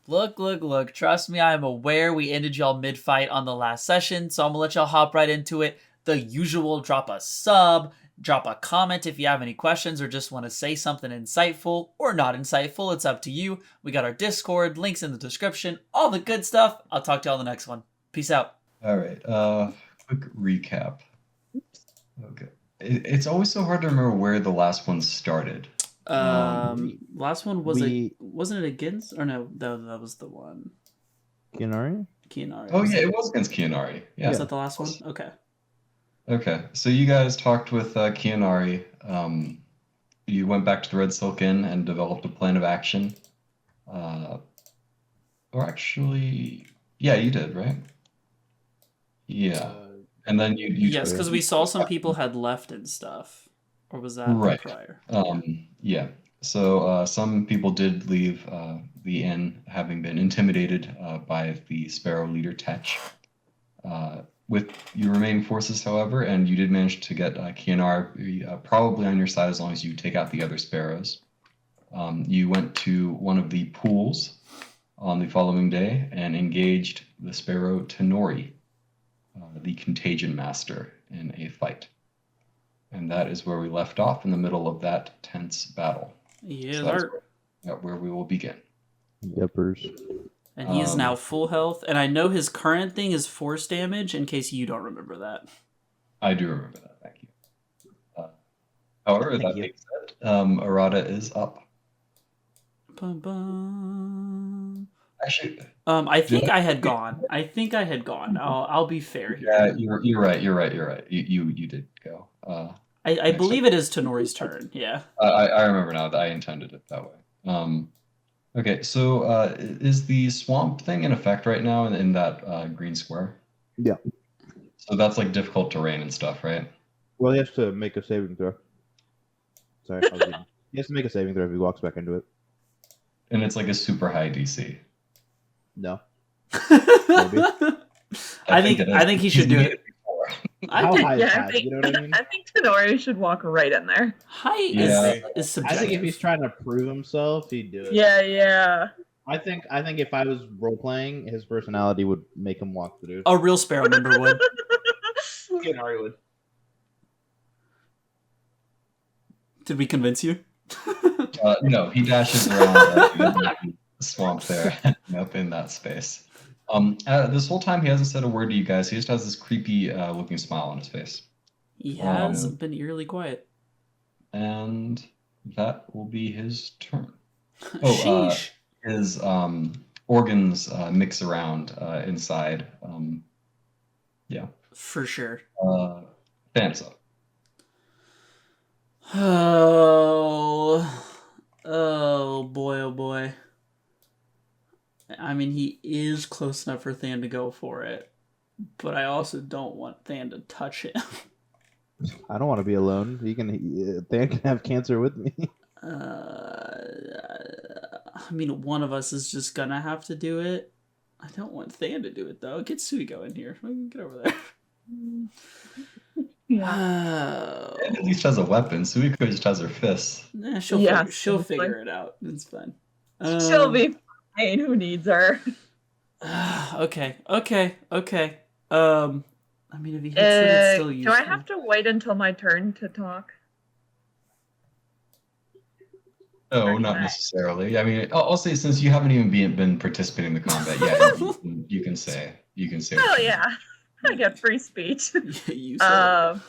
Look. Trust me, I'm aware we ended y'all mid-fight on the last session, so I'm gonna let y'all hop right into it. The usual, drop a sub, drop a comment if you have any questions or just want to say something insightful or not insightful. It's up to you. We got our Discord, links in the description, all the good stuff. I'll talk to y'all in the next one. Peace out. All right. Quick recap. Okay. It's always so hard to remember where the last one started. Last one wasn't it against, or no, that was the one. Tonari? Oh yeah, it was against Tonari. Yeah. Was that the last one? Okay. Okay, so you guys talked with Tonari. You went back to the Red Silk Inn and developed a plan of action. Or actually, yeah, you did, right? Yeah. And then you yes, because we saw some people had left and stuff. Or was that prior? Yeah. So some people did leave the inn, having been intimidated by the Sparrow leader Tetch. With your remaining forces, however, and you did manage to get Tonari probably on your side as long as you take out the other Sparrows. You went to one of the pools on the following day and engaged the Sparrow Tonari, the Contagion Master, in a fight. And that is where we left off, in the middle of that tense battle. Yeah, so that's where we will begin. Yepers. And he is now full health, and I know his current thing is force damage, in case you don't remember that. I do remember that, thank you. However, that being said, Arata is up. Bum, bum. Actually, I think I had gone. I'll be fair here. Yeah, you're right. You did go. I believe it is Tonori's turn. Yeah. I remember now that I intended it that way. Okay, so is the swamp thing in effect right now in that green square? Yeah. So that's like difficult terrain and stuff, right? Well, he has to make a saving throw. Sorry, he has to make a saving throw if he walks back into it. And it's like a super high DC. No. Maybe. I think he should do it. How high is high? You know what I mean? I think Tonori should walk right in there. Height is subjective. I think if he's trying to prove himself, he'd do it. Yeah. I think if I was role playing, his personality would make him walk through. A real Sparrow member would. Tonari would. Did we convince you? No, he dashes around the swamp there, up in that space. This whole time he hasn't said a word to you guys. He just has this creepy looking smile on his face. He has been eerily quiet. And that will be his turn. His organs mix around inside. Yeah. For sure. Than's up. Oh boy. I mean, he is close enough for Than to go for it, but I also don't want Than to touch him. I don't want to be alone. Than can have cancer with me. I mean, one of us is just gonna have to do it. I don't want Than to do it though. Get Suiko in here. Get over there. At least has a weapon. Suiko just has her fists. Nah, she'll figure it out. It's fine. She'll be fine. Who needs her? Okay. I mean, if he hits it, it's still useful. Do I have to wait until my turn to talk? No, not necessarily. I mean, I'll say since you haven't even been participating in the combat, yeah, you can say. Oh yeah, I get free speech. You said.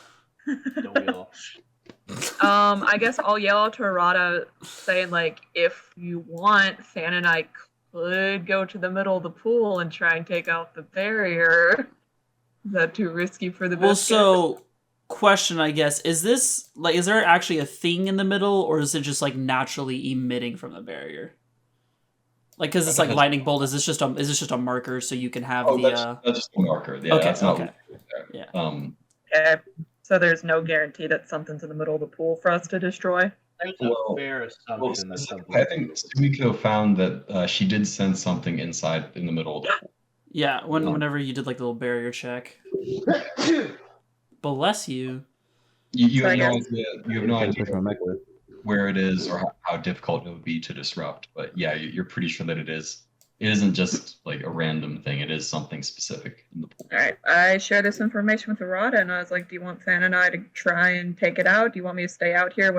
Don't we all? I guess I'll yell out to Arata saying like, if you want, Than and I could go to the middle of the pool and try and take out the barrier. Is that too risky for the biscuit? Well, so question, I guess, is there actually a thing in the middle, or is it just like naturally emitting from the barrier? Like, because it's like lightning bolt. Is this just a marker so you can have that's just a marker. Yeah, okay. Yeah. Okay. So there's no guarantee that something's in the middle of the pool for us to destroy. There's a fair assumption that something. I think Suiko found that she did sense something inside in the middle of the pool. Yeah, whenever you did like the little barrier check. Bless you. You have no idea. You have no idea where it is or how difficult it would be to disrupt. But yeah, you're pretty sure that it is it isn't just like a random thing. It is something specific in the pool. All right, I share this information with Arata, and I was like, "Do you want Fan and I to try and take it out? Do you want me to stay out here?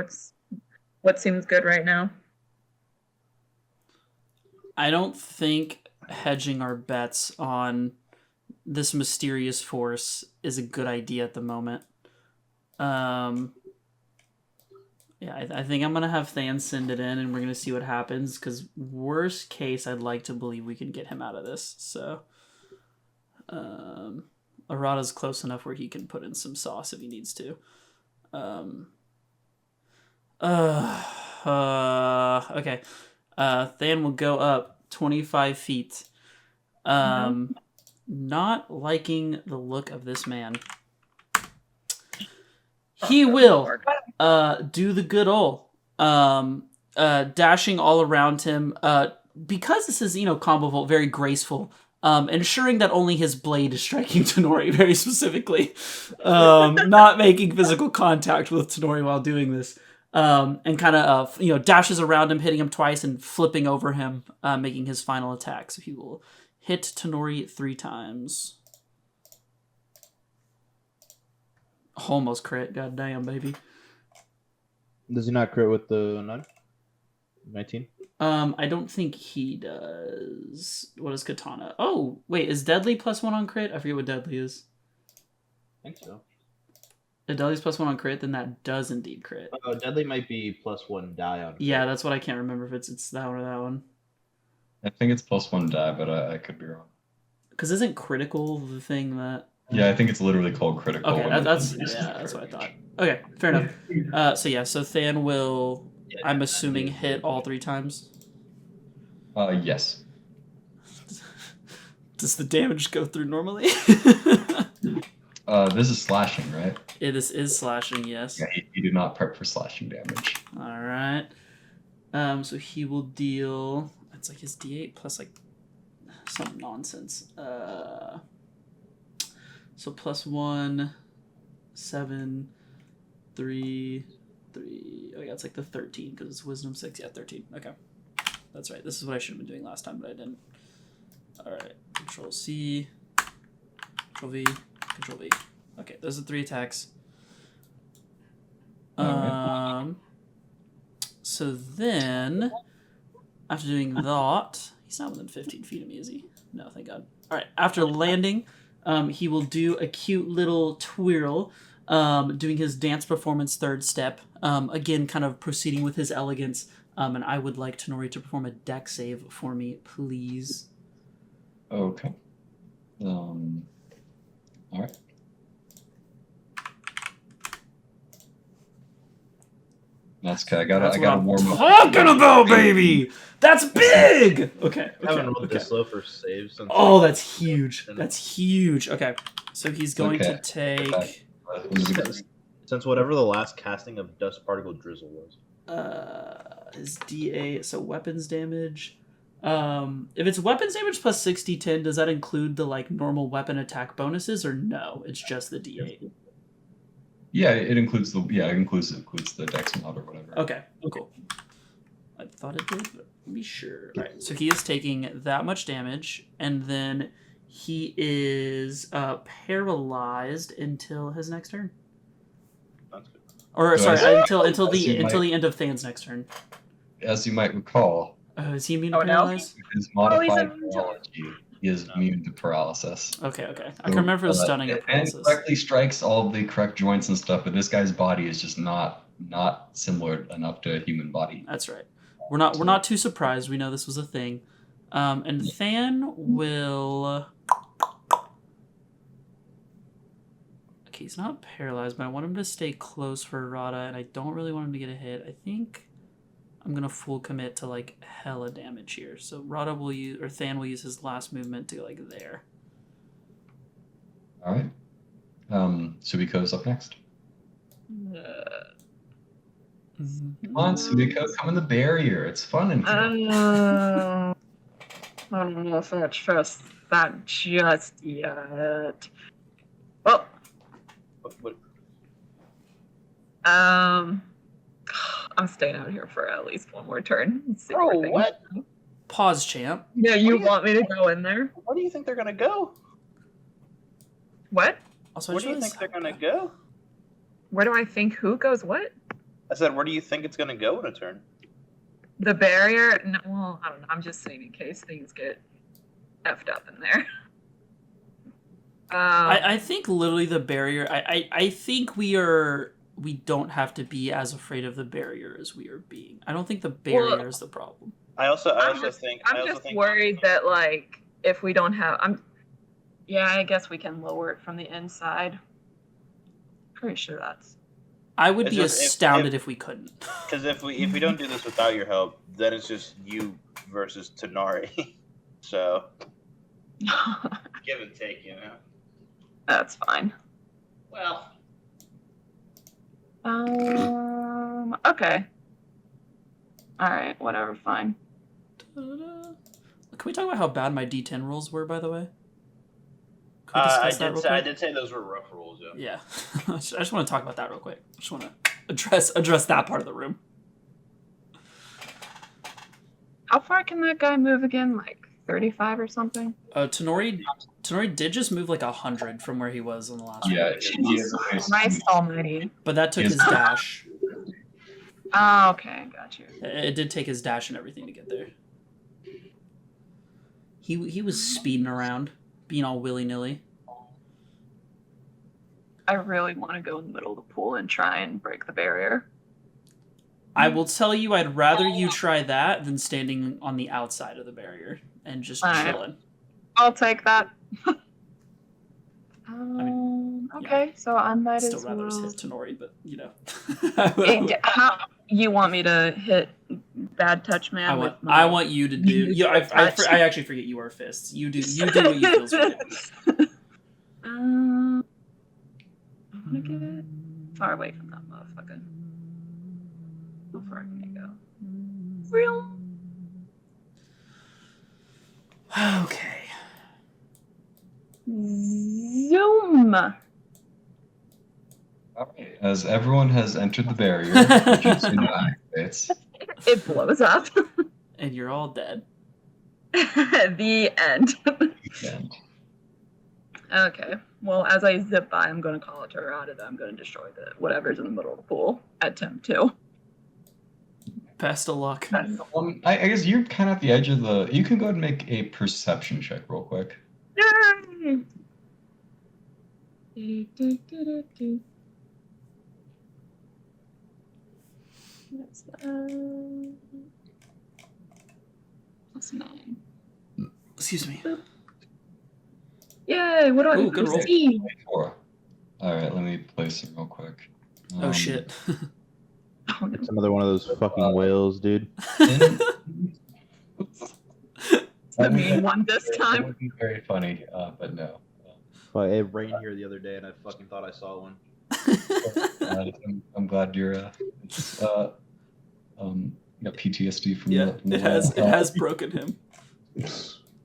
What seems good right now?" I don't think hedging our bets on this mysterious force is a good idea at the moment. Yeah, I think I'm gonna have Than send it in, and we're gonna see what happens. Because worst case, I'd like to believe we can get him out of this. So, Arata's close enough where he can put in some sauce if he needs to. Okay. Than will go up 25 feet. Not liking the look of this man. He will do the good ol' dashing all around him. Because this is, combo vault, very graceful. Ensuring that only his blade is striking Tonori very specifically. Not making physical contact with Tonori while doing this. And kind of, dashes around him, hitting him twice and flipping over him, making his final attack. So he will hit Tonori 3 times. Almost crit. God damn, baby. Does he not crit with the 9? 19? I don't think he does. What is Katana? Oh, wait, is Deadly +1 on crit? I forget what Deadly is. I think so. If Deadly's +1 on crit, then that does indeed crit. Deadly might be +1 die on crit. Yeah, that's what I can't remember if it's that one or that one. I think it's +1 die, but I could be wrong. Because isn't critical the thing that... Yeah, I think it's literally called critical. Okay, that's what I thought. Okay, fair enough. So Than will, I'm assuming, hit all 3 times. Yes. Does the damage go through normally? This is slashing, right? This is slashing, yes. Yeah, you do not prep for slashing damage. All right. So he will deal. It's like his D8 plus like some nonsense. So +1, 7, 3, 3. Oh yeah, it's like the 13 because it's Wisdom 6. Yeah, 13. Okay, that's right. This is what I should have been doing last time, but I didn't. All right. Control C. Control V. Control V. Okay, those are 3 attacks. So then, after doing that, he's not within 15 feet of me, is he? No, thank God. All right, after landing, he will do a cute little twirl, doing his dance performance 3rd step. Again, kind of proceeding with his elegance. And I would like Tonori to perform a dex save for me, please. Okay. All right. That's okay. I gotta warm up. Talking about, baby. That's big. Okay. I haven't rolled this low for saves since. Oh, that's huge. That's huge. Okay, so he's going to take. Since whatever the last casting of dust particle drizzle was. His D8. So weapons damage. If it's weapons damage plus 60/10, does that include the normal weapon attack bonuses or no? It's just the D8. Yeah, it includes the dex mod or whatever. Okay, cool. I thought it did, but let me be sure. All right, so he is taking that much damage, and then he is paralyzed until his next turn. That's good. Or So sorry, until the end of Than's next turn. As you might recall, Is he immune to Oh, no. paralyze? with his modified immune to- biology, he is immune to paralysis. Okay. I can remember if it was stunning or And paralysis. correctly strikes all of the correct joints and stuff, but this guy's body is just not similar enough to a human body. That's right. We're not too surprised. We know this was a thing. And Than will. Okay, he's not paralyzed, but I want him to stay close for Rada, and I don't really want him to get a hit. I think I'm gonna full commit to hella damage here. So Rada will use, or Than will use his last movement to go there. All right. Subiko's up next. Come on, Subiko, come in the barrier. It's fun in here. I don't know if I trust that just yet. Well, What? I'm staying out here for at least one more turn. Let's see where things- what? Pause, champ. Yeah, you What do you- want me to go in there? Where do you think they're gonna go? What? Also, I Where just do you realized- think they're gonna go? Where do I think who goes what? I said, where do you think it's gonna go in a turn? The barrier? No, well, I don't know. I'm just saying in case things get effed up in there. I think literally the barrier. I think we don't have to be as afraid of the barrier as we are being. I don't think the barrier is the problem. I also I'm think worried that like if we don't have, yeah, I guess we can lower it from the inside. Pretty sure that's. I would It's be just astounded if we couldn't. because if we don't do this without your help, then it's just you versus Tonari. So give and take, you know. That's fine. Well, Okay. All right. Whatever. Fine. Ta-da. Can we talk about how bad my D10 rolls were, by the way? Can we I discuss that real quick? I did say those were rough rolls, yeah. Yeah. I just want to talk about that real quick. I just want to address that part of the room. How far can that guy move again? Like 35 or something? Tonari did just move like 100 from where he was in the last Yeah, round. he is a nice- Christ almighty. But that took Yes. his dash. Oh, okay. Got you. It did take his dash and everything to get there. He was speeding around, being all willy-nilly. I really want to go in the middle of the pool and try and break the barrier. I will tell you, I'd rather you try that than standing on the outside of the barrier and just Alright. chilling. I'll take that. mean, okay, so I might Still as rather just well. hit Tonori, but you know. How you want me to hit bad touch man? with my... I want you to do. Yeah, I actually forget you are fists. You do what you feels right. I want to get far away from that motherfucker. How far can you go? Real. Okay. Zoom. All right. As everyone has entered the barrier, which is in the activates, It blows up. And you're all dead. The end. and Okay. Well, as I zip by, I'm going to call it Torada that I'm going to destroy whatever's in the middle of the pool at temp 2. Best of luck. I guess you're kind of at the edge of the. You can go ahead and make a perception check real quick. Yay! What's that? Plus 9. Excuse me. Yay! What do I Ooh, good roll. see? 4. All right, let me place it real quick. Oh shit. Oh, no. It's another one of those fucking whales, dude. The main one this That time. would be very funny, but no. But it rained here the other day, and I fucking thought I saw one. I'm glad you're got PTSD from Yeah, the it has broken him.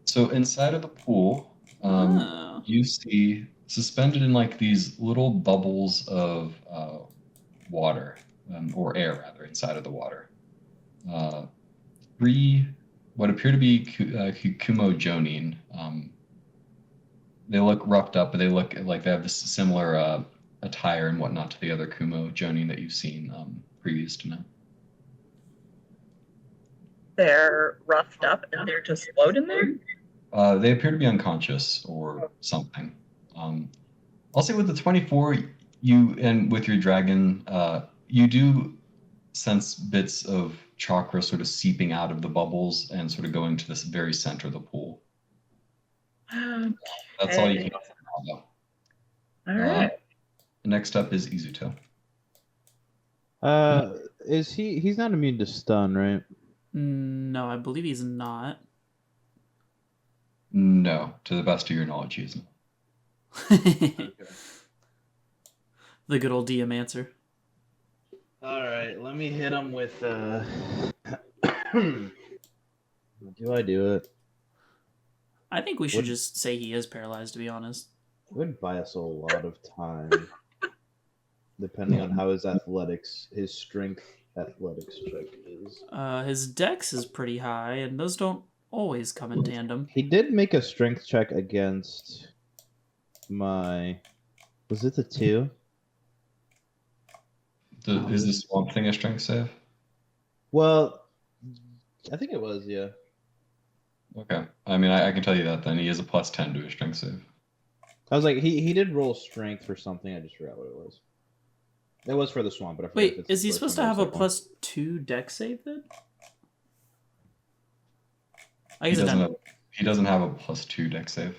So inside of the pool, Oh. you see suspended in like these little bubbles of water, or air rather, inside of the water. 3 what appear to be Kumo Jonin. They look roughed up, but they look like they have this similar attire and whatnot to the other Kumo Jonin that you've seen previous to now. They're roughed up and they're just floating there? They appear to be unconscious or something. I'll say with the 24, and with your dragon, you do sense bits of chakra sort of seeping out of the bubbles and sort of going to this very center of the pool. That's all you can know. Alright. Next up is Izuto. Is he's not immune to stun, right? No, I believe he's not. No, to the best of your knowledge, he isn't. The good old Diamancer. Alright, let me hit him with do I do it? I think we should just say he is paralyzed, to be honest. It would buy us a lot of time. Depending on how his strength athletics check is. His dex is pretty high, and those don't always come in tandem. He did make a strength check against my. Was it the 2? Is the swamp thing a strength save? Well, I think it was, yeah. Okay. I mean, I can tell you that then. He has a +10 to his strength save. I was like, he did roll strength for something. I just forgot what it was. It was for the swamp, but I forgot. Wait, if it's is the he first supposed to one or have the a second one. +2 deck save then? I He guess it doesn't doesn't. have, he doesn't have a +2 deck save.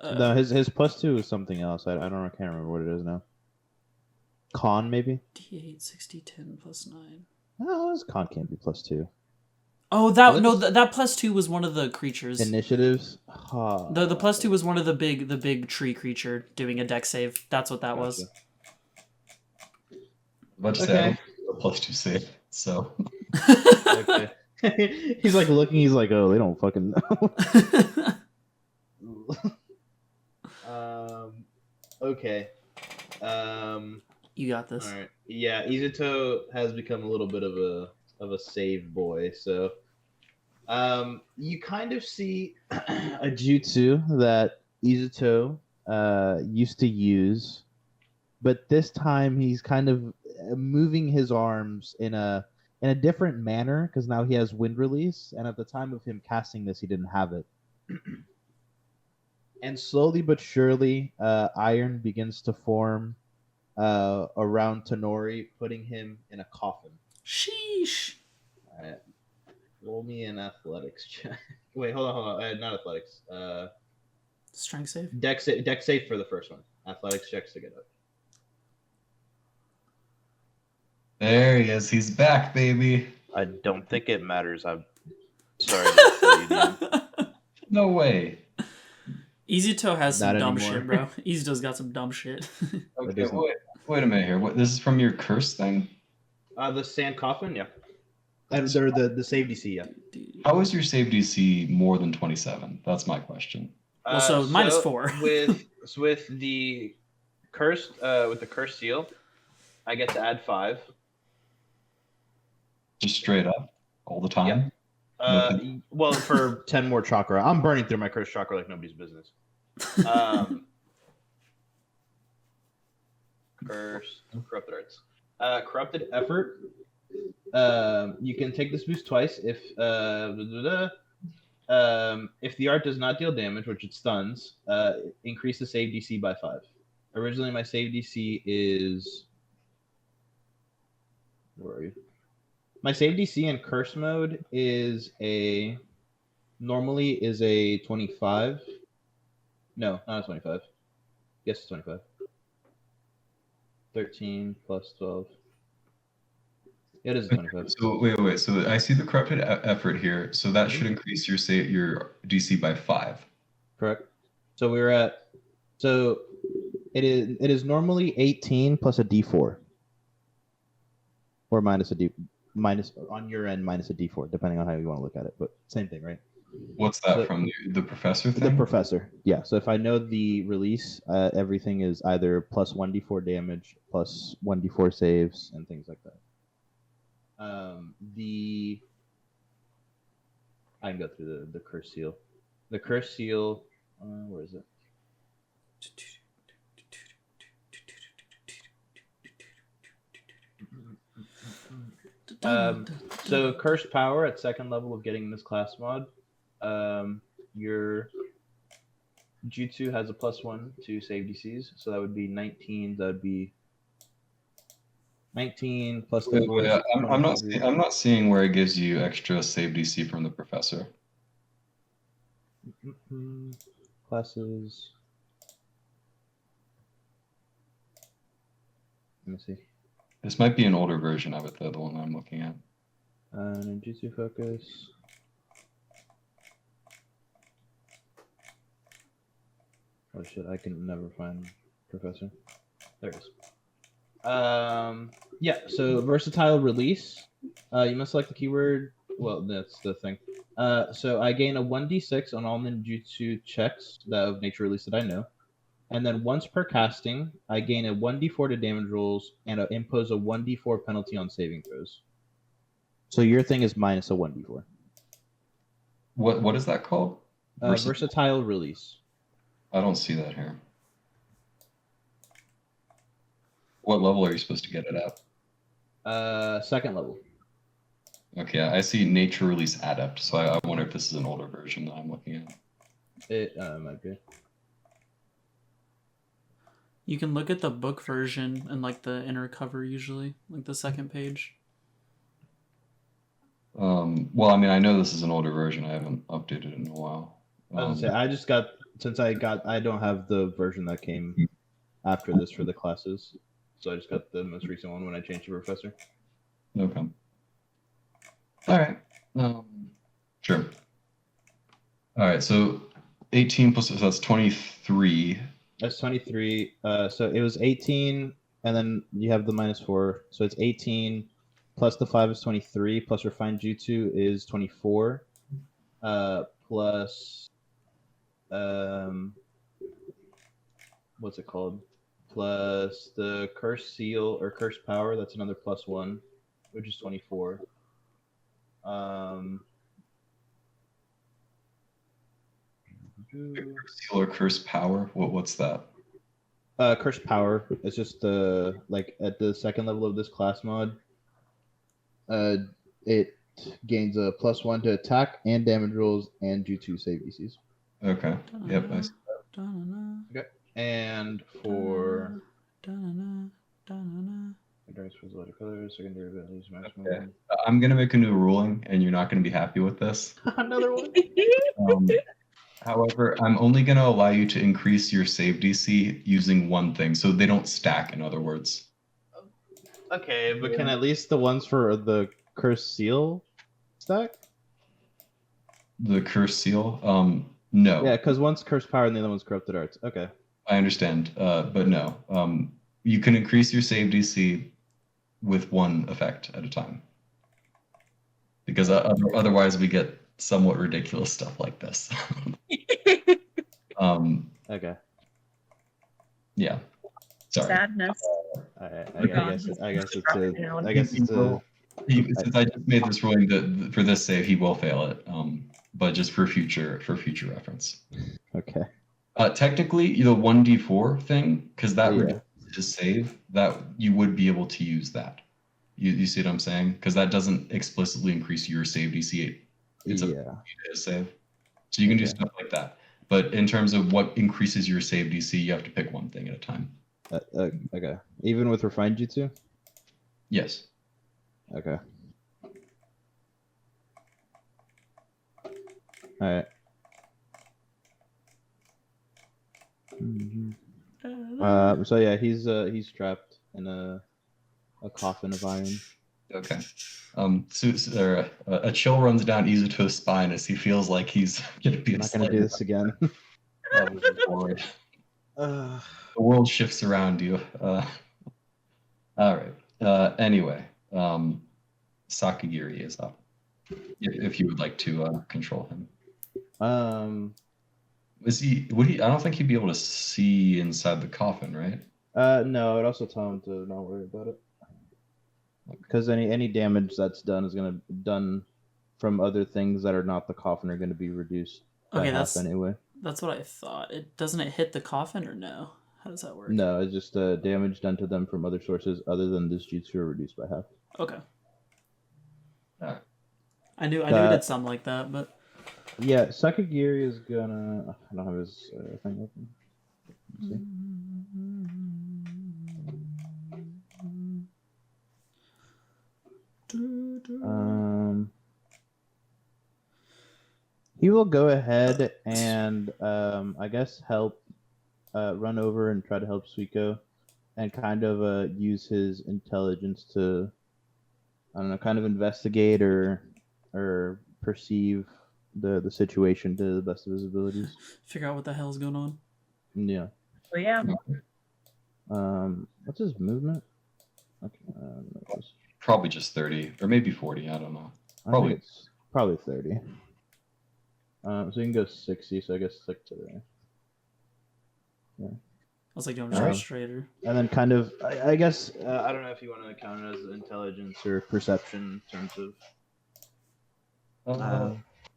No, his +2 is something else. I don't know. I can't remember what it is now. Con maybe. D8, 60, 10, +9. No, his con can't be +2. Oh, Well, that +2 was one of the creatures. Initiatives. The +2 was one of the big tree creature doing a deck save. That's what that was. About to say, I don't think it's a +2 save, so. Okay. He's like looking. He's like, oh, they don't fucking know. Okay. You got this. All right. Yeah, Izuto has become a little bit of a save boy. So, you kind of see a jutsu that Izuto used to use, but this time he's kind of moving his arms in a different manner because now he has wind release, and at the time of him casting this, he didn't have it. And slowly but surely, iron begins to form around Tonori, putting him in a coffin. Sheesh. All right. Roll me an athletics check. Wait, hold on. Not athletics. Strength save. Dex save for the first one. Athletics checks to get up. There he is. He's back, baby. I don't think it matters. I'm sorry to tell you, Dean. No way. Izuto has some Not dumb anymore. shit, bro. Izuto's got some dumb shit. Okay, wait a minute here. What? This is from your curse thing? The sand coffin, yeah. And they're the save DC, yeah. How is your save DC more than 27? That's my question. Well, so -4. with the cursed seal, I get to add 5. Just straight up, all the time? Well, for 10 more chakra. I'm burning through my cursed chakra like nobody's business. Cursed, corrupted arts. Corrupted effort. You can take this boost twice if the art does not deal damage, which it stuns. Increase the save DC by 5. Originally, my save DC is. Where are you? My save DC in curse mode is normally a 25. No, not a 25. Yes, it's 25. 13 plus 12. It is a 25. So wait. So I see the corrupted effort here. So that should increase your DC by 5. Correct. So we're at. So it is normally 18 plus a D4. Or minus on your end minus a D4, depending on how you want to look at it. But same thing, right? What's that from the professor thing? The professor, yeah. So if I know the release, everything is either plus 1d4 damage, plus 1d4 saves, and things like that. I can go through the curse seal. The curse seal, where is it? So cursed power at second level of getting this class mod. Your jutsu has a +1 to save DCs, so that would be 19. That would be 19 plus the Wait, I'm not seeing where it gives you extra save DC from the professor. Classes. Let me see. This might be an older version of it, though, the one I'm looking at. Ninjutsu focus. Oh shit, I can never find professor. There it is. Yeah, so versatile release. You must select the keyword. Well, that's the thing. So I gain a 1d6 on all ninjutsu checks that of nature release that I know. And then once per casting, I gain a 1d4 to damage rolls and impose a 1d4 penalty on saving throws. So your thing is minus a 1d4. What is that called? Versatile release. I don't see that here. What level are you supposed to get it at? Second level. Okay, I see nature release adept, so I wonder if this is an older version that I'm looking at. It might be. You can look at the book version and like the inner cover usually, like the second page. Well, I mean, I know this is an older version. I haven't updated it in a while. I was gonna say, I just got I don't have the version that came after this for the classes, so I just got the most recent one when I changed to professor. Okay. All right. Sure. All right. So 18 plus, so that's 23. That's 23. So it was 18, and then you have the -4, so it's 18 plus the 5 is 23, plus refined jutsu is 24, plus what's it called? Plus the curse seal or curse power, that's another +1, which is 24. Seal or curse power? What's that? Curse power. It's just the like at the second level of this class mod. It gains a +1 to attack and damage rolls and jutsu save DCs. Okay. Yep. I see. Okay. And for secondary abilities, Okay. I'm gonna make a new ruling, and you're not gonna be happy with this. Another one. However, I'm only gonna allow you to increase your save DC using one thing, so they don't stack. In other words. Okay, but can at least the ones for the curse seal stack? The curse seal? No. Yeah, because one's curse power and the other one's corrupted arts. Okay. I understand, but no. You can increase your save DC with one effect at a time. Because otherwise we get somewhat ridiculous stuff like this. Okay. Yeah. Sorry. Sadness. I guess it's a. Since I just made this ruling that for this save he will fail it, but just for future reference. Okay. Technically, the 1d4 thing, because that Yeah. reduces his save, that you would be able to use that. You see what I'm saying? Because that doesn't explicitly increase your save DC. It's a save, so you can do stuff like that. But in terms of what increases your save DC, you have to pick one thing at a time. Okay. Even with refined jutsu. Yes. Okay. All right. So yeah, he's trapped in a coffin of iron. Okay. So a chill runs down Izuto's spine as he feels like he's gonna be. I'm not gonna do this again. The world shifts around you. All right. Anyway, Sakagiri is up. If you would like to control him. Is he? Would he? I don't think he'd be able to see inside the coffin, right? No, I'd also tell him to not worry about it. Because any damage that's done is gonna be done from other things that are not the coffin are gonna be reduced. Okay, that's anyway. That's what I thought. Doesn't it hit the coffin or no? How does that work? No, it's just damage done to them from other sources other than this jutsu are reduced by half. Okay. Alright. I knew it did something like that, but yeah, Sakagiri is gonna. I don't have his thing open. Let's see. He will go ahead and I guess help run over and try to help Suiko and kind of use his intelligence to, I don't know, kind of investigate or perceive the situation to the best of his abilities. figure out what the hell's going on. Yeah. Well, yeah. What's his movement? Okay, Probably just 30 or maybe 40. I don't know. I think it's probably 30. So you can go 60. So I guess stick to there. Yeah. I was like, going Alright. straighter. And then kind of, I guess, I don't know if you want to count it as intelligence or perception in terms of.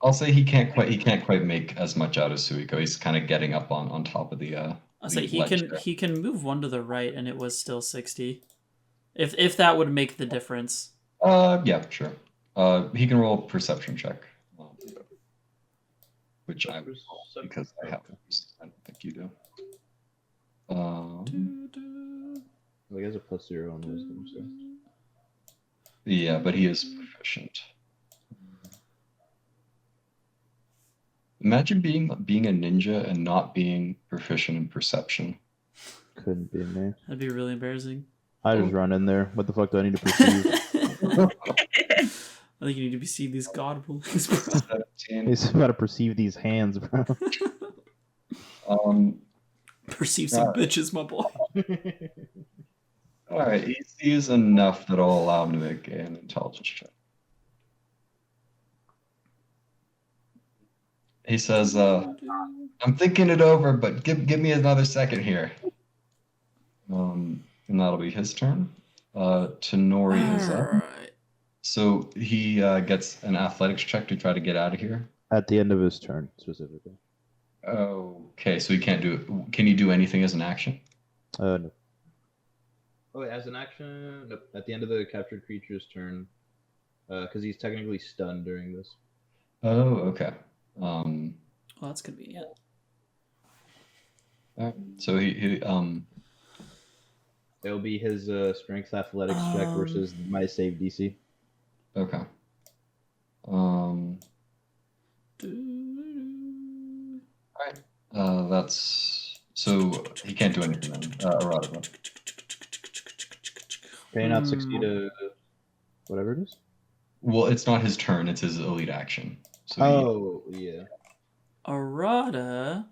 I'll say he can't quite make as much out of Suiko. He's kind of getting up on top of the I'll say the ledge there. he can move one to the right, and it was still 60. If that would make the difference. Yeah, sure. He can roll a perception check, which I will because I have. I don't think you do. Well, he has a +0 on wisdom, so. Yeah, but he is proficient. Imagine being a ninja and not being proficient in perception. Couldn't be me. That'd be really embarrassing. I just run in there. What the fuck do I need to perceive? I think you need to see these god rulings, bro. 17. He's about to perceive these hands, bro. Perceive some bitches, my boy. All right, he's enough that'll allow him to make an intelligence check. He says, "I'm thinking it over, but give me another second here." And that'll be his turn. Tonori is up. Alright. So he gets an athletics check to try to get out of here. At the end of his turn, specifically. Okay, so he can't do it. Can he do anything as an action? No. Oh, wait, as an action, nope. At the end of the captured creature's turn, because he's technically stunned during this. Oh, okay. Well, that's convenient. All right. So he It'll be his strength athletics check versus my save DC. okay. Alright. That's so he can't do anything then. Errata. Can you not succeed to whatever it is? Well, it's not his turn, it's his elite action. So Yeah. Errata,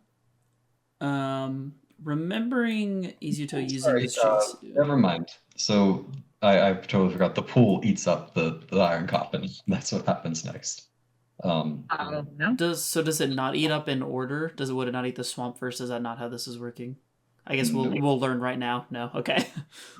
remembering Izuto using sorry, his jutsu. never mind. So I totally forgot. The pool eats up the iron coffin. That's what happens next. No. Does it not eat up in order? Would it not eat the swamp first? Is that not how this is working? I guess we'll learn right now. No, okay.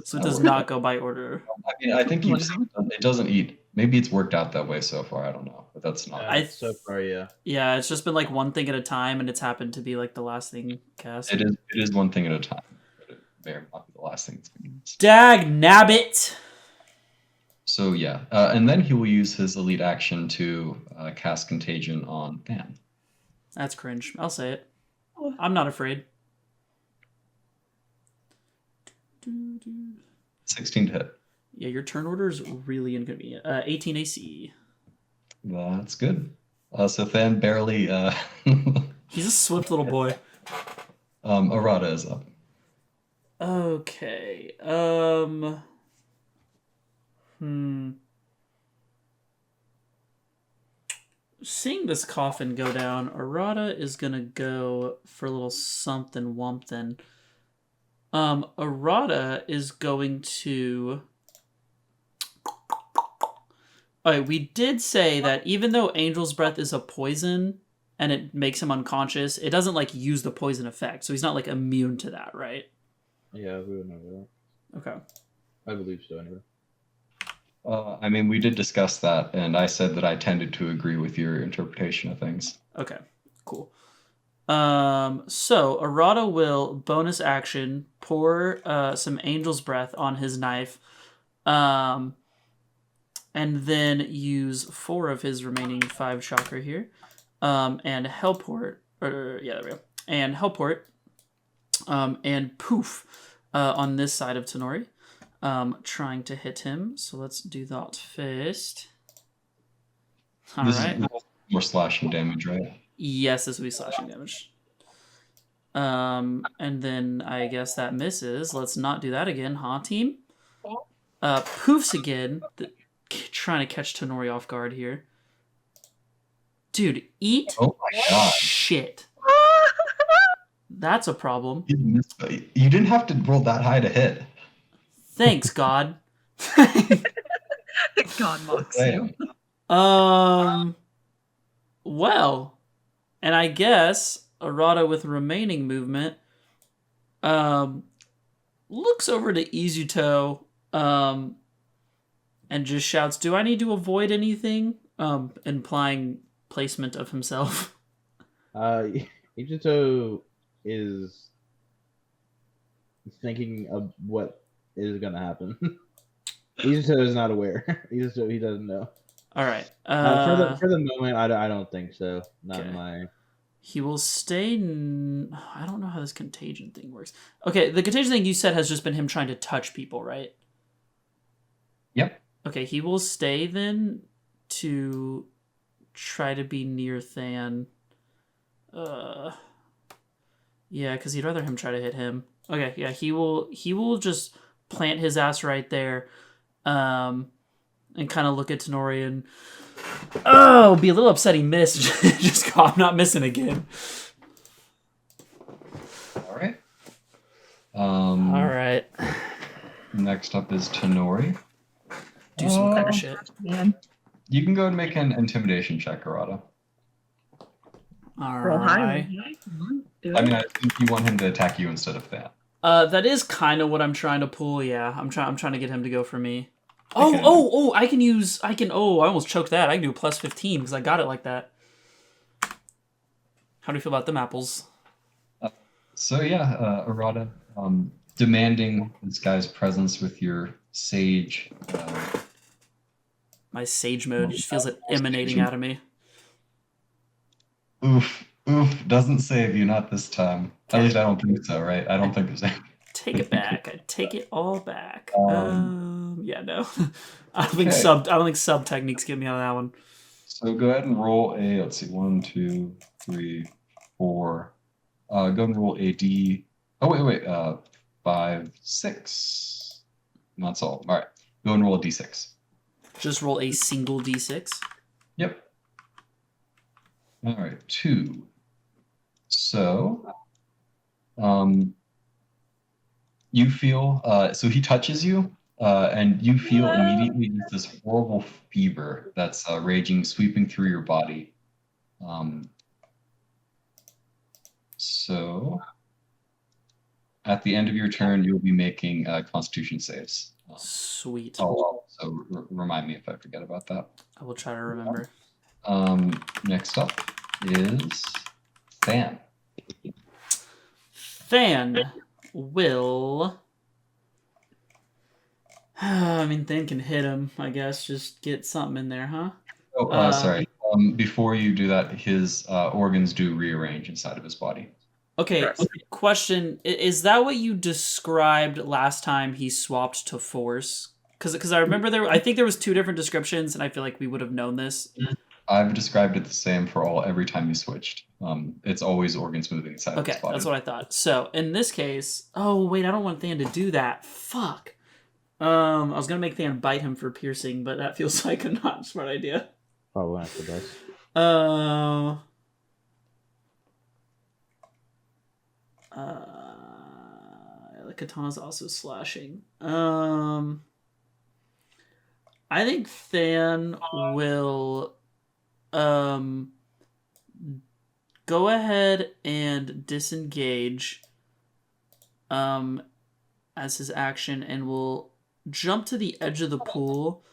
So it does not go by order. I mean, I think you've seen it doesn't eat. Maybe it's worked out that way so far. I don't know, but that's not. So far, yeah. Yeah, it's just been like one thing at a time, and it's happened to be like the last thing cast. It is one thing at a time. But it may or not be the last thing that's been cast. Dag nabbit! So yeah, and then he will use his elite action to cast Contagion on Than. That's cringe. I'll say it. I'm not afraid. 16 to hit. Yeah, your turn order is really inconvenient. 18 AC. That's good. So Than barely. He's a swift little boy. Errata is up. Okay. Seeing this coffin go down, Errata is gonna go for a little something wumpkin. Errata is going to. Alright, we did say that even though Angel's Breath is a poison and it makes him unconscious, it doesn't like use the poison effect, so he's not like immune to that, right? Yeah, we would know that. Okay. I believe so, anyway. I mean, we did discuss that, and I said that I tended to agree with your interpretation of things. Okay, cool. So Errata will bonus action pour some Angel's Breath on his knife, and then use 4 of his remaining 5 chakra here, and Hellport. There we go. And Hellport, and poof, on this side of Tonori, trying to hit him. So let's do that first. All right. This is more slashing damage, right? Yes, this will be slashing damage. And then I guess that misses. Let's not do that again, huh, team? Poofs again. Trying to catch Tonori off guard here. Dude, eat Oh my god. shit. That's a problem. You didn't have to roll that high to hit. Thanks, God. God mocks you. Well, and I guess Errata with remaining movement looks over to Izuto and just shouts, "Do I need to avoid anything?" Implying placement of himself? Ichito is thinking of what is going to happen. Ichito is not aware. Ichito, he doesn't know. All right. For the moment, I don't think so. Not Okay. my. He will stay. I don't know how this contagion thing works. Okay, the contagion thing you said has just been him trying to touch people, right? Yep. Okay, he will stay then to try to be near Than. Yeah, because he'd rather him try to hit him. Okay, yeah, he will just plant his ass right there, and kind of look at Tonori and be a little upset he missed. Just go, I'm not missing again. All right. All right. Next up is Tonori. Do some kind of shit. Man. You can go and make an intimidation check, Arata. All Roll high. right. Do I it. mean, I think you want him to attack you instead of that. That is kind of what I'm trying to pull. Yeah, I'm trying to get him to go for me. Okay. I can. Oh, I almost choked that. I can do plus 15 because I got it like that. How do you feel about them apples? So yeah, Arata, demanding this guy's presence with your sage. My sage mode just feels it emanating out of me. Oof, doesn't save you, not this time. At least I don't think so, right? I don't think there's any. Take it back. I take it all back. Yeah, no. I don't Okay. think sub techniques get me out of that one. So go ahead and roll a, let's see, 1, 2, 3, 4. Go ahead and roll a D. Oh, wait. 5, 6. That's all. All right. Go and roll a D6. Just roll a single d6. Yep. All right. 2. So, you feel, so he touches you, and you feel immediately just this horrible fever that's raging, sweeping through your body. So, at the end of your turn, you'll be making Constitution saves. Sweet. So remind me if I forget about that. I will try to remember. Next up is Than. Than will. I mean, Than can hit him, I guess. Just get something in there, huh? Oh, sorry. Before you do that, his organs do rearrange inside of his body. Okay, Correct. question. Is that what you described last time he swapped to Force? Because I remember I think there was 2 different descriptions, and I feel like we would have known this. I've described it the same for every time you switched. It's always organs moving inside of his Okay, body. that's what I thought. So, in this case... Oh, wait, I don't want Than to do that. Fuck. I was going to make Than bite him for piercing, but that feels like a not smart idea. Probably not the best. The katana's also slashing. I think Than will go ahead and disengage as his action, and will jump to the edge of the pool.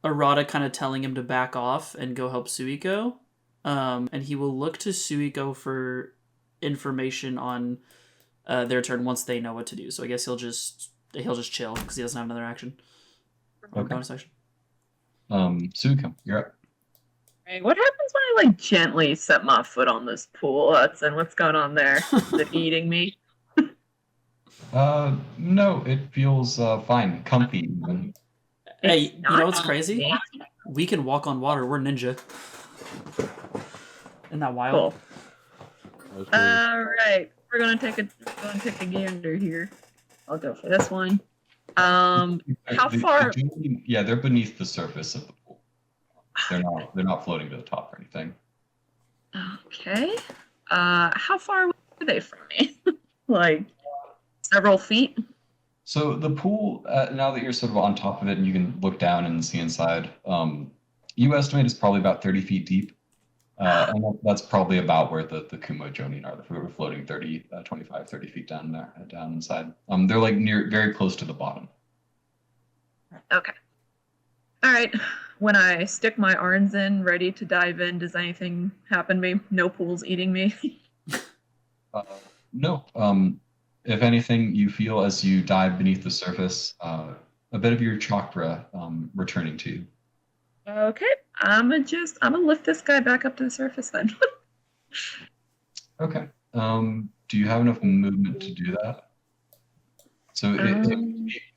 Arata kind of telling him to back off and go help Suiko. And he will look to Suiko for information on their turn once they know what to do. So I guess he'll just chill because he doesn't have another action. Or Okay. bonus action. Suiko, you're up. Hey, what happens when I gently set my foot on this pool, Hudson? What's going on there? Is it eating me? No, it feels fine, comfy even. Hey, It's you know what's not crazy? me. We can walk on water. We're ninja. Isn't that wild? Cool. All right, we're gonna take a gander here. I'll go for this one. How far? Yeah, they're beneath the surface of the pool. They're not floating to the top or anything. Okay. How far away are they from me? Like several feet. So the pool, now that you're sort of on top of it and you can look down and see inside, you estimate it's probably about 30 feet deep. And that's probably about where the Kumo Jonin are. We're floating 25, 30 feet down there, down inside. They're like very close to the bottom. Okay. All right. when I stick my arms in, ready to dive in, does anything happen to me? No pools eating me? No. If anything, you feel as you dive beneath the surface, a bit of your chakra returning to you. Okay, I'm gonna lift this guy back up to the surface then. Okay. Do you have enough movement to do that? So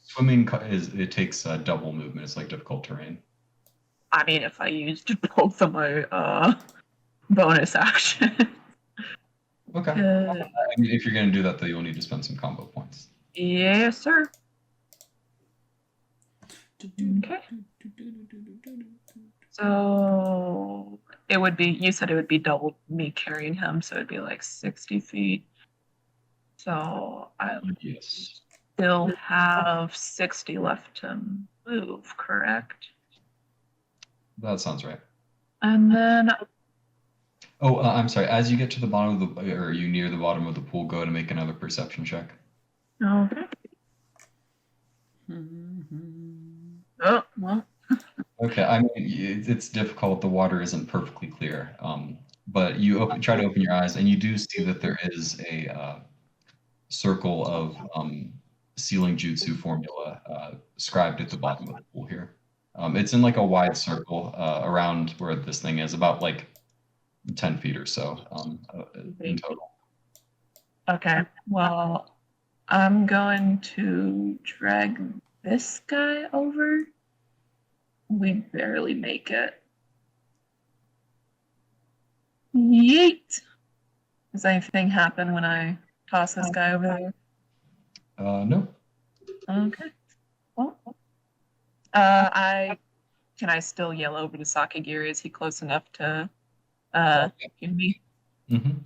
swimming it takes double movement. It's like difficult terrain. I mean, if I used both of my bonus action. Okay. I mean, if you're going to do that, though, you'll need to spend some combo points. Yes, sir. Okay. So it would be, you said it would be double me carrying him, so it'd be like 60 feet. So I would still have 60 left to move, correct? That sounds right. And then, Oh, I'm sorry. As you get to the bottom of the, or you near the bottom of the pool, go to make another perception check. okay. Oh, well. Okay, I mean, it's difficult. The water isn't perfectly clear. But you try to open your eyes, and you do see that there is a circle of sealing jutsu formula scribed at the bottom of the pool here. It's in like a wide circle around where this thing is, about like 10 feet or so in total. Okay, well, I'm going to drag this guy over. We barely make it. Yeet! Does anything happen when I toss this guy over there? No. Okay. Well, can I still yell over to Sakagiri? Is he close enough to hear me? Mm-hmm.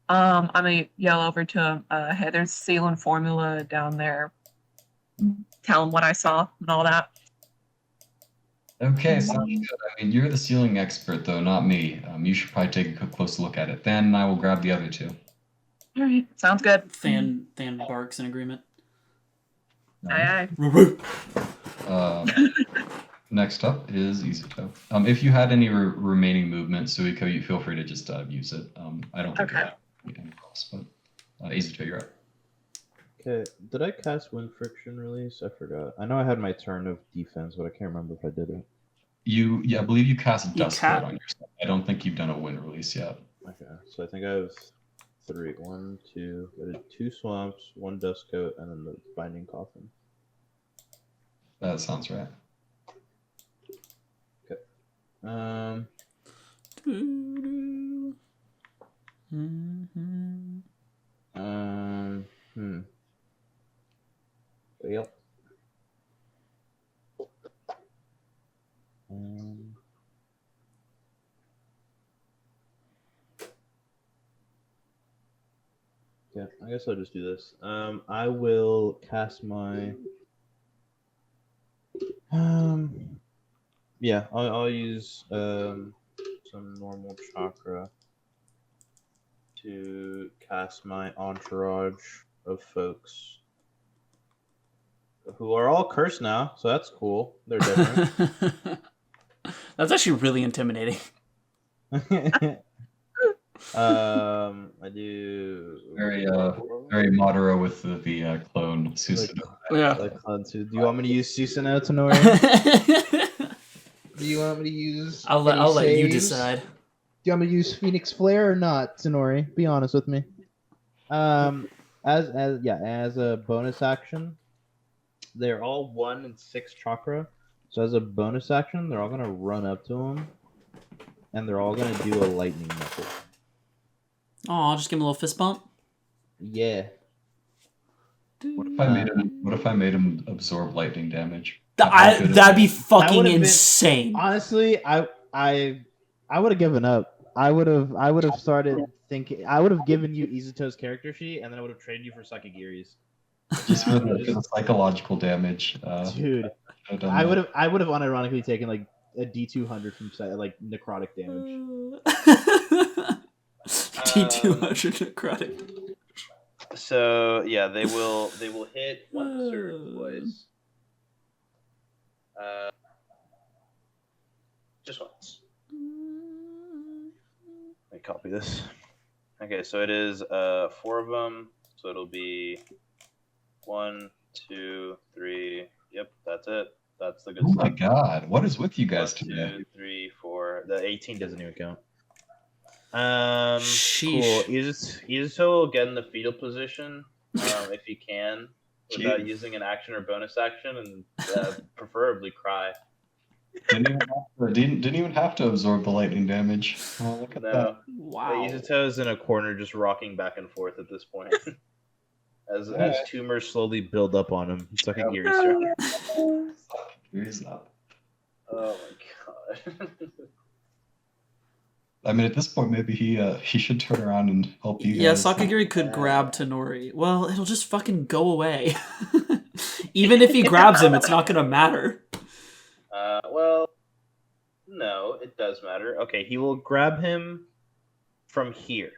I'm gonna yell over to him. Hey, there's sealing formula down there. Tell him what I saw and all that. Okay, sounds good. I mean, you're the sealing expert, though, not me. You should probably take a close look at it. Then I will grab the other two. All right, sounds good. Than barks in agreement. Aye, aye. Next up is Izuto. If you had any remaining movement, Suiko, you feel free to just use it. I don't think Okay. anything else, but Izuto, you're up. Okay, did I cast Wind Friction Release? I forgot. I know I had my turn of defense, but I can't remember if I did it. I believe you cast You Dust Coat on yourself. I don't think you've done a wind release yet. Okay, so I think I have 3. 1, 2. I did 2 swamps, 1 dust coat, and then the binding coffin. That sounds right. Okay. Well. Yeah, I guess I'll just do this. I will cast my. Yeah, I'll use some normal chakra to cast my entourage of folks who are all cursed now, so that's cool. They're different. That's actually really intimidating. I do very Madara with the clone Susanoo. Yeah. Do you want me to use Susanoo, Tonori? Do you want me to use? I'll let you decide. Do you want me to use Phoenix Flare or not, Tonori? Be honest with me. As a bonus action, they're all 1 and 6 chakra. So as a bonus action, they're all gonna run up to him, and they're all gonna do a lightning missile. Oh, I'll just give him a little fist bump. Yeah. What if I made him absorb lightning damage? That'd be fucking That insane. Honestly, I would have given up. I would have started thinking. I would have given you Izuto's character sheet, and then I would have traded you for Sakagiri's. Just for the psychological damage. Dude, I would have unironically taken like a D200 from like necrotic damage. D200 necrotic. So yeah, they will hit one of the surge boys. Just once. Let me copy this. Okay, so it is 4 of them. So it'll be 1, 2, 3. Yep, that's it. That's the good Oh stuff. my god, what is with you guys 1, today? 2, 3, 4. The 18 doesn't even count. Sheesh. Cool. Izuto will get in the fetal position if he can, without using an action or bonus action, and preferably cry. Didn't even have to absorb the lightning damage. Oh, look at that. No. Wow. Izuto is in a corner just rocking back and forth at this point. as tumors slowly build up on him. It's like a Geary's turn. He's up. Oh my god. I mean, at this point, maybe he should turn around and help you guys. Yeah, Sakagiri could grab Tonori. Well, it'll just fucking go away. Even if he grabs him, it's not gonna matter. Well, no, it does matter. Okay, he will grab him from here.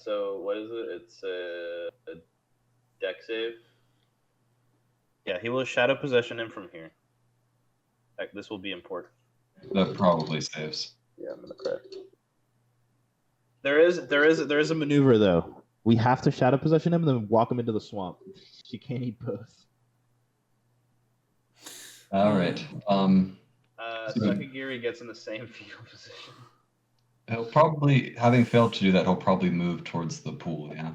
So what is it? It's a deck save. Yeah, he will shadow possession him from here. Like, this will be important. That probably saves. Yeah, I'm gonna cry. There is a maneuver though. We have to shadow possession him and then walk him into the swamp. She can't eat both. All right. Sakagiri gets in the same fetal position. He'll probably, having failed to do that, he'll probably move towards the pool. Yeah.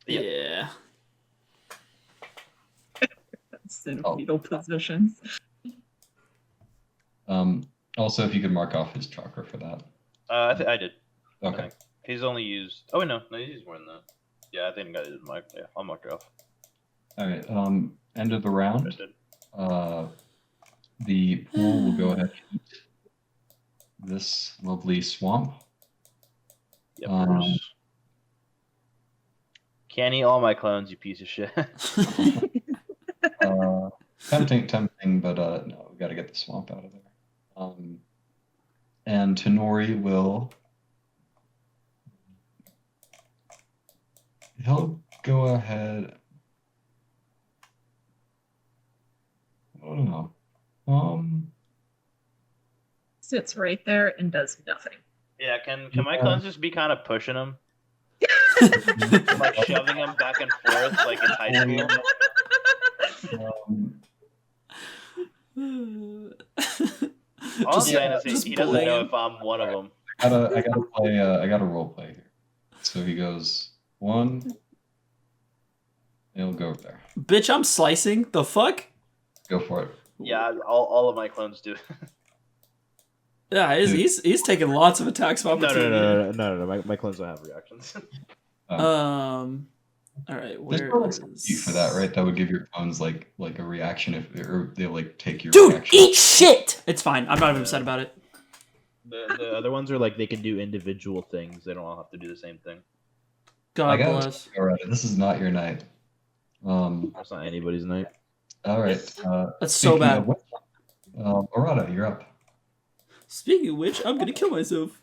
Yeah. That's in Oh. fetal positions. Also, if you could mark off his chakra for that. I did. Okay. He's only used. Oh wait, no, he's used more than that. Yeah, I think I did. Yeah, I'll mark it off. All right. End of the round. I did. The pool will go ahead and eat this lovely swamp. Yep. Can't eat all my clones, you piece of shit. Tempting, but no, we got to get the swamp out of there. And Tonori he'll go ahead. I don't know. Sits right there and does nothing. Yeah, can my clones just be kind of pushing him? Like shoving him back and forth like in high school? All I'm saying is he doesn't know if I'm one of them. I gotta role play here. So he goes 1. He'll go over there. Bitch, I'm slicing. The fuck? Go for it. Yeah, all of my clones do. Yeah, he's taking lots of attacks of opportunity. No. My clones don't have reactions. All right, There's where probably is... some for that, right? That would give your clones like a reaction if they like take your Dude, reaction. eat shit! It's fine. I'm not even upset about it. The other ones are like they can do individual things. They don't all have to do the same thing. God bless. All right, this is not your night. That's not anybody's night. All right. That's so bad. Arata, you're up. Speaking of which, I'm gonna kill myself.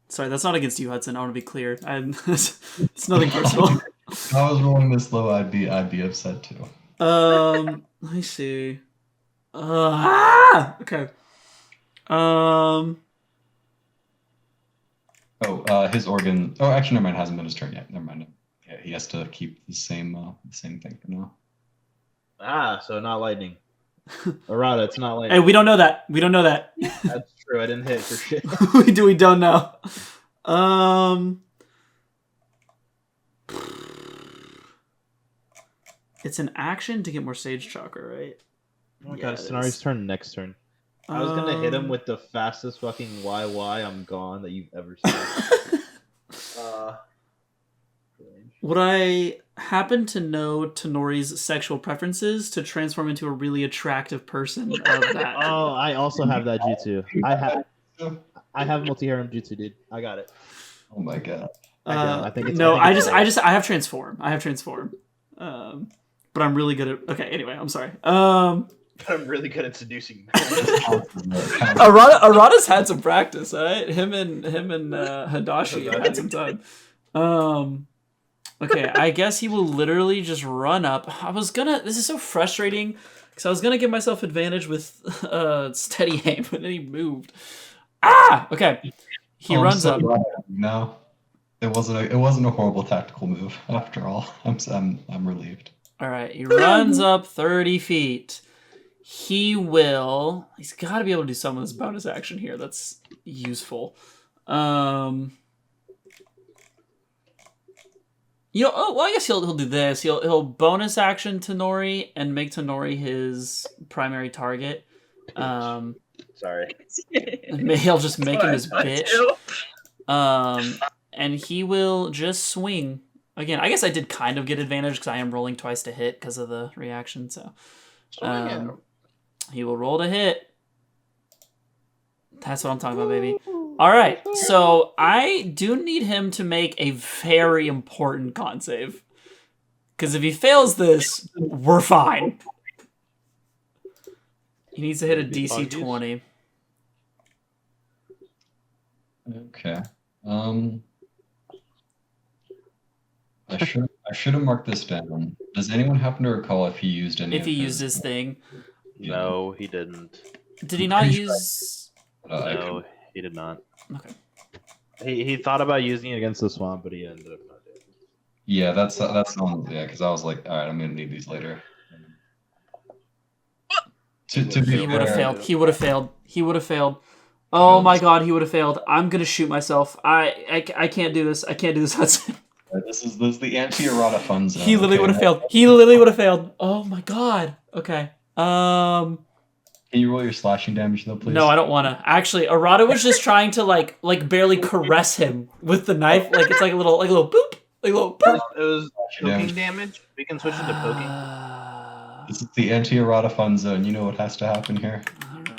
Sorry, that's not against you, Hudson. I want to be clear. It's nothing personal. If I was rolling this low, I'd be upset too. Let me see. Okay. His organ. Oh, actually, never mind. It hasn't been his turn yet. Never mind. Yeah, he has to keep the same thing for now. So not lightning. Arata, it's not lightning. Hey, we don't know that. That's true. I didn't hit for shit. we don't know. It's an action to get more sage chakra, right? Oh my Yeah, god, it it's Tonari's is. turn next turn. I was gonna hit him with the fastest fucking YY I'm gone that you've ever seen. Would I happen to know Tonori's sexual preferences to transform into a really attractive person of that? Oh, I also have that jutsu. I have multi-harem jutsu, dude. I got it. Oh my god. I think it's I have transform. But I'm really good at. Okay, anyway, I'm sorry. But I'm really good at seducing. Arata's had some practice, right? Him and Hadashi have had some time. Okay, I guess he will literally just run up. This is so frustrating Because I was gonna give myself advantage with steady aim, but then he moved. Ah! Okay. He Oh, I'm runs so up. glad. No, it wasn't a horrible tactical move after all. I'm relieved. All right. He runs up 30 feet. He's got to be able to do some of this bonus action here. That's useful. I guess he'll do this. He'll bonus action Tonori and make Tonori his primary target. Sorry. Maybe he'll just make him his That's what I bitch. do. And he will just swing. Again, I guess I did kind of get advantage because I am rolling twice to hit because of the reaction. So he will roll to hit. That's what I'm talking about, baby. All right, so I do need him to make a very important con save. Because if he fails this, we're fine. He needs to hit a DC 20. Okay. I should have marked this down. Does anyone happen to recall if he used any? If he used his thing. No, he didn't. Did he not use? No, he did not. Okay. He thought about using it against the swamp, but he ended up not doing it. Yeah, that's normal. Yeah, because I was like, all right, I'm gonna need these later. To be He would have fair, failed. He would have failed. He would have failed. Oh my god, he would have failed. I'm gonna shoot myself. I can't do this. I can't do this. This is the anti-errata fun zone. He literally okay? would have failed. He literally would have failed. Oh my god. Okay. Can you roll your slashing damage though, please? No, I don't want to. Actually, Arata was just trying to like barely caress him with the knife. Like it's like a little boop, like a little boop. It was Damage. poking damage. We can switch it to poking. This is the anti-errata fun zone. You know what has to happen here.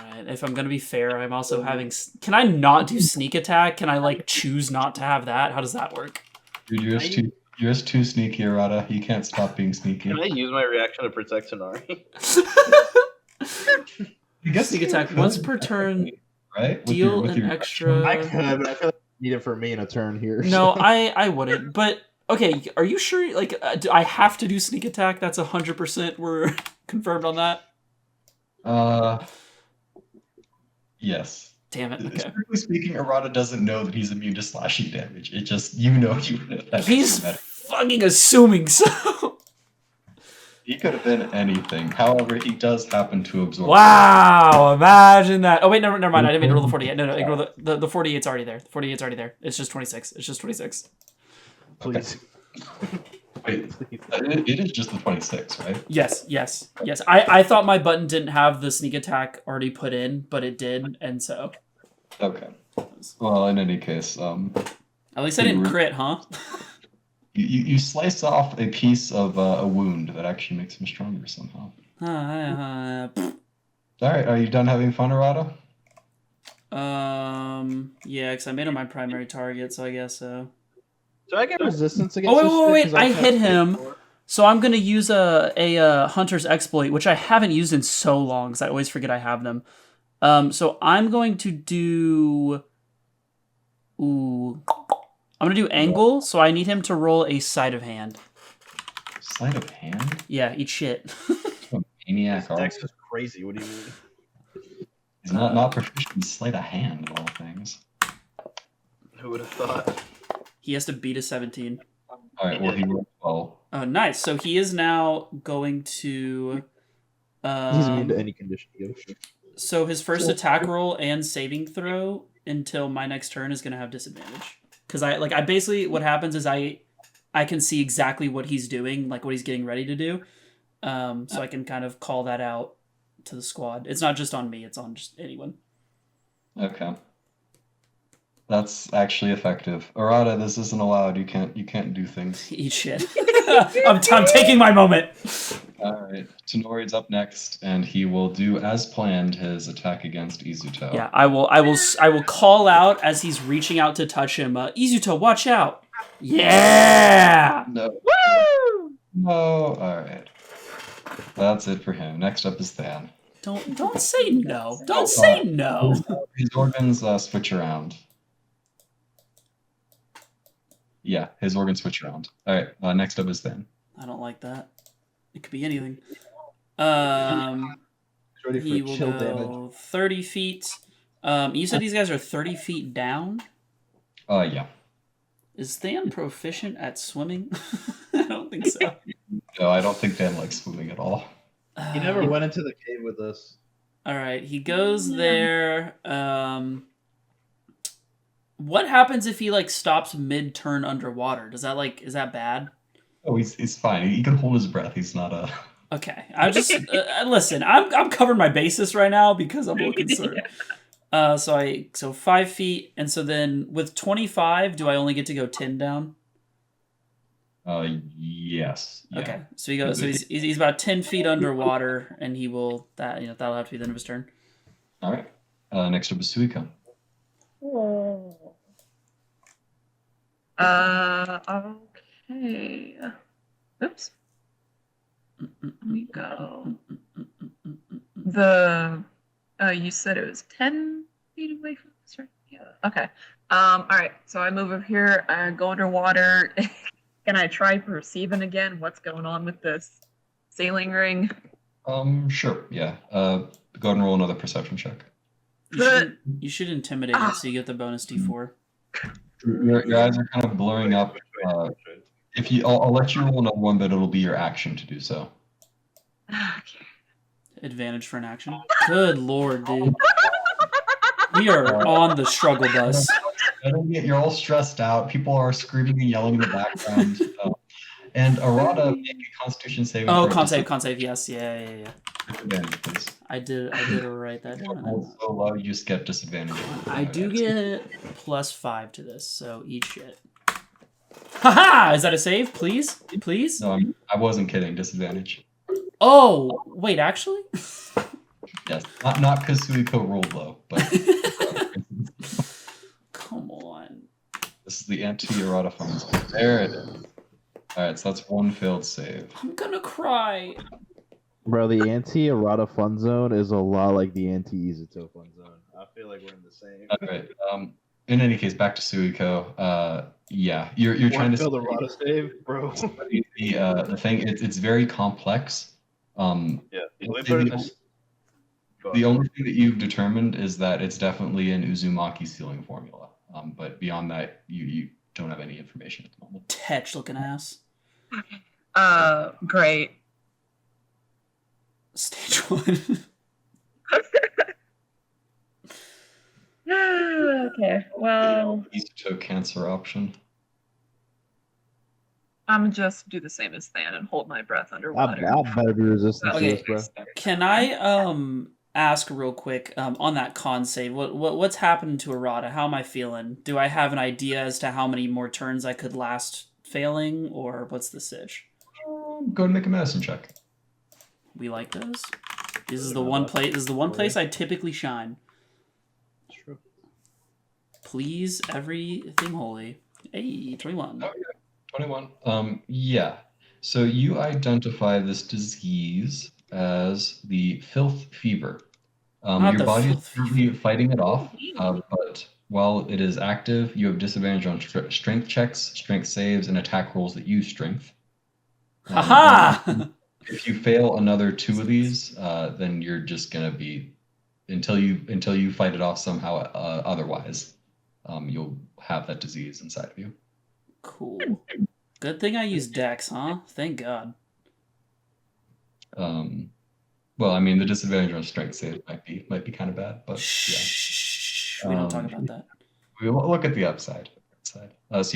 Alright, if I'm gonna be fair, I'm also having... Can I not do sneak attack? Can I, like, choose not to have that? How does that work? Dude, you're just too sneaky, Errata. You can't stop being sneaky. Can I use my reaction to protect Tonari? I guess Sneak attack. Once per turn, right? deal an extra... I could, but I feel like you need it for me in a turn here. No, so. I wouldn't. But, okay, are you sure, like, do I have to do sneak attack? That's 100% we're confirmed on that? Yes. Damn it, okay. Strictly speaking, Errata doesn't know that he's immune to slashing damage. It just, you know you would have. He's fucking assuming so. He could have been anything. However, he does happen to absorb. Wow, imagine that. Oh, wait, never mind. I didn't mean to roll the 48. No, ignore the 48's already there. The 48's already there. It's just 26. It's just 26. Please. Wait, it is just the 26, right? Yes. I thought my button didn't have the sneak attack already put in, but it did, and so. Okay. Well, in any case, At least I didn't crit, huh? you slice off a piece of a wound that actually makes him stronger somehow. All right, are you done having fun, Errata? Yeah, because I made him my primary target, so I guess so. So I get Resistance against Oh, wait, this I shit, 'cause hit him. So I'm gonna use a hunter's exploit, which I haven't used in so long, because I always forget I have them. So I'm going to do. Ooh, I'm gonna do angle. So I need him to roll a sleight of hand. Sleight of hand? Yeah, eat shit. Maniac. Dex is crazy. What do you mean? He's not proficient in sleight of hand of all things. Who would have thought? He has to beat a 17. All right, well, he rolled 12. Oh, nice. So he is now going to. He's immune to any condition you give. So his first attack roll and saving throw until my next turn is going to have disadvantage. Because I basically, what happens is I can see exactly what he's doing, like what he's getting ready to do. So I can kind of call that out to the squad. It's not just on me, it's on just anyone. Okay. That's actually effective. Errata, this isn't allowed. You can't do things. Eat shit. I'm taking my moment. All right, Tonori's up next, and he will do as planned his attack against Izuto. Yeah, I will call out as he's reaching out to touch him. Izuto, watch out! Yeah! No. Woo! No. All right. That's it for him. Next up is Than. Don't say no. Don't say no. His organs switch around. Yeah, his organs switch around. All right. Next up is Than. I don't like that. It could be anything. He's ready He for will chill go damage. 30 feet. You said these guys are 30 feet down. Yeah. Is Than proficient at swimming? I don't think so. No, I don't think Dan likes swimming at all. He never went into the cave with us. All right, he goes there. What happens if he like stops mid-turn underwater? Does that is that bad? Oh, he's fine. He can hold his breath. He's not a. Okay, I just listen. I'm covering my bases right now because I'm a little concerned. So 5 feet, and so then with 25, do I only get to go 10 down? Yes. Yeah. Okay, so he goes. So he's about 10 feet underwater, and he will that'll have to be the end of his turn. All right. Next up is Suiko. Okay. Oops. Let me go. You said it was 10 feet away from us, right? Yeah. Okay. All right. So I move over here. I go underwater. Can I try perceiving again what's going on with this sailing ring? Sure. Yeah. Go ahead and roll another perception check. You should intimidate it so you get the bonus D4. Your eyes are kind of blurring up. If you, I'll let you roll another one, but it'll be your action to do so. Okay. Advantage for an action. Good lord, dude. We are on the struggle bus. You're all stressed out. People are screaming and yelling in the background. And Arata, make a Constitution saving throw. Oh, con save. Yes, yeah. Disadvantage, please. I did write that down. So low, you just get disadvantage. I do get +5 to this, so eat shit. Haha! Is that a save? Please? No, I wasn't kidding. Disadvantage. Oh, wait, actually? Yes. Not because Suiko rolled low, but. Come on. This is the anti-errata funds. There it is. Alright, so that's one failed save. I'm gonna cry. Bro, the anti-errata fun zone is a lot like the anti-Izuto fun zone. I feel like we're in the same. Alright. In any case, back to Suiko. Yeah, you're trying to build errata save, bro. The thing it's very complex. Yeah. The only thing that you've determined is that it's definitely an Uzumaki sealing formula. But beyond that, you don't have any information at the moment. Tetch looking ass. Great. Stage 1. Okay, well, Izuto cancer option. I'm just do the same as Than and hold my breath underwater. I better be resistant to Okay. this, bro. Can I ask real quick on that con save? What's happened to errata? How am I feeling? Do I have an idea as to how many more turns I could last failing, or what's the sitch? Go and make a medicine check. We like those. This is the one place. This is the one place I typically shine. True. Please, everything holy. Hey, 21. Oh, yeah. 21. Yeah. So you identify this disease as the filth fever. Your body is currently fighting it off, but while it is active, you have disadvantage on strength checks, strength saves, and attack rolls that use strength. Haha! If you fail another 2 of these, then you're just gonna be until you fight it off somehow. Otherwise, you'll have that disease inside of you. Cool. Good thing I used Dex, huh? Thank God. Well, I mean, the disadvantage on strength save might be kind of bad, but Shh. We don't talk about that. We'll look at the upside. So,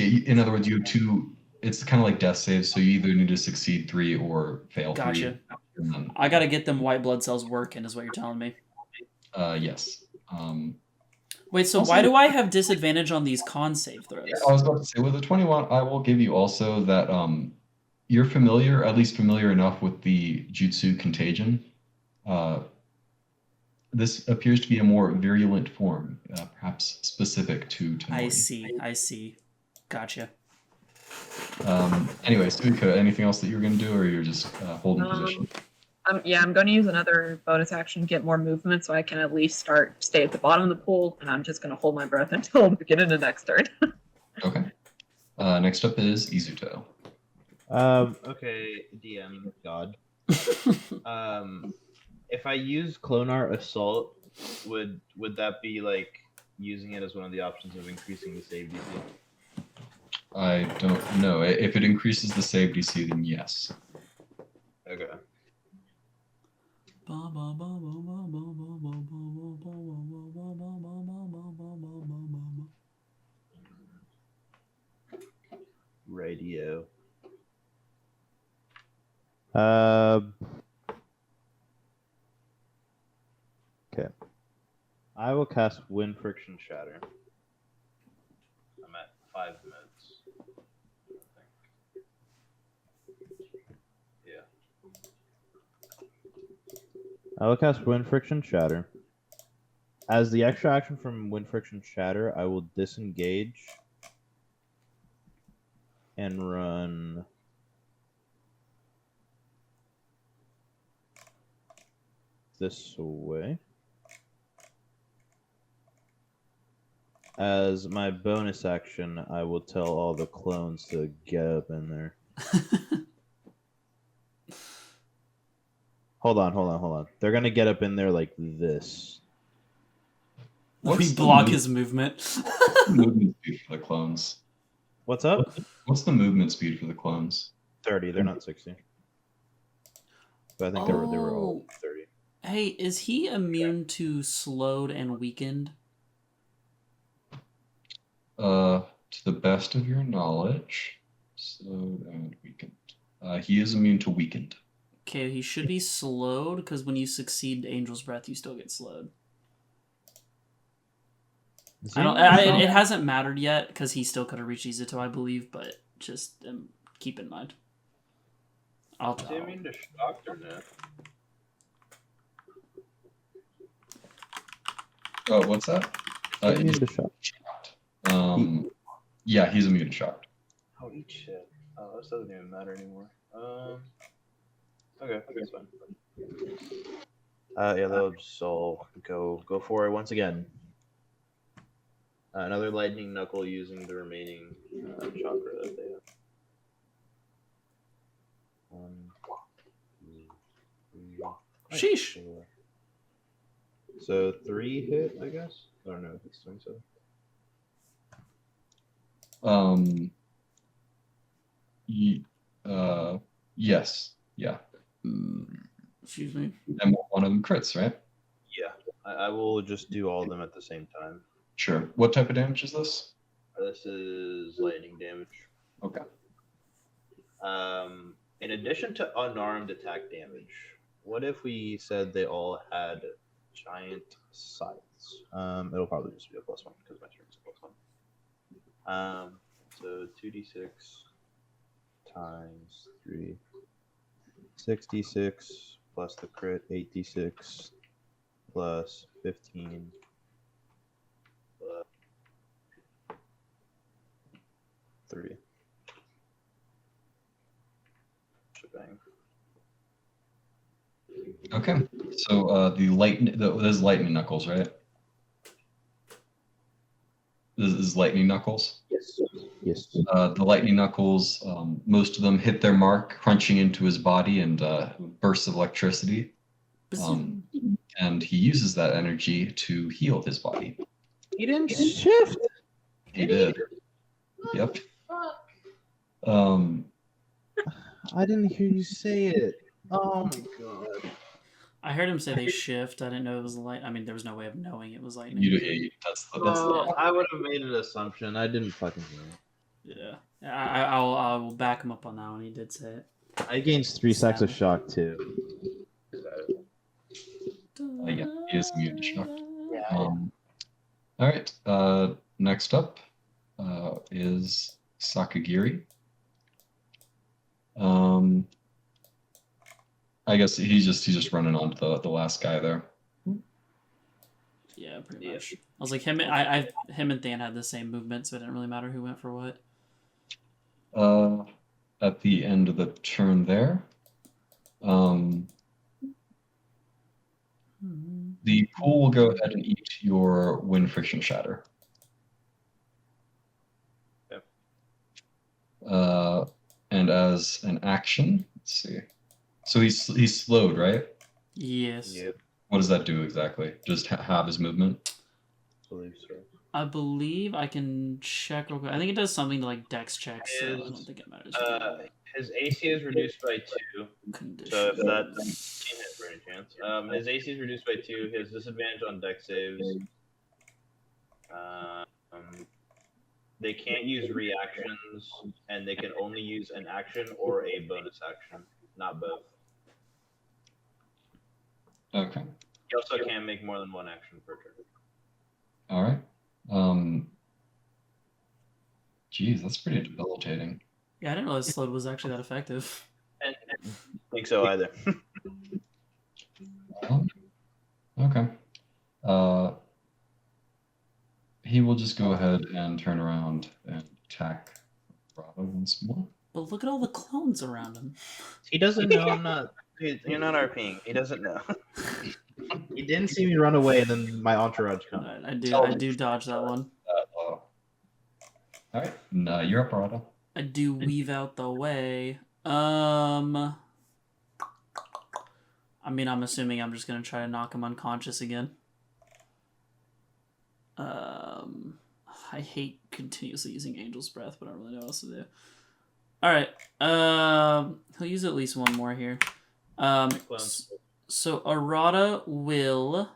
in other words, you have 2. It's kind of like death saves, so you either need to succeed 3 or fail 3. Gotcha. Then, I gotta get them white blood cells working, is what you're telling me. Yes. Wait, so Also, why do I have disadvantage on these con save throws? Yeah, I was about to say, with the 21, I will give you also that you're at least familiar enough with the Jutsu Contagion. This appears to be a more virulent form, perhaps specific to Tonari. I see. Gotcha. Anyway, Suiko, anything else that you're going to do, or you're just holding position? I'm going to use another bonus action, get more movement, so I can at least stay at the bottom of the pool, and I'm just going to hold my breath until we get into next turn. Okay. Next up is Izuto. Okay, DM God. If I use Clonar Assault, would that be like using it as one of the options of increasing the save DC? I don't know. If it increases the save DC, then yes. Okay. Radio. Okay. I will cast Wind Friction Shatter. I'm at 5 minutes. Yeah. I will cast Wind Friction Shatter. As the extra action from Wind Friction Shatter, I will disengage and run this way. As my bonus action, I will tell all the clones to get up in there. Hold on. They're gonna get up in there like this. We block his movement. What's the movement speed for the clones? What's up? What's the movement speed for the clones? 30. They're not 60. But I think they were all 30. Hey, is he immune to slowed and weakened? To the best of your knowledge, slowed and weakened. He is immune to weakened. Okay, he should be slowed because when you succeed Angel's Breath, you still get slowed. It hasn't mattered yet because he still could have reached Izuto, I believe, but just keep in mind. Is he immune to shock or not? Oh, what's that? Immune to shock. Yeah, he's immune to shock. Oh, eat shit. Oh, this doesn't even matter anymore. Okay, that's fine. Yeah, they'll just all go for it once again. Another lightning knuckle using the remaining chakra that they have. 1, 2, 3. Sheesh. 4. So 3 hit, I guess. I don't know if it's 27. Yes. Yeah. Excuse me. And one of them crits, right? Yeah. I will just do all of them at the same time. Sure. What type of damage is this? This is lightning damage. Okay. In addition to unarmed attack damage, what if we said they all had giant scythes? It'll probably just be a +1 because my turn is a +1. So 2d6 times 3. 6d6 plus the crit, 8d6 plus 15 plus 3. Shebang. Okay. So there's lightning knuckles, right? This is lightning knuckles. Yes. Yes. The lightning knuckles, most of them hit their mark, crunching into his body and bursts of electricity. And he uses that energy to heal his body. He didn't shift. He did. Yep. I didn't hear you say it. Oh my god. I heard him say they shift. I didn't know it was light. I mean, there was no way of knowing it was lightning. I would have made an assumption. I didn't fucking hear it. Yeah. I will back him up on that one. He did say it. I gained 3 stacks of shock too. Yeah, he is immune to shock. Yeah. All right. Next up is Sakagiri. I guess he's just running on to the last guy there. Yeah, pretty much. I was like him and Dan had the same movement, so it didn't really matter who went for what. At the end of the turn there, the pool will go ahead and eat your wind friction shatter. Yep. And as an action, let's see. So he's slowed, right? Yes. Yep. What does that do exactly? Just have his movement? believe so. I believe I can check real quick. I think it does something to like dex checks, so I don't think it matters. His AC is reduced by 2. So if that can hit for any chance. His AC is reduced by 2. He has disadvantage on dex saves. They can't use reactions, and they can only use an action or a bonus action, not both. Okay. He also can't make more than one action per turn. All right. Geez, that's pretty debilitating. Yeah, I didn't realize slowed was actually that effective. And I don't think so either. Okay. He will just go ahead and turn around and attack Bravo once more. But look at all the clones around him. He doesn't know I'm not. You're not RPing. He doesn't know. He didn't see me run away, and then my entourage comes. I do dodge that one. All right. No, you're up, Bravo. I do weave out the way. I mean, I'm assuming I'm just gonna try to knock him unconscious again. I hate continuously using Angel's Breath, but I don't really know what else to do. All right. He'll use at least one more here. So Arata will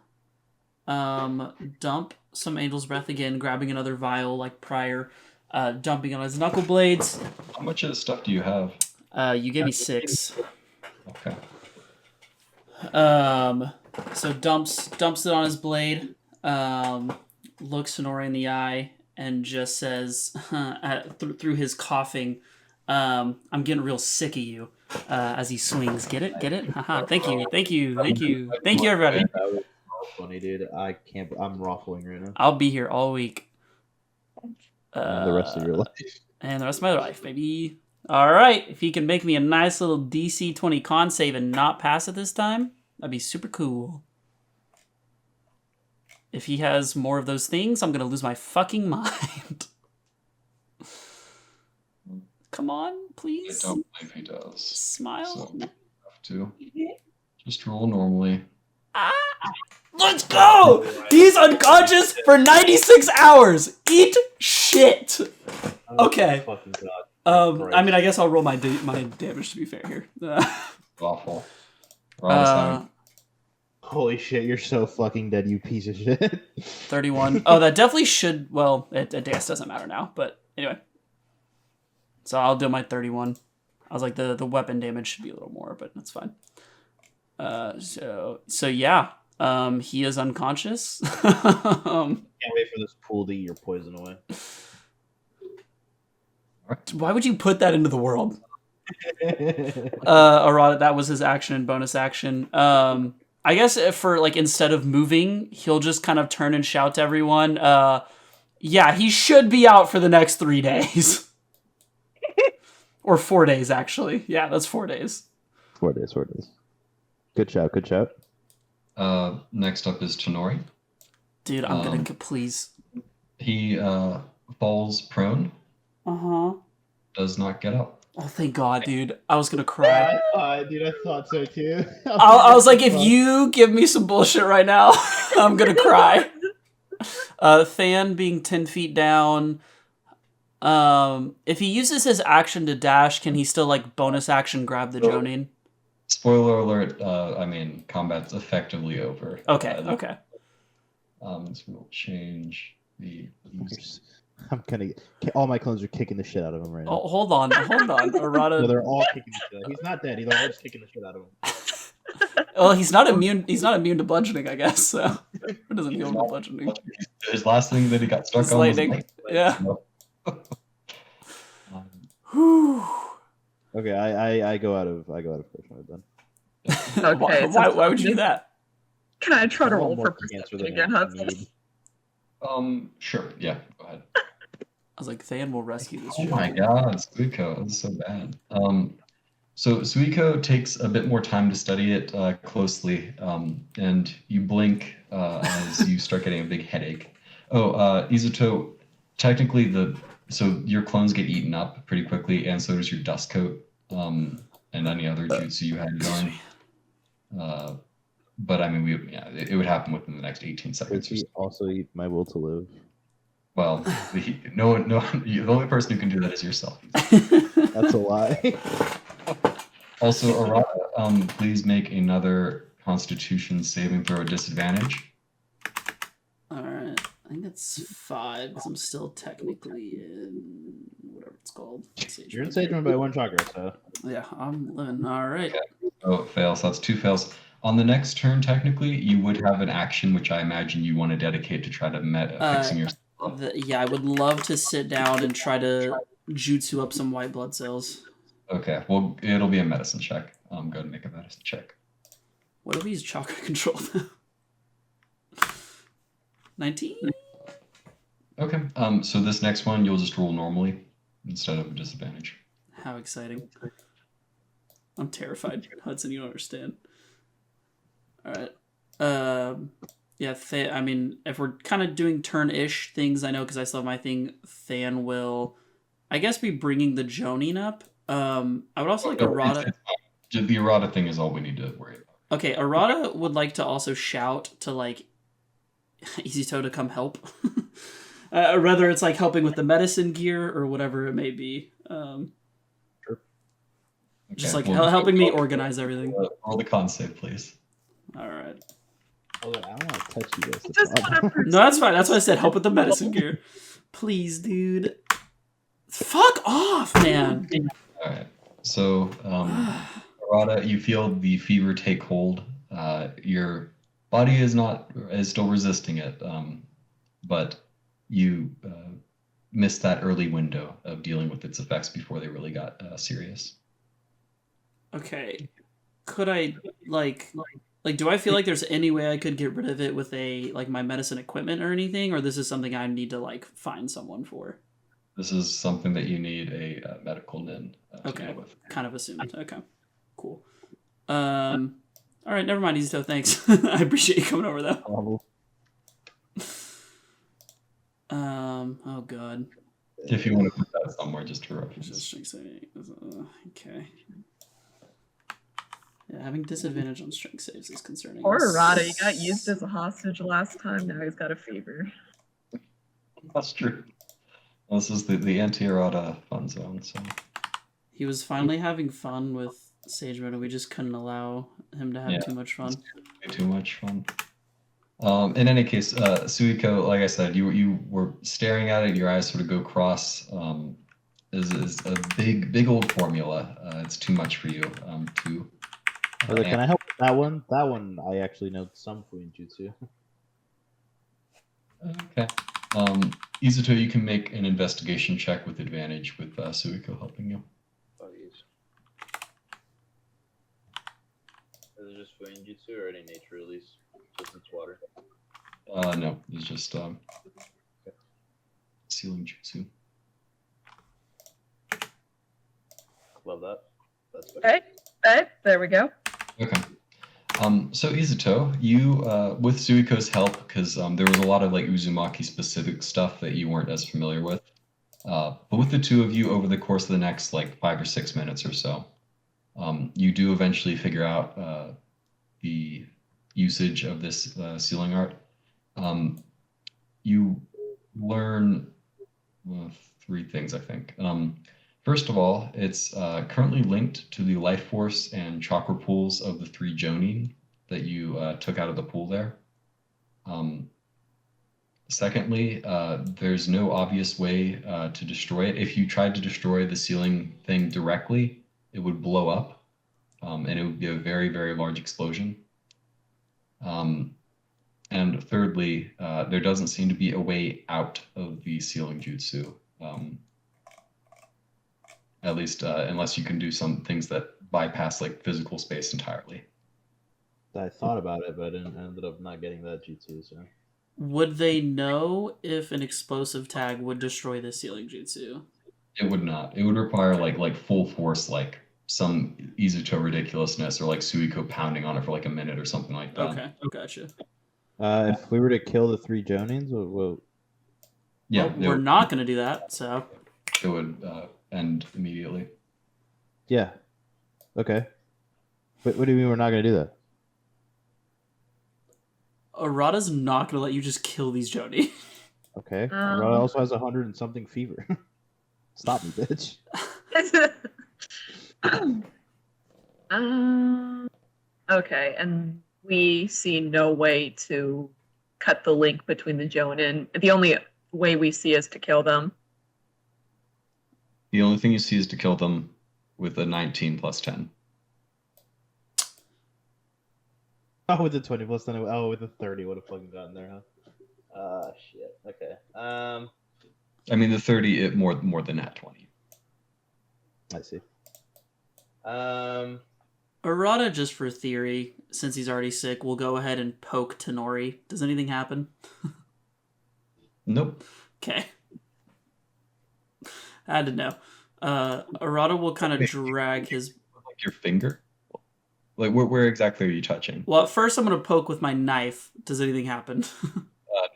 dump some Angel's Breath again, grabbing another vial like prior, dumping on his knuckle blades. How much of this stuff do you have? You gave me 6. Okay. So dumps it on his blade, looks Tonari in the eye, and just says, through his coughing, I'm getting real sick of you, as he swings. Get it? Get it? Haha. Thank you, everybody. That was funny, dude. I can't. I'm ruffling right now. I'll be here all week. And the rest of your life. And the rest of my life, baby. All right. If he can make me a nice little DC 20 con save and not pass it this time, that'd be super cool. If he has more of those things, I'm going to lose my fucking mind. Come on, please. I don't believe he does. Smile. So you have to just roll normally. Let's go! He's unconscious for 96 hours. Eat shit. Okay. Fucking God. I mean, I guess I'll roll my damage to be fair here. Awful. Bravo's Holy shit, you're so fucking dead, you piece of shit. 31. Oh, that definitely should. Well, it guess doesn't matter now. But anyway. So I'll do my 31. I was like, the weapon damage should be a little more, but that's fine. So yeah. He is unconscious. Can't wait for this pool to eat your poison away. Why would you put that into the world? Arata, that was his action and bonus action. I guess for like instead of moving, he'll just kind of turn and shout to everyone. Yeah, he should be out for the next 3 days. Or 4 days, actually. Yeah, that's 4 days. 4 days, 4 days. Good shout, good shout. next up is Tonori. Dude, I'm gonna please. He falls prone. Uh-huh. Does not get up. Oh, thank God, dude. I was gonna cry. Dude, I thought so too. I was like, if you give me some bullshit right now, I'm gonna cry. Than being 10 feet down. If he uses his action to dash, can he still like bonus action grab the Jonin? Spoiler alert, I mean, combat's effectively over. Okay, okay. So we'll change the... I'm gonna all my clones are kicking the shit out of him right now. Oh, hold on. Arata... No, they're all kicking the shit out. He's not dead. They're all just kicking the shit out of him. Well, he's not immune to bludgeoning, I guess, so it doesn't heal from bludgeoning. His last thing that he got stuck It's on lightning. was Yeah. Okay, I go out of first one then. Okay, why would you do that? Can I try to I want roll more for cancer perception than again, I Hudson? need. Sure, yeah, go ahead. I was like, Than will rescue this Oh shit. my god, Suiko, that's so bad. So Suiko takes a bit more time to study it closely, and you blink as you start getting a big headache. Izuto, technically so your clones get eaten up pretty quickly, and so does your dust coat. and any other jutsu you had going. But I mean, it would happen within the next 18 seconds. Does he also eat my will to live? Well, no, the only person who can do that is yourself. That's a lie. Also, Arata, please make another Constitution saving throw at disadvantage. Alright. I think that's 5 because I'm still technically in whatever it's called. You're in Sage by 1 chakra, so. Yeah, I'm living. Alright. Okay. Oh, it fails. So that's 2 fails. On the next turn, technically, you would have an action which I imagine you want to dedicate to try to fixing yourself. Yeah, I would love to sit down and try to jutsu up some white blood cells. Okay, well, it'll be a medicine check. Go ahead and make a medicine check. What if we use chakra control now? 19? Okay, so this next one, you'll just roll normally instead of a disadvantage. How exciting. I'm terrified, Hudson, you don't understand. Alright. Yeah, I mean, if we're kind of doing turn-ish things, I know because I still have my thing, Than will, I guess, be bringing the Jonin up. I would also like Arata. The Arata thing is all we need to worry about. Okay, Arata would like to also shout to, like, Izuto to come help. Whether it's, like, helping with the medicine gear or whatever it may be. Sure. Just, like, well, helping me organize everything. Roll the con save, please. Alright. I don't want to touch you guys. Just want to No, that's fine. That's why I said help with the medicine gear. Please, dude. Fuck off, man. Alright, so, Arata, you feel the fever take hold. Your body is still resisting it, but you missed that early window of dealing with its effects before they really got serious. Okay. Could I, like, do I feel like there's any way I could get rid of it with my medicine equipment or anything? Or this is something I need to, like, find someone for? This is something that you need a medical nin to Okay. deal with. Kind of assumed. Okay. Cool. Alright, never mind, Izuto, thanks. I appreciate you coming over, though. Oh, God. If you want to put that somewhere just to reference. Okay. Yeah, having disadvantage on strength saves is concerning. Poor Arata, he got used as a hostage last time, now he's got a fever. That's true. Well, this is the anti-Arata fun zone, so. He was finally having fun with Sage Mode, and we just couldn't allow him to have too much fun. Way too much fun. In any case, Suiko, like I said, you were staring at it, your eyes sort of go cross. Is a big old formula. It's too much for you to. Can I help with that one? That one I actually know some Fuinjutsu. Okay. Izuto, you can make an investigation check with advantage with Suiko helping you. Oh, yes. Is it just Fuinjutsu or any nature release? Just its water? No, it's just sealing jutsu. Love that. That's better. Okay, there we go. Okay. So Izuto, you with Suiko's help, because there was a lot of like Uzumaki specific stuff that you weren't as familiar with, but with the two of you over the course of the next like 5 or 6 minutes or so, you do eventually figure out the usage of this sealing art. You learn 3 things, I think. First of all, it's currently linked to the life force and chakra pools of the 3 Jonin that you took out of the pool there. Secondly, there's no obvious way to destroy it. If you tried to destroy the sealing thing directly, it would blow up, and it would be a very, very large explosion. And thirdly, there doesn't seem to be a way out of the sealing jutsu. At least unless you can do some things that bypass like physical space entirely. I thought about it, but I ended up not getting that jutsu. So. Would they know if an explosive tag would destroy the sealing jutsu? It would not. It would require like full force, like some Izuto ridiculousness, or like Suiko pounding on it for like a minute or something like that. Okay, gotcha. If we were to kill the 3 Jonins, well, Yeah, well, we're not going to do that, so. It would end immediately. Yeah. Okay. What do you mean we're not gonna do that? Arata's not gonna let you just kill these Joni. Okay. Rod also has 100 and something fever. Stop me, bitch. Okay, and we see no way to cut the link between the Jonin. The only way we see is to kill them. The only thing you see is to kill them with a 19 plus 10. Oh, with the 20 plus 10. Oh, with the 30 would have fucking gotten there, huh? Shit. Okay. I mean, the 30 it more than that 20. I see. Arata, just for theory, since he's already sick, will go ahead and poke Tonori. Does anything happen? Nope. Okay. I had to know. Arata will kind of drag his... Like your finger? Like, where exactly are you touching? Well, at first I'm going to poke with my knife. Does anything happen?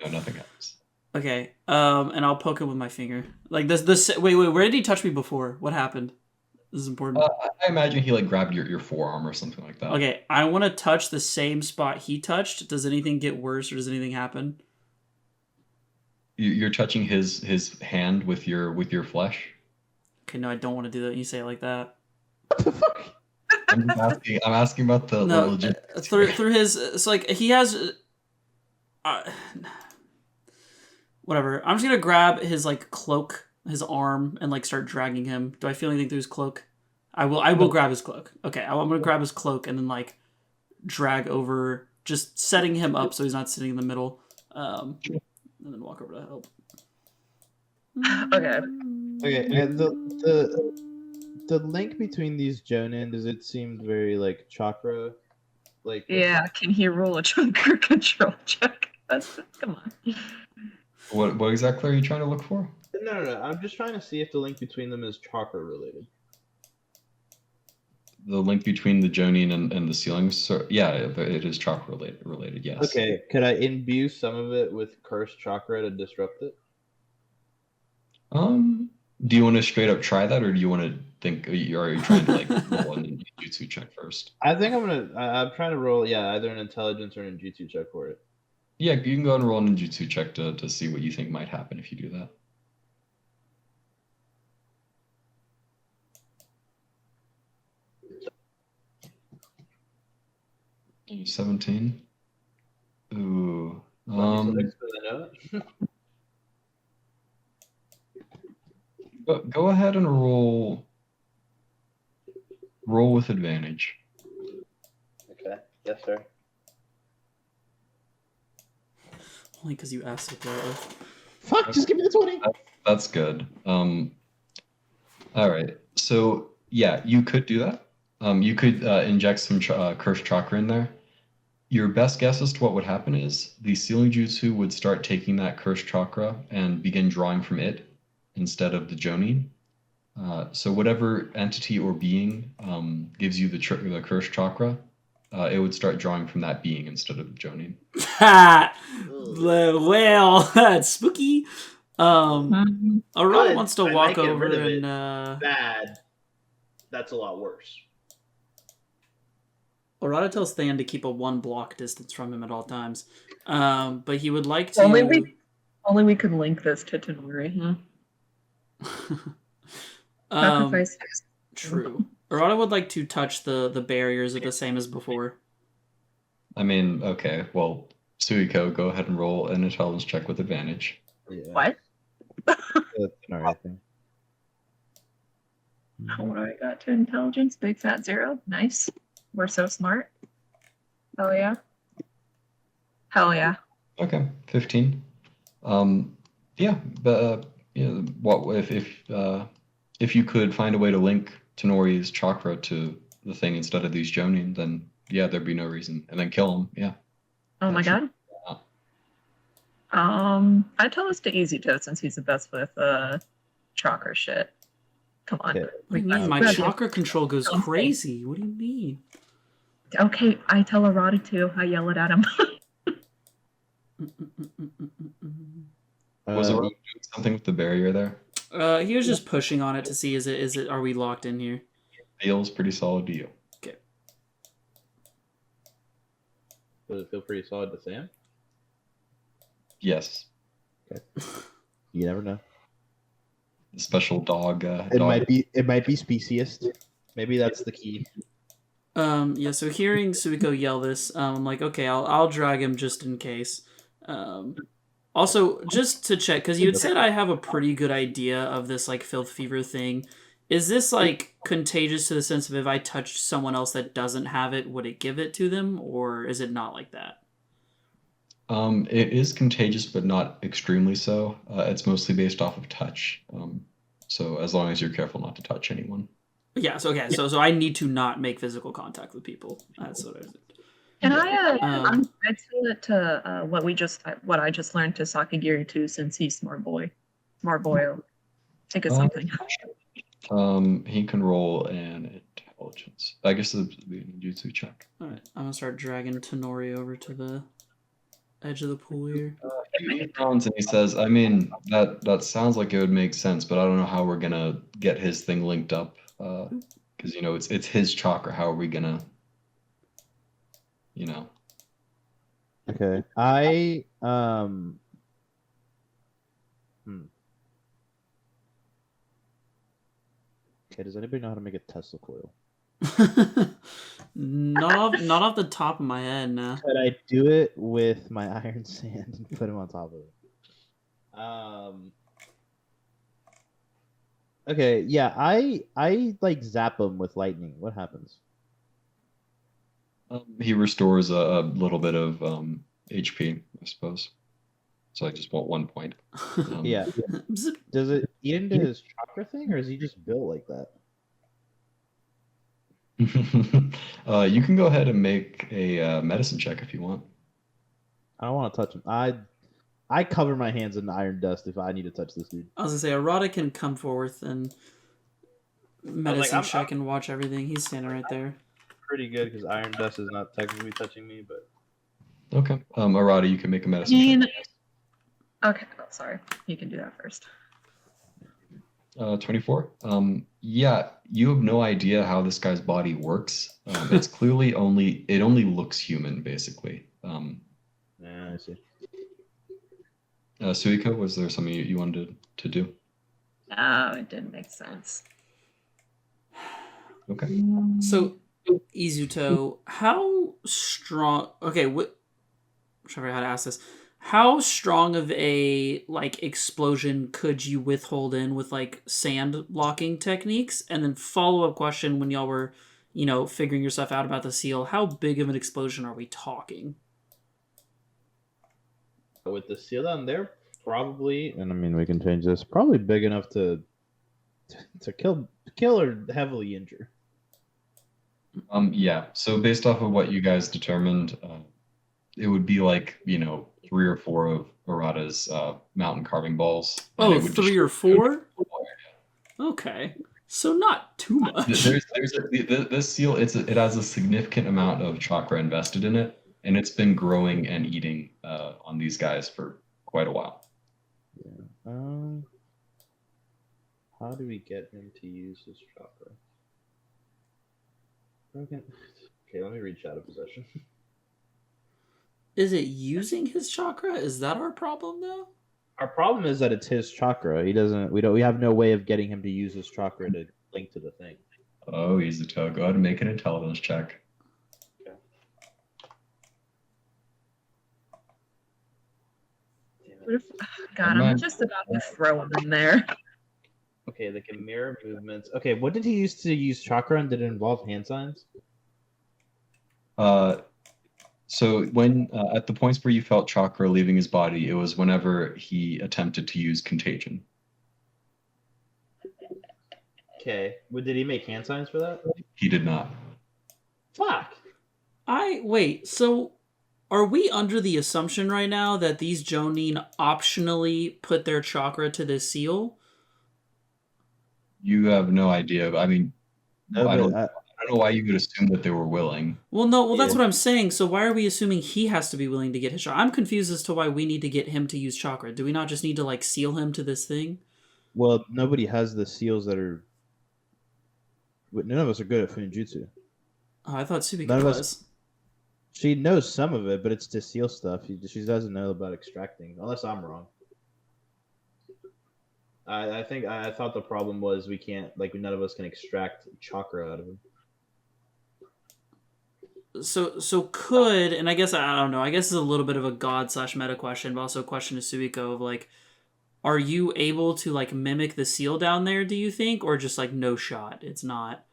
No, nothing happens. Okay. And I'll poke him with my finger. Like this. Wait. Where did he touch me before? What happened? This is important. I imagine he like grabbed your forearm or something like that. Okay. I want to touch the same spot he touched. Does anything get worse or does anything happen? You're touching his hand with your flesh. Okay. No, I don't want to do that. You say it like that. I'm asking about the No. legit. Through his. It's like he has. Whatever. I'm just gonna grab his like cloak, his arm, and like start dragging him. Do I feel anything through his cloak? I will grab his cloak. Okay, I'm gonna grab his cloak and then like drag over, just setting him up so he's not sitting in the middle. And then walk over to help. Okay. Okay, and the link between these Jonin, does it seem very like chakra? Like Yeah, can he roll a chakra control check? Come on. What exactly are you trying to look for? No. I'm just trying to see if the link between them is chakra related. The link between the Jonin and the ceilings? So, yeah, it is chakra related. Yes. Okay, could I imbue some of it with cursed chakra to disrupt it? Do you want to straight up try that, or do you want to think? Are you trying to like roll an jutsu check first? I think I'm trying to roll, either an intelligence or an jutsu check for it. Yeah, you can go and roll an jutsu check to see what you think might happen if you do that. Mm. 17. Ooh. Go ahead and roll with advantage. Okay. Yes, sir. Only because you asked it there. Fuck! Just give me the 20. That's good. All right. So yeah, you could do that. You could inject some cursed chakra in there. Your best guess as to what would happen is the sealing jutsu would start taking that cursed chakra and begin drawing from it instead of the Jonin. So whatever entity or being gives you the cursed chakra, it would start drawing from that being instead of the Jonin. Well, that's spooky. Arata wants to walk over and bad. That's a lot worse. Arata tells Than to keep a 1 block distance from him at all times. But he would like to Only we can link this to Tonari, huh? Sacrifice. True. Arata would like to touch the barriers are the same as before. I mean, okay, well, Suiko, go ahead and roll an intelligence check with advantage. Yeah. What? Tonari thing. What do I got to intelligence? Big fat 0. Nice. We're so smart. Hell yeah. Hell yeah. Okay, 15. Yeah, but what if you could find a way to link Tonori's chakra to the thing instead of these Jonin, then yeah, there'd be no reason, and then kill him. Yeah. Oh my god. I tell this to Easy Toe since he's the best with chakra shit. Come on. Okay. What do you mean? My chakra control goes crazy. What do you mean? Okay, I tell Arata too. I yell it at him. Was it doing something with the barrier there? He was just pushing on it to see is it are we locked in here? Feels pretty solid to you. Does it feel pretty solid to Sam? Yes. You never know. The special dog. It dog. might be speciest. Maybe that's the key. Yeah, so hearing Suiko yell this, I'm like, okay, I'll drag him just in case. Also, just to check, because you had said I have a pretty good idea of this, like, filth fever thing. Is this, like, contagious to the sense of if I touched someone else that doesn't have it, would it give it to them, or is it not like that? It is contagious, but not extremely so. It's mostly based off of touch. So as long as you're careful not to touch anyone. Yeah, so okay, so I need to not make physical contact with people. That's what I did. Can I add to it to what I just learned to Sakagiri too, since he's smart boy. Think of something. He can roll an intelligence. I guess it'd be a jutsu check. Alright, I'm gonna start dragging Tonori over to the edge of the pool here. He frowns and he says, I mean, that sounds like it would make sense, but I don't know how we're gonna get his thing linked up. Because, you know, it's his chakra. How are we gonna, you know? Okay. Okay, does anybody know how to make a Tesla coil? not off the top of my head, no. Could I do it with my iron sand and put him on top of it? Okay, yeah, I like zap him with lightning. What happens? He restores a little bit of HP, I suppose. So I just want 1 point. Yeah. Does it eat into his chakra thing, or is he just built like that? You can go ahead and make a medicine check if you want. I don't want to touch him. I cover my hands in iron dust if I need to touch this dude. I was gonna say, Arata can come forth and medicine check and watch everything. He's standing right there. Pretty good because iron dust is not technically touching me, but Okay. Arata, you can make a medicine check. Okay, sorry. You can do that first. 24. Yeah, you have no idea how this guy's body works. It's clearly only looks human, basically. Yeah, I see. Suiko, was there something you wanted to do? No, it didn't make sense. Okay. So, Izuto, how strong? Okay, I'm trying to figure out how to ask this. How strong of a explosion could you withhold in with sand blocking techniques? And then follow up question: when y'all were, figuring your stuff out about the seal, how big of an explosion are we talking? With the seal down there, probably, and I mean we can change this. Probably big enough to kill or heavily injure. Yeah. So based off of what you guys determined, it would be 3 or 4 of Arata's mountain carving balls. Oh, 3 or 4? Okay, so not too much. This seal. It has a significant amount of chakra invested in it, and it's been growing and eating on these guys for quite a while. Yeah. How do we get him to use his chakra? Okay, let me read Shadow Possession. Is it using his chakra? Is that our problem though? Our problem is that it's his chakra. We have no way of getting him to use his chakra to link to the thing. Oh, Izuto, go ahead and make an intelligence check. Okay. What if, God, I'm just about to throw him in there. Okay, they can mirror movements. Okay, what did he use to use chakra, and did it involve hand signs? So when at the points where you felt chakra leaving his body, it was whenever he attempted to use contagion. Okay, did he make hand signs for that? He did not. Fuck. Wait, so are we under the assumption right now that these Jonin optionally put their chakra to this seal? You have no idea. I mean, No, I don't know why you would assume that they were willing. Well, that's what I'm saying. So why are we assuming he has to be willing to get his chakra? I'm confused as to why we need to get him to use chakra. Do we not just need to seal him to this thing? Well, nobody has the seals that are. None of us are good at Funjutsu. Oh, I thought Subika None of us- was. She knows some of it, but it's to seal stuff. She doesn't know about extracting, unless I'm wrong. I think I thought the problem was we can't, like, none of us can extract chakra out of him. So could, and I guess I don't know. I guess it's a little bit of a god / meta question, but also a question to Suiko of like, are you able to like mimic the seal down there? Do you think, or just like no shot? It's not.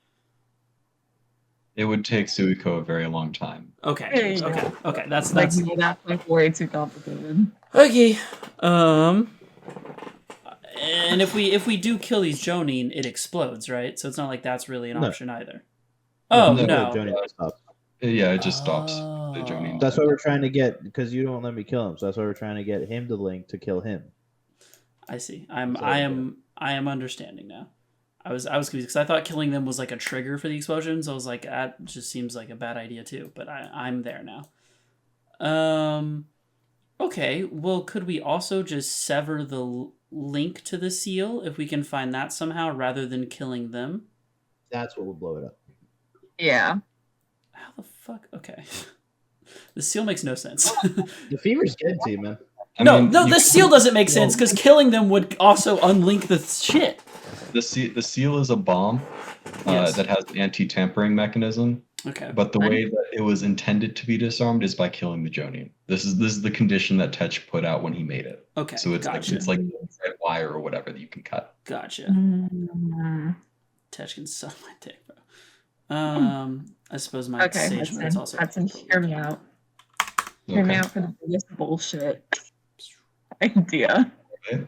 It would take Suiko a very long time. Okay. Yeah. Okay. That's Like, that's like way too complicated. okay. And if we do kill these Jonin, it explodes, right? So it's not like that's really an No. option either. Oh No, no. Johnny stops. Yeah, it just stops the Oh. Jonin. That's why we're trying to get, because you don't let me kill him. So that's why we're trying to get him to link to kill him. I see. So, I am understanding now. I was confused because I thought killing them was like a trigger for the explosions. I was like, that just seems like a bad idea too. But I'm there now. Okay. Well, could we also just sever the link to the seal if we can find that somehow rather than killing them? That's what will blow it up. Yeah. How the fuck? Okay. The seal makes no sense. The fever's getting to you, man. No, you the can- seal doesn't make sense because killing them would also unlink the shit. The seal is a bomb Yes. that has an anti-tampering mechanism, Okay. but the way that it was intended to be disarmed is by killing the Jonin. This is the condition that Tetch put out when he made it. Okay. So it's gotcha. like red wire or whatever that you can cut. Gotcha. Mm. Tech can suck my dick, bro. I suppose my Okay, sage mode's also. Hudson, hear me out. Hear me Okay. out for the biggest bullshit idea. Okay.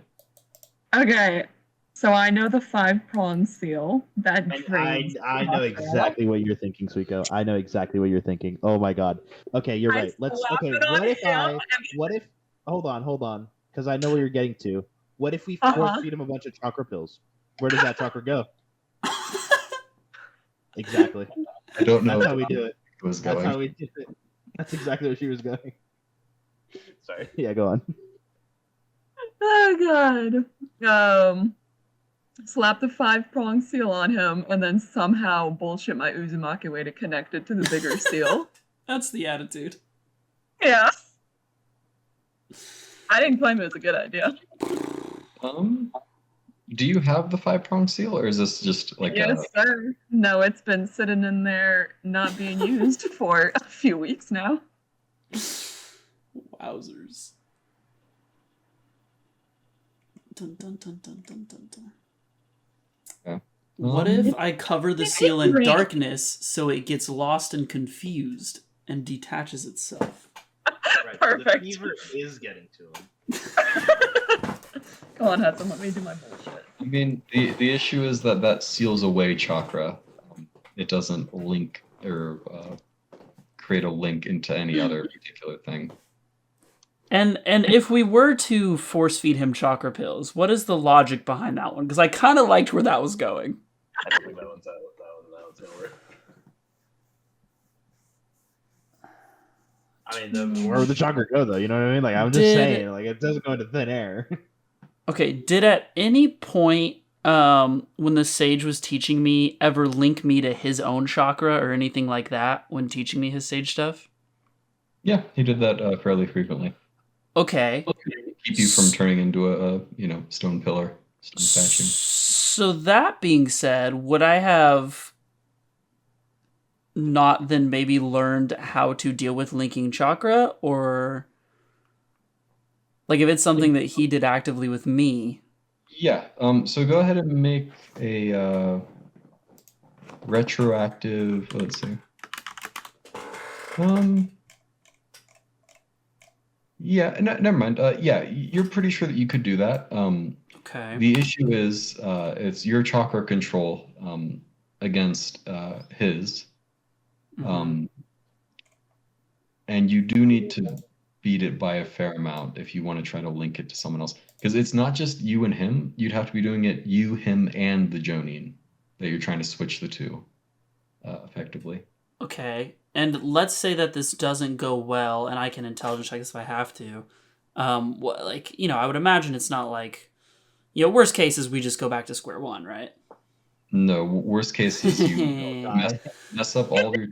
Okay, so I know the 5-prong seal that And drains I know chakra. exactly what you're thinking, Suiko. I know exactly what you're thinking. Oh my god. Okay, you're I right. Let's. slapped Okay, it on what if him. What if? Hold on, because I know where you're getting to. What if we Uh-huh. force feed him a bunch of chakra pills? Where does that chakra go? Exactly. I don't know. That's how we do it. It was That's going. how we do it. That's exactly where she was going. Sorry. Yeah, go on. Oh god. Slap the 5-prong seal on him and then somehow bullshit my Uzumaki way to connect it to the bigger seal. That's the attitude. Yeah. I didn't claim it was a good idea. Do you have the 5-prong seal, or is this just like Yes, sir. No, it's been sitting in there not being used for a few weeks now. Wowzers. Dun, dun, dun, dun, dun, dun, dun. Yeah. What if I cover the seal in darkness so it gets lost and confused and detaches itself? Right, Perfect. The fever is getting to him. Come on, Hudson, let me do my bullshit. I mean, the issue is that seals away chakra. It doesn't link or create a link into any other particular thing. And if we were to force feed him chakra pills, what is the logic behind that one? Because I kind of liked where that was going. I don't think that one's gonna work. I mean, where would the chakra go, though? You know what I mean? Like, I'm just Did- saying, like, it doesn't go into thin air. Okay, did at any point when the sage was teaching me ever link me to his own chakra or anything like that when teaching me his sage stuff? Yeah, he did that fairly frequently. Okay. Keep you from turning into a stone pillar, stone statue. So that being said, would I have not then maybe learned how to deal with linking chakra, or like if it's something that he did actively with me? Yeah. So go ahead and make a retroactive. Let's see. Yeah. No, never mind. Yeah, you're pretty sure that you could do that. Okay. The issue is it's your chakra control against his. Mhm. And you do need to beat it by a fair amount if you want to try to link it to someone else. Because it's not just you and him. You'd have to be doing it you, him, and the Jonin that you're trying to switch the two effectively. Okay. And let's say that this doesn't go well, and I can intelligence check this if I have to. I would imagine it's not like, worst case is we just go back to square one, right? No, worst case is you mess up all of your.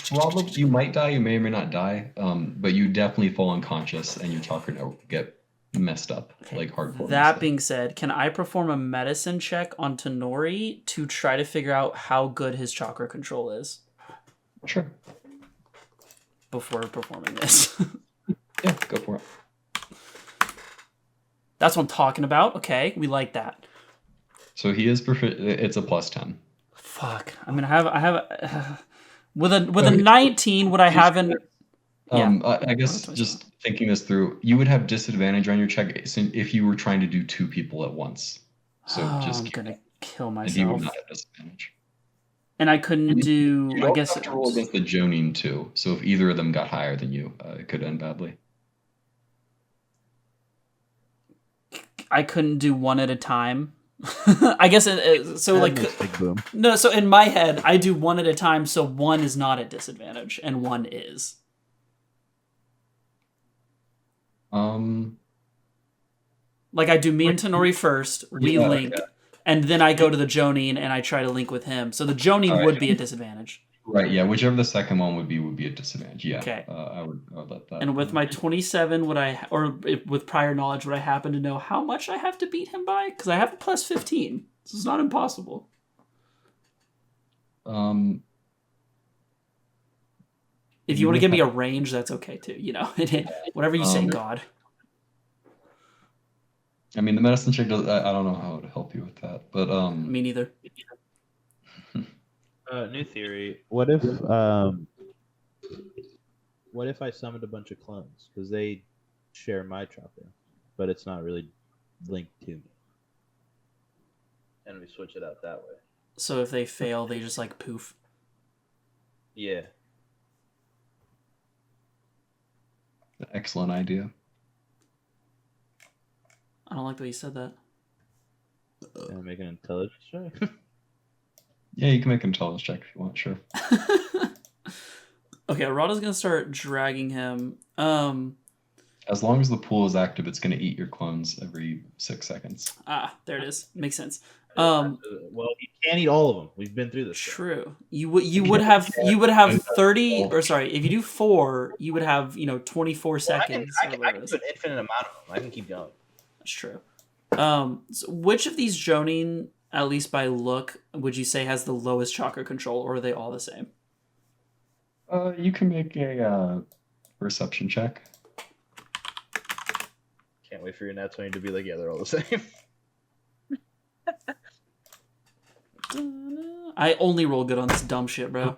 Probably you might die. You may or may not die. But you definitely fall unconscious, and your chakra will get messed up, like hardcore. That being said, can I perform a medicine check on Tonori to try to figure out how good his chakra control is? Sure. Before performing this. Yeah, go for it. That's what I'm talking about. Okay, we like that. So he is it's a +10. Fuck. I mean, I have with a 19. Would I have an? I guess just thinking this through, you would have disadvantage on your check if you were trying to do 2 people at once. So I'm gonna kill myself. And he would not have disadvantage. And I couldn't do. You I guess have to roll against the Jonin too. So if either of them got higher than you, it could end badly. I couldn't do one at a time. I guess so. Like Big boom. no. So in my head, I do one at a time. So one is not at disadvantage, and one is. Like I do me and Tonori first. We link, and then I go to the Jonin and I try to link with him. So the Jonin would be a disadvantage. Right. Yeah. Whichever the second one would be a disadvantage. Yeah. Okay. I would let that. And with my 27, with prior knowledge, would I happen to know how much I have to beat him by? Because I have a +15. So it's not impossible. If you want to give me a range, that's okay too. You know, whatever you say, God. I mean, the medicine check does. I don't know how to help you with that, but Me neither. New theory. What if I summoned a bunch of clones because they share my chakra, but it's not really linked to me, And we switch it out that way. So if they fail, they just like poof. Yeah. excellent idea. I don't like the way you said that. Can I make an intelligence check? Yeah, you can make an intelligence check if you want. Sure. Okay, Arata's gonna start dragging him. As long as the pool is active, it's going to eat your clones every 6 seconds. There it is. Makes sense. Well, you can't eat all of them. We've been through this. True. You would have 30, or sorry, if you do 4, you would have 24 seconds. I can do an infinite amount of them. I can keep going. That's true. So which of these Jonin, at least by look, would you say has the lowest chakra control, or are they all the same? You can make a perception check. Can't wait for your nat 20 to be like, yeah, they're all the same. I only roll good on this dumb shit, bro.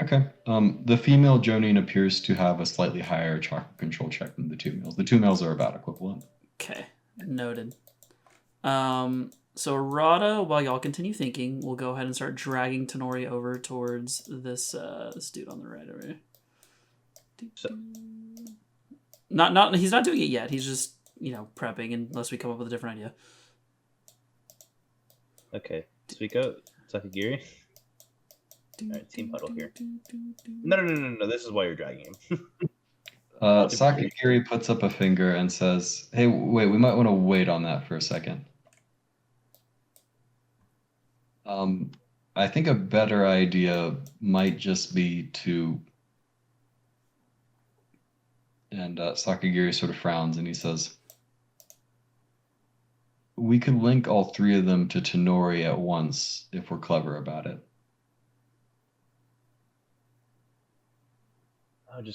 Okay. The female Jonin appears to have a slightly higher chakra control check than the 2 males. The 2 males are about equivalent. Okay, noted. So Arata, while y'all continue thinking, we'll go ahead and start dragging Tonori over towards this this dude on the right over here. Not he's not doing it yet. He's just prepping unless we come up with a different idea. Okay, speak out, Sakagiri. Alright, team huddle here. No. This is why you're dragging him. Sakagiri puts up a finger and says, "Hey, wait, we might want to wait on that for a second. I think a better idea might just be to..." And Sakagiri sort of frowns and he says, "We could link all 3 of them to Tonori at once if we're clever about it."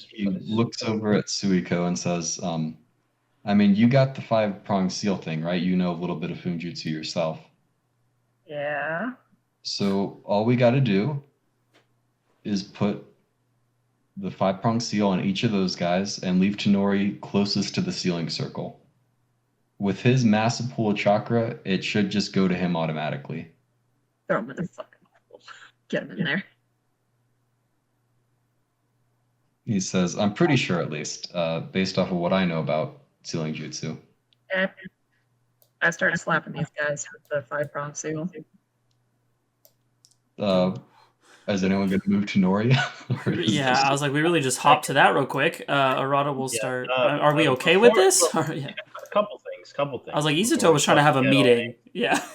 He looks over at Suiko and says, "I mean, you got the 5-pronged seal thing, right? You know a little bit of Funjutsu yourself. Yeah. So all we got to do is put the 5-pronged seal on each of those guys and leave Tonori closest to the sealing circle. With his massive pool of chakra, it should just go to him automatically." Throw him in the fucking hole. Get him in there. He says, "I'm pretty sure, at least, based off of what I know about sealing jutsu." I started slapping these guys with the 5-prong seal. Is anyone going to move Tonori? Yeah, I was like, we really just hop to that real quick. Arata will start. Are we okay with this? Yeah. Couple things. I was like, Izuto was trying to have a meeting. Yeah.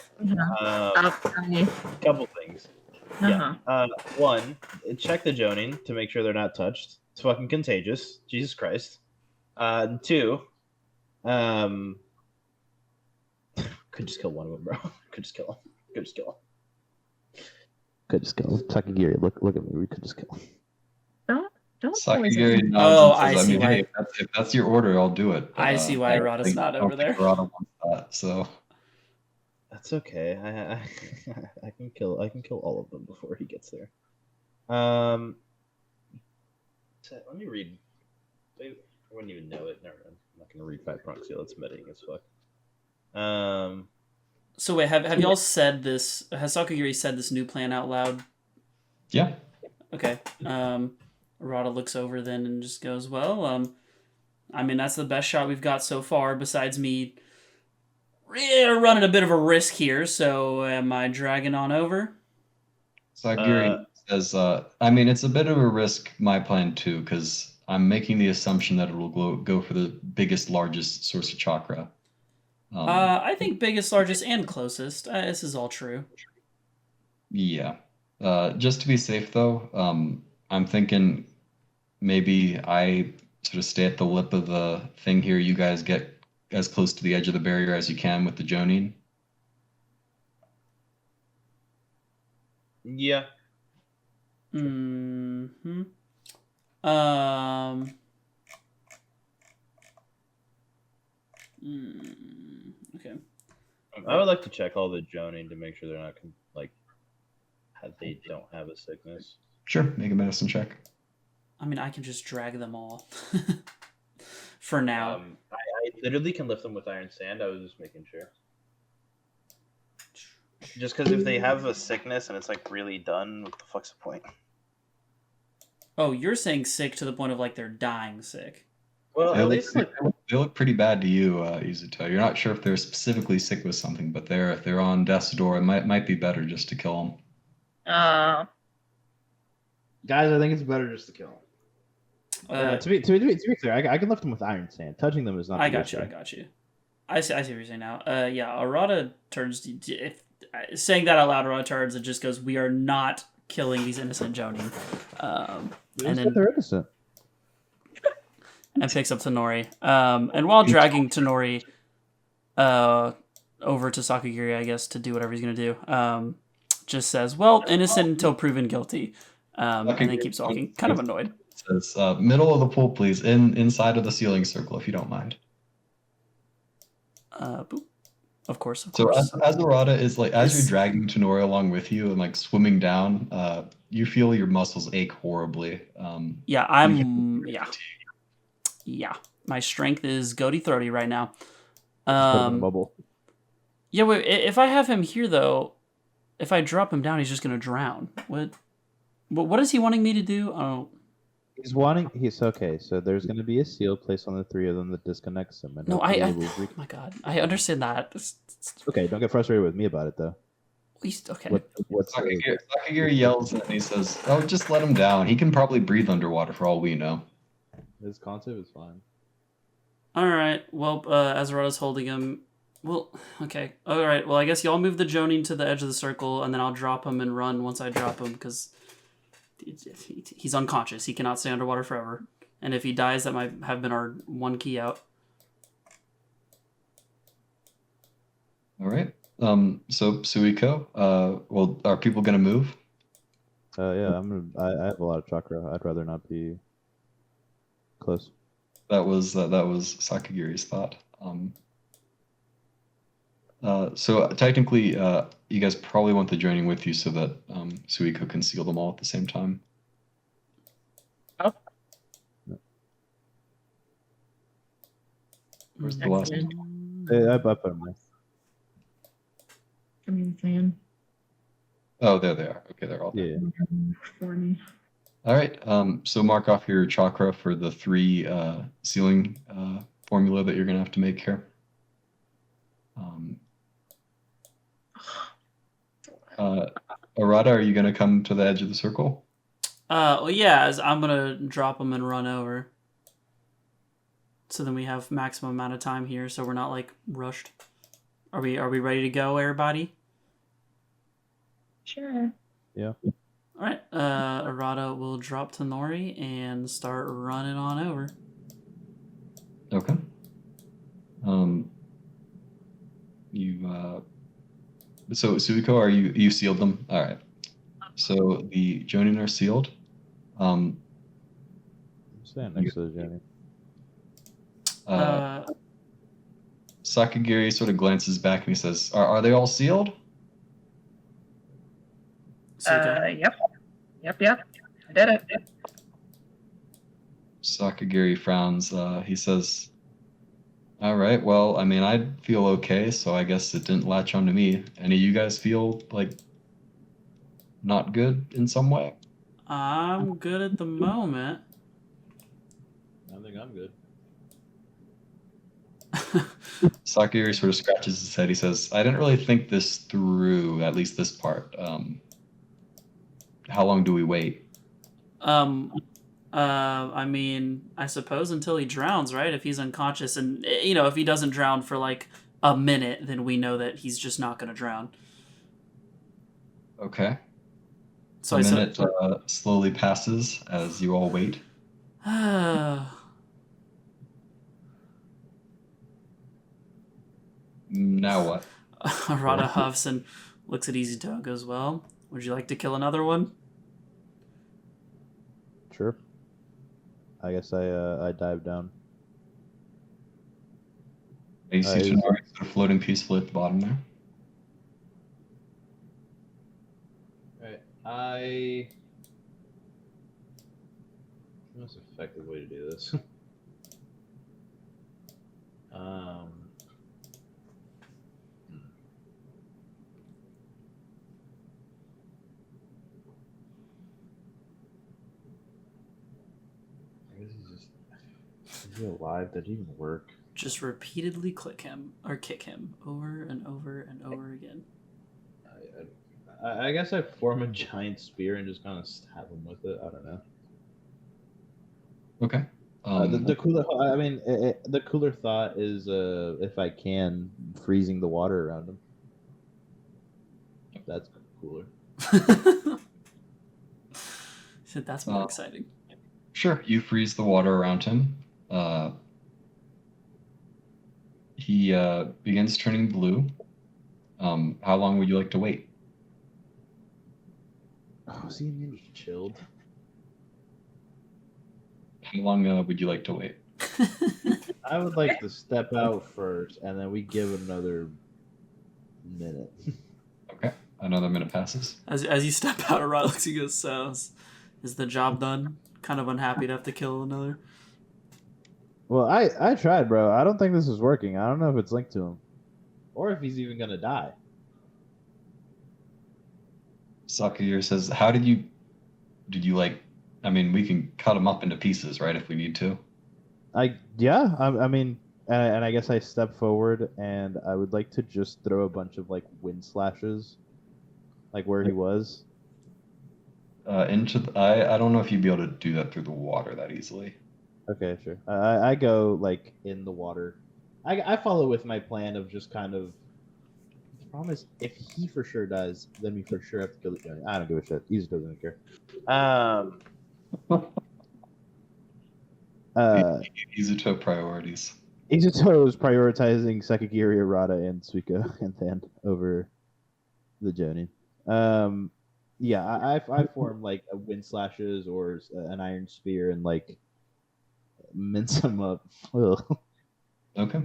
Couple things. Yeah. One, check the Jonin to make sure they're not touched. It's fucking contagious. Jesus Christ. Two, could just kill one of them, bro. Could just kill him. Could just kill him. Could just kill him. Takagiri, look at me. We could just kill him. Don't Sakagiri nods Oh, and says, I see mean, why. hey, if that's your order, I'll do it. I see why Arata's not over there. Arata wants that, so That's okay. I can kill all of them before he gets there. Let me read. I wouldn't even know it. Never mind. I'm not gonna read 5 proxy. That's medding as fuck. So wait, have y'all said this? Has Sakagiri said this new plan out loud? yeah. Okay. Arata looks over then and just goes, well, I mean, that's the best shot we've got so far, besides me running a bit of a risk here, so am I dragging on over? Sakagiri says, I mean, it's a bit of a risk, my plan too, because I'm making the assumption that it will go for the biggest, largest source of chakra. I think biggest, largest, and closest. This is all true. Yeah. Just to be safe, though, I'm thinking maybe I sort of stay at the lip of the thing here. You guys get as close to the edge of the barrier as you can with the Jonin. Yeah. Mm-hmm. Okay. I would like to check all the Jonin to make sure they're not they don't have a sickness. Sure, make a medicine check. I mean, I can just drag them all. For now. I literally can lift them with iron sand. I was just making sure. Just because if they have a sickness and it's like really done, what the fuck's the point? Oh, you're saying sick to the point of like they're dying sick. Well, They at look, least like they look pretty bad to you, Izuto. You're not sure if they're specifically sick with something, but if they're on death's door, it might be better just to kill them. Uh, guys, I think it's better just to kill them. To be clear, I can lift them with iron sand. Touching them is not. I got you. I see what you're saying now. Yeah, Arata turns. Saying that out loud, Arata turns and just goes, "We are not killing these innocent Jonin." And then they're innocent. And picks up Tonori. And while dragging Tonori over to Sakagiri, I guess, to do whatever he's going to do, just says, well, innocent until proven guilty. And then keeps walking, kind of annoyed. It says, middle of the pool, please, inside of the ceiling circle, if you don't mind. Boop. Of course. So as Arata is as you're dragging Tonori along with you and like swimming down, you feel your muscles ache horribly. Yeah, my strength is goaty throaty right now. Bubble. Yeah, wait. If I have him here though, if I drop him down, he's just gonna drown. What is he wanting me to do? Oh, He's okay. So there's going to be a seal placed on the 3 of them that disconnects him. And no, oh my god, I understand that. Okay, don't get frustrated with me about it though. Okay. Sakagiri yells and he says, "Oh, just let him down. He can probably breathe underwater for all we know." His concept is fine. All right. Well, Azarata's holding him. Well, okay. All right. Well, I guess y'all move the Jonin to the edge of the circle, and then I'll drop him and run once I drop him because he's unconscious. He cannot stay underwater forever. And if he dies, that might have been our one key out. All right. So Suiko, well, are people gonna move? Yeah, I have a lot of chakra. I'd rather not be close. That was Sakagiri's thought. So technically, you guys probably want the joining with you so that Suiko can seal them all at the same time. Oh. Where's the last Excellent. one? I put them there. Give me the fan. Oh, there they are. Okay, they're all there. Yeah. For me. All right. So mark off your chakra for the 3 sealing formula that you're gonna have to make here. Arata, are you gonna come to the edge of the circle? Well, yeah. As I'm gonna drop him and run over. So then we have maximum amount of time here, so we're not like rushed. Are we ready to go, everybody? Sure. All right. Arata will drop Tonori and start running on over. Okay. So Suiko, are you sealed them? All right. So the Jonin are sealed. I'm standing next to the Jonin. Sakagiri sort of glances back and he says, "Are they all sealed?" Yep. I did it. Sakagiri frowns. He says, "All right. Well, I mean, I feel okay, so I guess it didn't latch onto me. Any of you guys feel like not good in some way?" I'm good at the moment. I think I'm good. Sakagiri sort of scratches his head. He says, "I didn't really think this through, at least this part. How long do we wait?" I mean, I suppose until he drowns, right? If he's unconscious and, if he doesn't drown for like a minute, then we know that he's just not going to drown. Okay. So a minute slowly passes as you all wait. Now what? Arata huffs and looks at Easy Toe and goes, "Well, would you like to kill another one?" Sure. I guess I dive down. You see Tonari sort of floating peacefully at the bottom there. Right. Most effective way to do this. I guess is he alive? Did he even work? Just repeatedly kick him over and over and over again. I guess I form a giant spear and just kind of stab him with it. I don't know. Okay. The cooler. I mean, the cooler thought is, if I can, freezing the water around him. That's cooler. Said that's more exciting. Sure, you freeze the water around him. He begins turning blue. How long would you like to wait? Oh, is he immune to chilled? How long would you like to wait? I would like to step out first, and then we give another minute. Okay, another minute passes. As you step out, Arata looks and goes, "So, is the job done? Kind of unhappy to have to kill another." Well, I tried, bro. I don't think this is working. I don't know if it's linked to him, or if he's even gonna die. Sakagiri says, did you like, I mean, we can cut him up into pieces, right, if we need to? I mean, and I guess I step forward, and I would like to just throw a bunch of, like, wind slashes, like where he was. I don't know if you'd be able to do that through the water that easily. Okay, sure. I go, like, in the water. I follow with my plan of just kind of... The problem is, if he for sure dies, then we for sure have to kill the guy. I don't give a shit. He just doesn't care. Izuto priorities. Izuto is prioritizing Sakagiri, Arata, and Suiko and Than over the Jonin. Yeah, I form like a wind slashes or an iron spear and like mince them up. Ugh. Okay.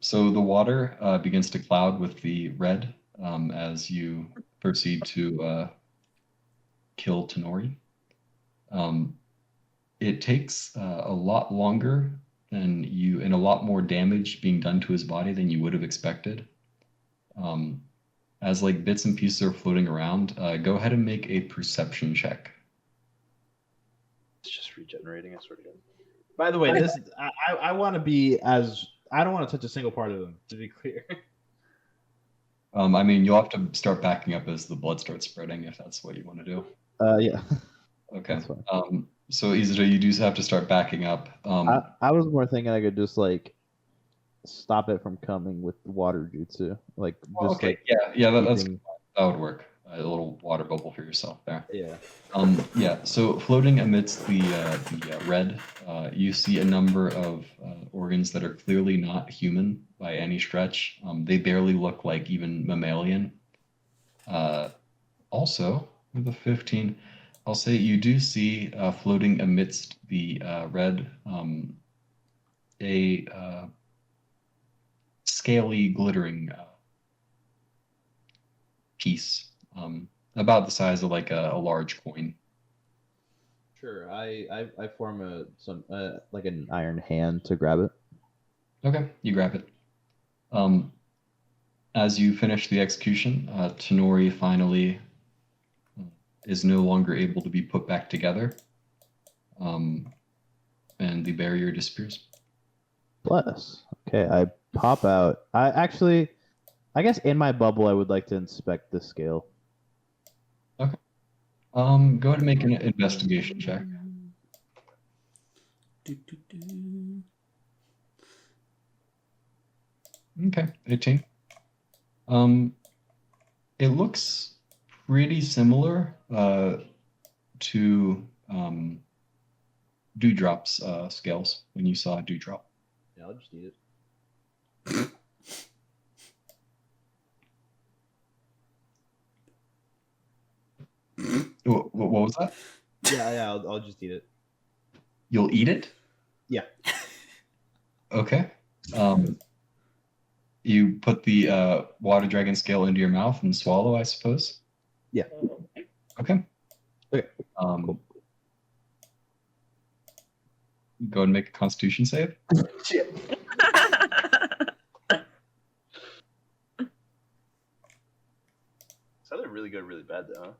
So the water begins to cloud with the red as you proceed to kill Tonori. It takes a lot longer and a lot more damage being done to his body than you would have expected. As like bits and pieces are floating around, go ahead and make a perception check. It's just regenerating, I swear to God. By the way, I want to be as I don't want to touch a single part of them, to be clear. I mean, you'll have to start backing up as the blood starts spreading if that's what you want to do. Yeah. Okay. So Izuto, you do have to start backing up. I was more thinking I could just like stop it from coming with the water jutsu, like just okay. like Yeah, that would work. a little water bubble for yourself there. Yeah. Yeah. So floating amidst the red, you see a number of organs that are clearly not human by any stretch. They barely look like even mammalian. Also, with a 15, I'll say you do see floating amidst the red a scaly, glittering piece, about the size of like a large coin. Sure. I form like an iron hand to grab it. Okay, you grab it. As you finish the execution, Tonori finally is no longer able to be put back together, and the barrier disappears. Bless. Okay, I pop out. I guess in my bubble, I would like to inspect the scale. Go ahead and make an investigation check. Okay, 18. It looks pretty similar to Dewdrop's scales when you saw Dewdrop. Yeah, I'll just eat it. What was that? Yeah, I'll just eat it. You'll eat it? Yeah. Okay. You put the water dragon scale into your mouth and swallow, I suppose? Yeah. Okay. Okay. Cool. Go ahead and make a constitution save. Shit. It's either really good or really bad, though.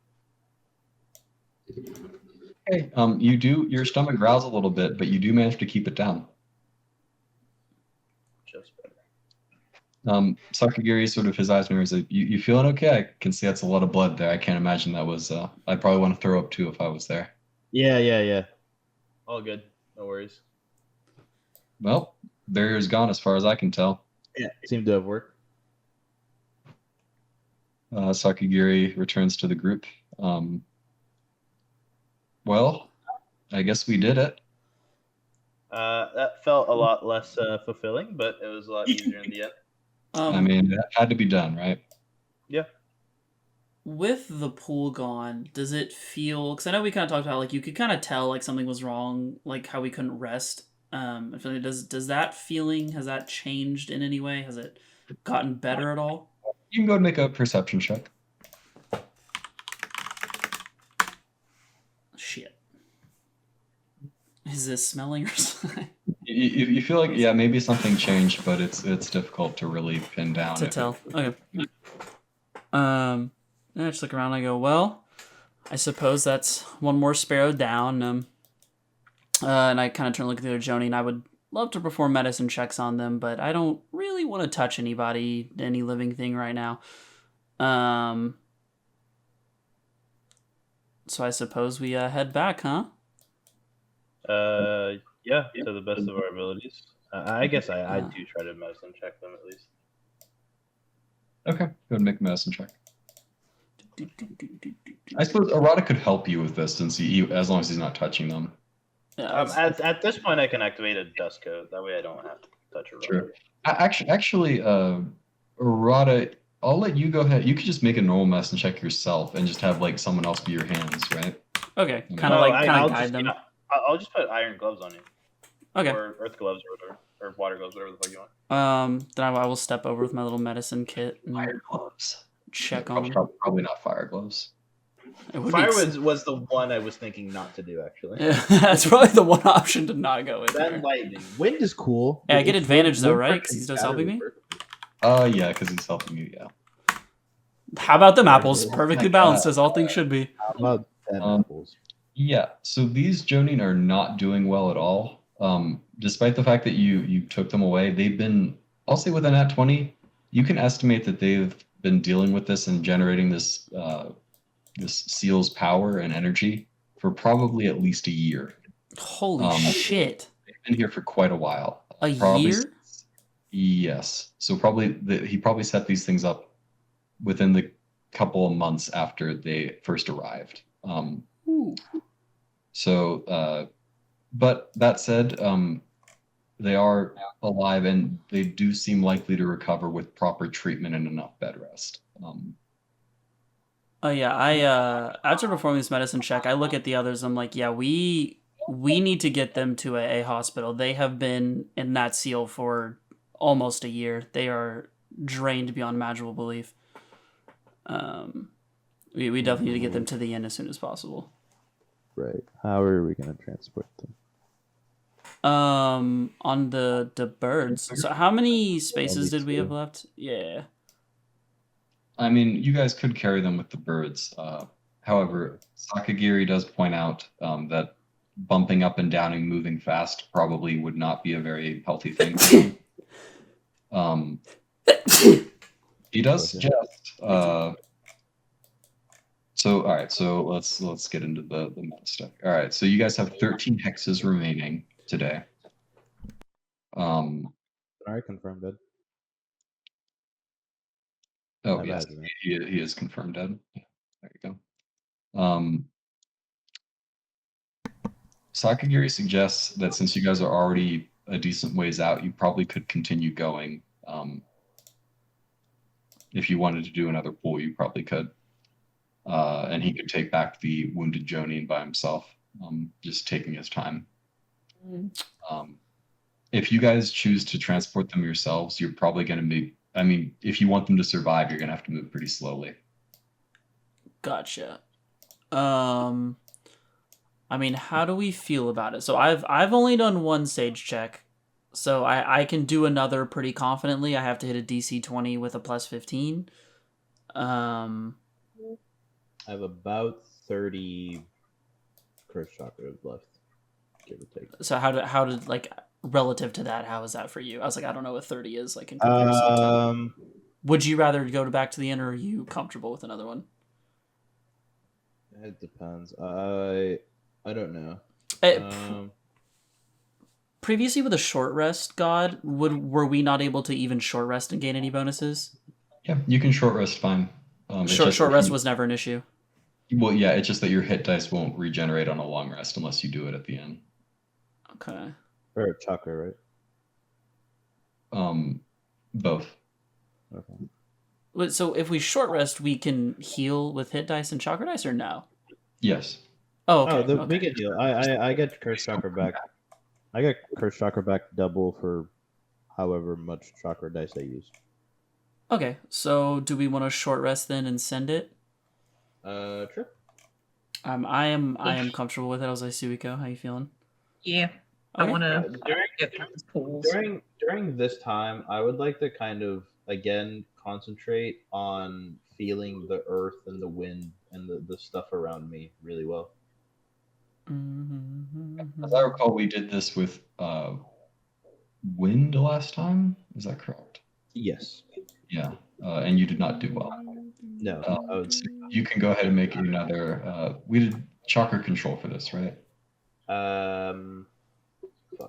Okay. Your stomach growls a little bit, but you do manage to keep it down. Just better. Sakagiri, sort of his eyes mirrors like, you feeling okay? I can see that's a lot of blood there. I can't imagine that was, I'd probably want to throw up too if I was there. Yeah. All good. No worries. Well, barrier's gone as far as I can tell. Yeah, it seemed to have worked. Sakagiri returns to the group. Well, I guess we did it. That felt a lot less fulfilling, but it was a lot easier in the end. I mean, that had to be done, right? Yeah. With the pool gone, does it feel? Because I know we kind of talked about like you could kind of tell like something was wrong, like how we couldn't rest. I feel like does that feeling, has that changed in any way? Has it gotten better at all? You can go and make a perception check. Shit. Is this smelling or something? You feel like, yeah, maybe something changed, but it's difficult to really pin down. To tell. Okay. I just look around and I go, well, I suppose that's one more sparrow down. And I kind of turn and look at the other Joni, and I would love to perform medicine checks on them, but I don't really want to touch any living thing right now. So I suppose we head back, huh? Yeah, to the best of our abilities. I guess I do try to medicine check them at least. Okay, go ahead and make a medicine check. I suppose Arata could help you with this since as long as he's not touching them. Yeah, at this point, I can activate a dust coat. That way, I don't have to touch a Sure. Actually, Arata, I'll let you go ahead. You could just make a normal medicine check yourself and just have like someone else be your hands, right? Okay, No, kind of I'll guide just, them. yeah, I'll just put iron gloves on you. Okay. Or earth gloves or whatever. Or water gloves, whatever the fuck you want. Then I will step over with my little medicine kit and Fire gloves. check on them. Probably not fire gloves. It would Fire be- was the one I was thinking not to do, actually. Yeah, that's probably the one option to not go with. Then there. lightning. Wind is cool. Yeah, I get If advantage though, wind right? works, Because he's it's just helping me. Yeah, because he's helping you. Yeah. How about them apples? Perfectly balanced as all things should be. How about 10 apples? Yeah. So these Jonin are not doing well at all. Despite the fact that you took them away, they've been. I'll say with a nat 20, you can estimate that they've been dealing with this and generating this seal's power and energy for probably at least a year. Holy shit! They've been here for quite a while. A Probably year? Yes. So he probably set these things up within the couple of months after they first arrived. Ooh. So, but that said, they are alive and they do seem likely to recover with proper treatment and enough bed rest. Oh yeah, I after performing this medicine check, I look at the others. I'm like, yeah, we need to get them to a hospital. They have been in that seal for almost a year. They are drained beyond imaginable belief. We definitely need to get them to the inn as soon as possible. Right. How are we going to transport them? On the birds. So how many spaces did we have two. left? Yeah. I mean, you guys could carry them with the birds. However, Sakagiri does point out that bumping up and down and moving fast probably would not be a very healthy thing for you. He does suggest. So all right, so let's get into the meta stuff. All right, so you guys have 13 hexes remaining today. Tonari confirmed dead. Oh I yes, imagine it. he is confirmed dead. There you go. Sakagiri suggests that since you guys are already a decent ways out, you probably could continue going. If you wanted to do another pool, you probably could. And he could take back the wounded Jonian by himself, just taking his time. If you guys choose to transport them yourselves, you're probably going to be. I mean, if you want them to survive, you're going to have to move pretty slowly. Gotcha. I mean, how do we feel about it? So I've only done one stage check, so I can do another pretty confidently. I have to hit a DC 20 with a plus 15. I have about 30 curse chakras left, give or take. So how did like relative to that? How is that for you? I was like, I don't know what 30 is like in comparison. Would you rather go back to the inn, or are you comfortable with another one? It depends. I don't know. Previously with a short rest god, were we not able to even short rest and gain any bonuses? Yeah, you can short rest fine. Short rest was never an issue. Well, yeah, it's just that your hit dice won't regenerate on a long rest unless you do it at the end. Okay. Or chakra, right? Both. Okay. So if we short rest, we can heal with hit dice and chakra dice, or no? Yes. Oh, okay. Oh, we can heal. I get curse chakra back. I get curse chakra back double for however much chakra dice I use. Okay, so do we want to short rest then and send it? Sure. I am comfortable with it. I was like, Suiko, how you feeling? Yeah. I Okay. want to get through these pools. During this time, I would like to kind of again concentrate on feeling the earth and the wind and the stuff around me really well. As I recall, we did this with wind last time. Is that correct? Yes. Yeah, and you did not do well. No. So you can go ahead and make another. We did chakra control for this, right? I don't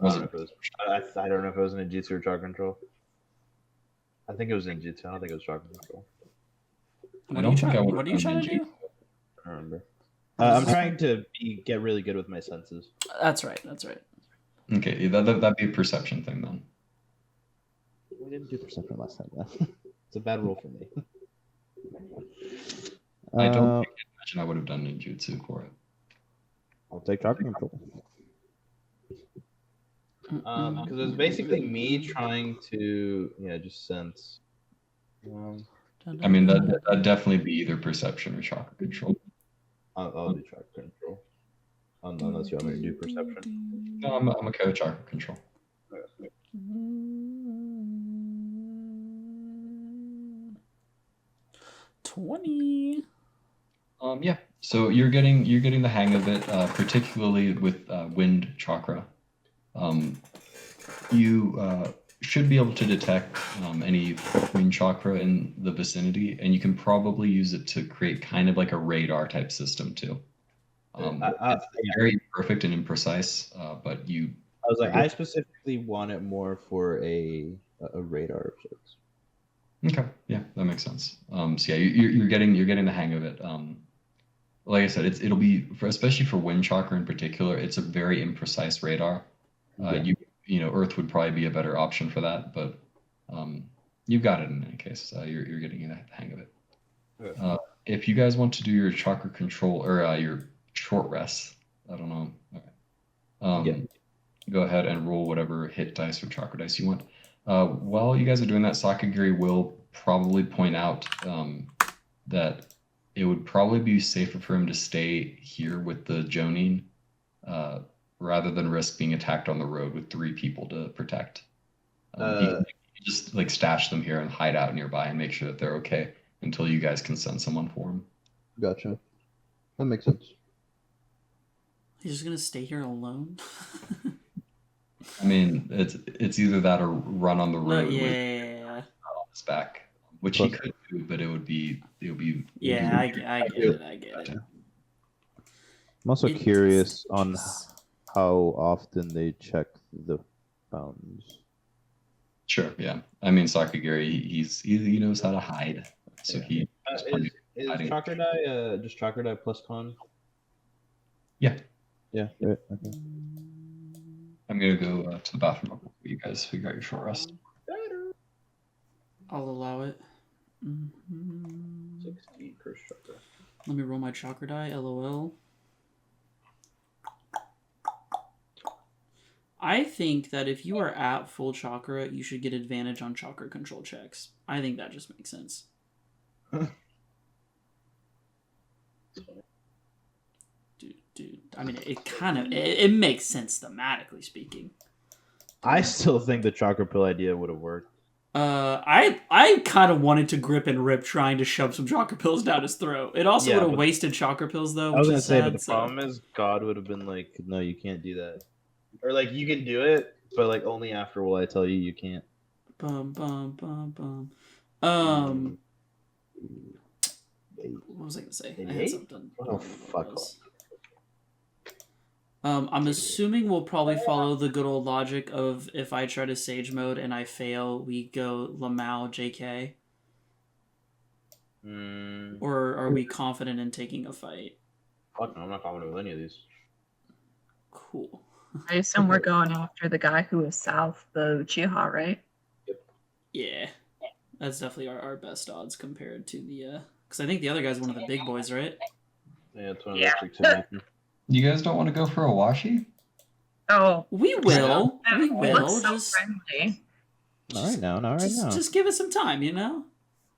know if it was. I don't know if it was in Ninjutsu or chakra control. I think it was Ninjutsu. I don't think it was chakra control. What are you trying to do? I don't remember. I'm trying to get really good with my senses. That's right. Okay, yeah, that'd be a perception thing then. We didn't do perception last time, though. It's a bad rule for me. I don't imagine I would have done ninjutsu for it. I'll take chakra control. Because it's basically me trying to, just sense. I mean, that'd definitely be either perception or chakra control. I'll do chakra control. Unless you want me to do perception. No, I'm okay with chakra control. 20. Yeah. So you're getting the hang of it, particularly with wind chakra. You should be able to detect any wind chakra in the vicinity, and you can probably use it to create kind of like a radar type system too. It's very perfect and imprecise, but you. I was like, I specifically want it more for a radar of sorts. Okay, yeah, that makes sense. So yeah, you're getting the hang of it. Like I said, it'll be especially for wind chakra in particular. It's a very imprecise radar. Yeah. You know, Earth would probably be a better option for that, but you've got it in any case. You're getting the hang of it. Okay. If you guys want to do your chakra control or your short rest, I don't know. Okay. Go ahead and roll whatever hit dice or chakra dice you want. While you guys are doing that, Sakagiri will probably point out that it would probably be safer for him to stay here with the Jonin rather than risk being attacked on the road with 3 people to protect. He can just like stash them here and hide out nearby and make sure that they're okay until you guys can send someone for him. Gotcha. That makes sense. He's just gonna stay here alone. I mean, it's either that or run on the No, road with yeah. on his back, which he could do, but it would be Yeah, I get it. I'm also It- curious on it's- how often they check the fountains. Sure, yeah. I mean, Sakagiri, he knows how to hide, so Yeah. he Is hiding. Chakradai just Chakradai plus con? Yeah. Yeah. Right. Okay. I'm gonna go to the bathroom real quick while you guys figure out your short rest. I'll allow it. Mhm. 60 per chakra. Let me roll my chakra die. LOL. I think that if you are at full chakra, you should get advantage on chakra control checks. I think that just makes sense. Dude. I mean, it makes sense thematically speaking. I still think the chakra pill idea would have worked. I kind of wanted to grip and rip trying to shove some chakra pills down his throat. It also Yeah, would have but- wasted chakra pills though. I was Which gonna is say, sad, but the so- problem is God would have been like, "No, you can't do that," or like, "You can do it, but like only after will I tell you you can't." Bum bum bum bum. What was I gonna say? I had 88? something. Oh, fuck off. I'm assuming we'll probably follow the good old logic of if I try to sage mode and I fail, we go Lamau JK. Or are we confident in taking a fight? Fuck no, I'm not confident with any of these. Cool. I assume we're going after the guy who is south, the Uchiha, right? Yeah. That's definitely our best odds compared to the because I think the other guy's one of the big boys, right? Yeah, it's one of Yeah. those 2 You guys don't want to go for a washi? Oh, We will. that We will. looks so Just friendly. Not right now, not right now. just give it some time, you know?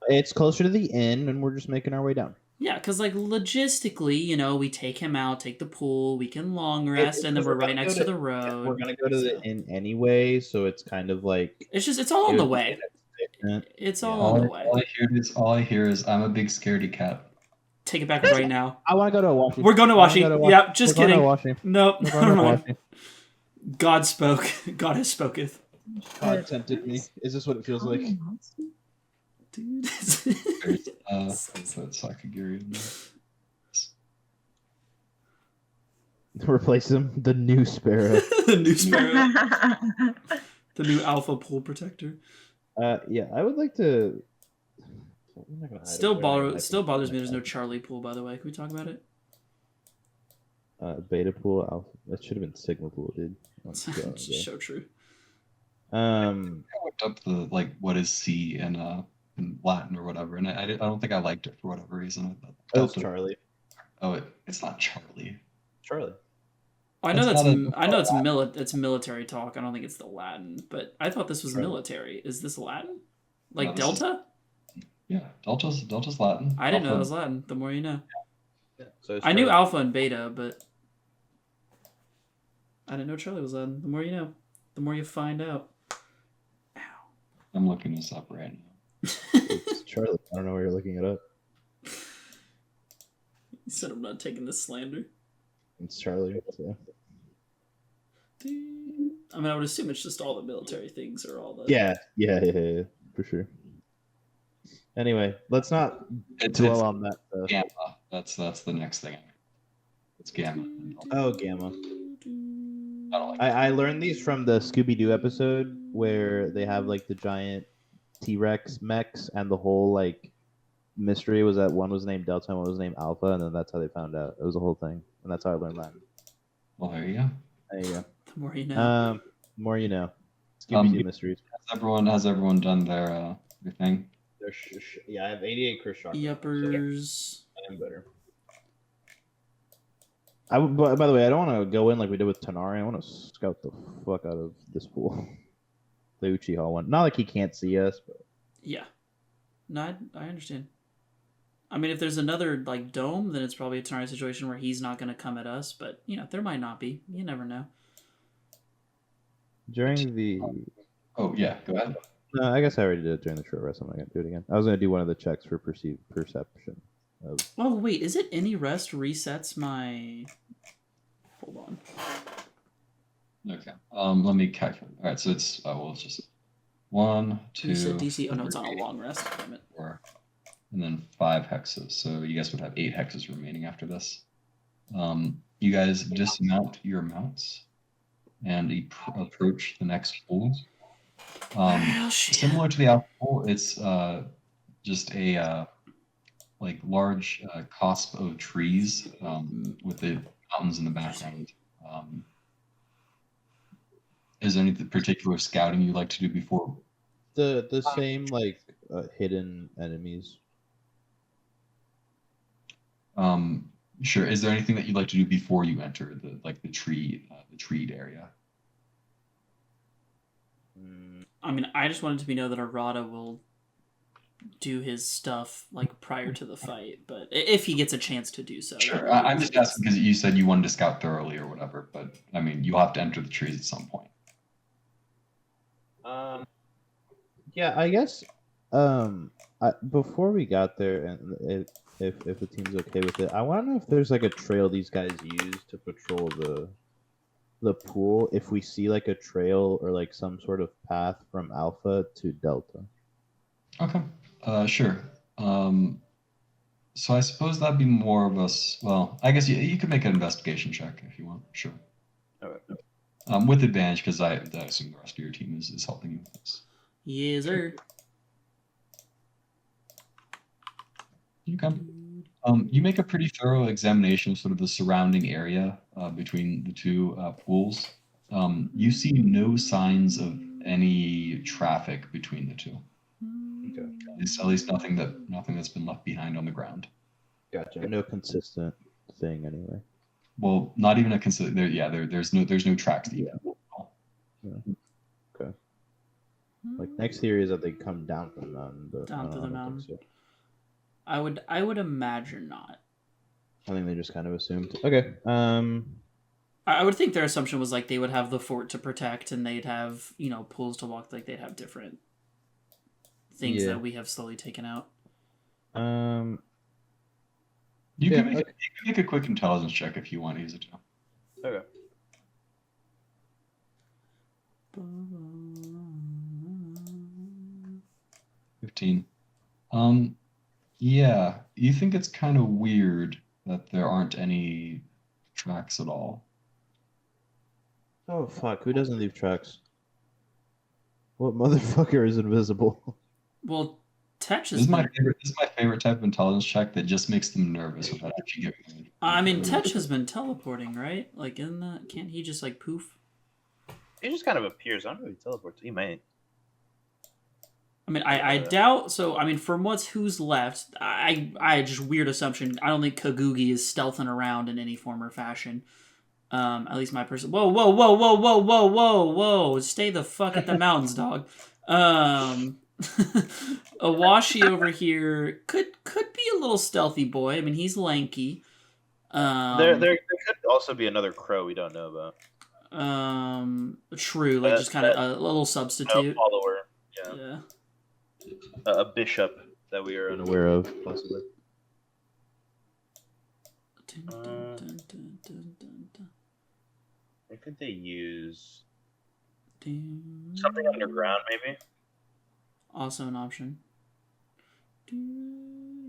It's closer to the inn, and we're just making our way down. Yeah, because like logistically, you know, we take him out, take the pool, we can long rest, and then we're right next to the road. We're gonna go to the So- inn anyway, so it's kind of like It's all on it the would way. be a statement. It's Yeah. all on the way. All I hear is I'm a big scaredy cat. Take it back right now. I want to go to a Washi. We're going to I wanna Washi. go to Washi. Yeah, just We're going kidding. to Washi. Nope. We're Never going to mind. Washi. God spoke. God has spoketh. God tempted me. Is this what it feels like? Dude. There's I'll put Sakagiri in there. Replace him. The new Sparrow. The new sparrow. The new alpha pool protector. Yeah, I would like to. I'm not gonna hide Still it. We're not gonna hide still it. bothers me there's no Charlie pool, by the way. Can we talk about it? Beta pool. Alpha. That should have been Sigma pool, dude. Oh, It's God, just so true. yeah. I looked up the like what is C in Latin or whatever, and I don't think I liked it for whatever reason. I thought Oh, it's Delta- Charlie. Oh, it's not Charlie. Charlie. I know It's that's not a- I know it's military talk. I don't think it's the Latin, but I thought this was Right. military. Is this Latin? Like No, this is- Delta? Yeah, Delta's Latin. I didn't know it Alpha- was Latin. The more you know. So it's I knew Charlie. Alpha and Beta, but I didn't know Charlie was Latin. The more you know, the more you find out. Ow. I'm looking this up right now. It's Charlie. I don't know where you're looking it up. He said I'm not taking this slander. It's Charlie. So. I mean, I would assume it's just all the military things or all the. Yeah, for sure. Anyway, let's not It's dwell on that stuff. Gamma. That's the next thing. It's Gamma. Oh, Gamma. I don't like I learned these from the Scooby Doo episode where they have like the giant T-Rex mechs, and the whole like mystery was that one was named Delta and one was named Alpha, and then that's how they found out. It was a whole thing, and that's how I learned Latin. Well, there you go. There you The more you go. know. More you know. Scooby-Doo mysteries. Has everyone done their thing? Yeah, I have 88 Chris Shock. Yuppers. I'm better. By the way, I don't want to go in like we did with Tonari. I want to scout the fuck out of this pool. The Uchiha one. Not like he can't see us, but Yeah. No, I understand. I mean, if there's another like dome, then it's probably a Tonari situation where he's not going to come at us. But there might not be. You never know. during the. Oh yeah, go ahead. No, I guess I already did it during the short rest. I'm not gonna do it again. I was gonna do one of the checks for perception. Oh wait, is it any rest resets my? Hold on. Okay. Let me calculate. All right, so it's it's just 1, 2. Reset DC. Oh no, it's on a long rest. Damn it. 4, and then 5 hexes. So you guys would have 8 hexes remaining after this. You guys dismount your mounts and approach the next pool. Similar to the alpha pool, it's just a like large cusp of trees with the mountains in the background. Is there any particular scouting you'd like to do before? The same like hidden enemies. Sure. Is there anything that you'd like to do before you enter the treed area? I mean, I just wanted to know that Arata will do his stuff like prior to the fight, but if he gets a chance to do so. Sure. I'm just asking because you said you wanted to scout thoroughly or whatever, but I mean, you'll have to enter the trees at some point. Yeah, I guess. Before we got there, and if the team's okay with it, I want to know if there's like a trail these guys use to patrol the pool. If we see like a trail or like some sort of path from Alpha to Delta. Okay. Sure. So I suppose that'd be more of us. Well, I guess you could make an investigation check if you want. Sure. Okay. With advantage because I assume the rest of your team is helping you with this. Yes, sir. Okay. You make a pretty thorough examination of sort of the surrounding area between the two pools. You see no signs of any traffic between the two. Okay. At least nothing that's been left behind on the ground. Gotcha. No consistent thing anyway. Well, not even a consistent. There's no tracks that you can follow. Yeah. Okay. Like next theory is that they come down from the mountain, but Down through the I don't mountain. think so. I would imagine not. I think they just kind of assumed. Okay. I would think their assumption was like they would have the fort to protect and they'd have, pools to walk, like they'd have different things that we have slowly taken out. You can make a quick intelligence check if you want to use it to. Okay. $15. Yeah, you think it's kind of weird that there aren't any tracks at all. Oh fuck! Who doesn't leave tracks? What motherfucker is invisible? Well, Tech This is my favorite type of intelligence check that just makes them nervous without actually giving them. I mean, Tech has been teleporting, right? Like, can't he just like poof? He just kind of appears. I don't know if he teleports. He might. I mean, I doubt. So, I mean, from who's left, I just weird assumption. I don't think Kagugi is stealthing around in any form or fashion. At least my person. Whoa, whoa, whoa, whoa, whoa, whoa, whoa, whoa! Stay the fuck at the mountains, dog. Awashi over here could be a little stealthy boy. I mean, he's lanky. There could also be another crow we don't know about. True, like just kind of a little substitute. A follower. Yeah. A bishop that we are Unaware of, possibly. I think they use something underground, maybe, Also an option.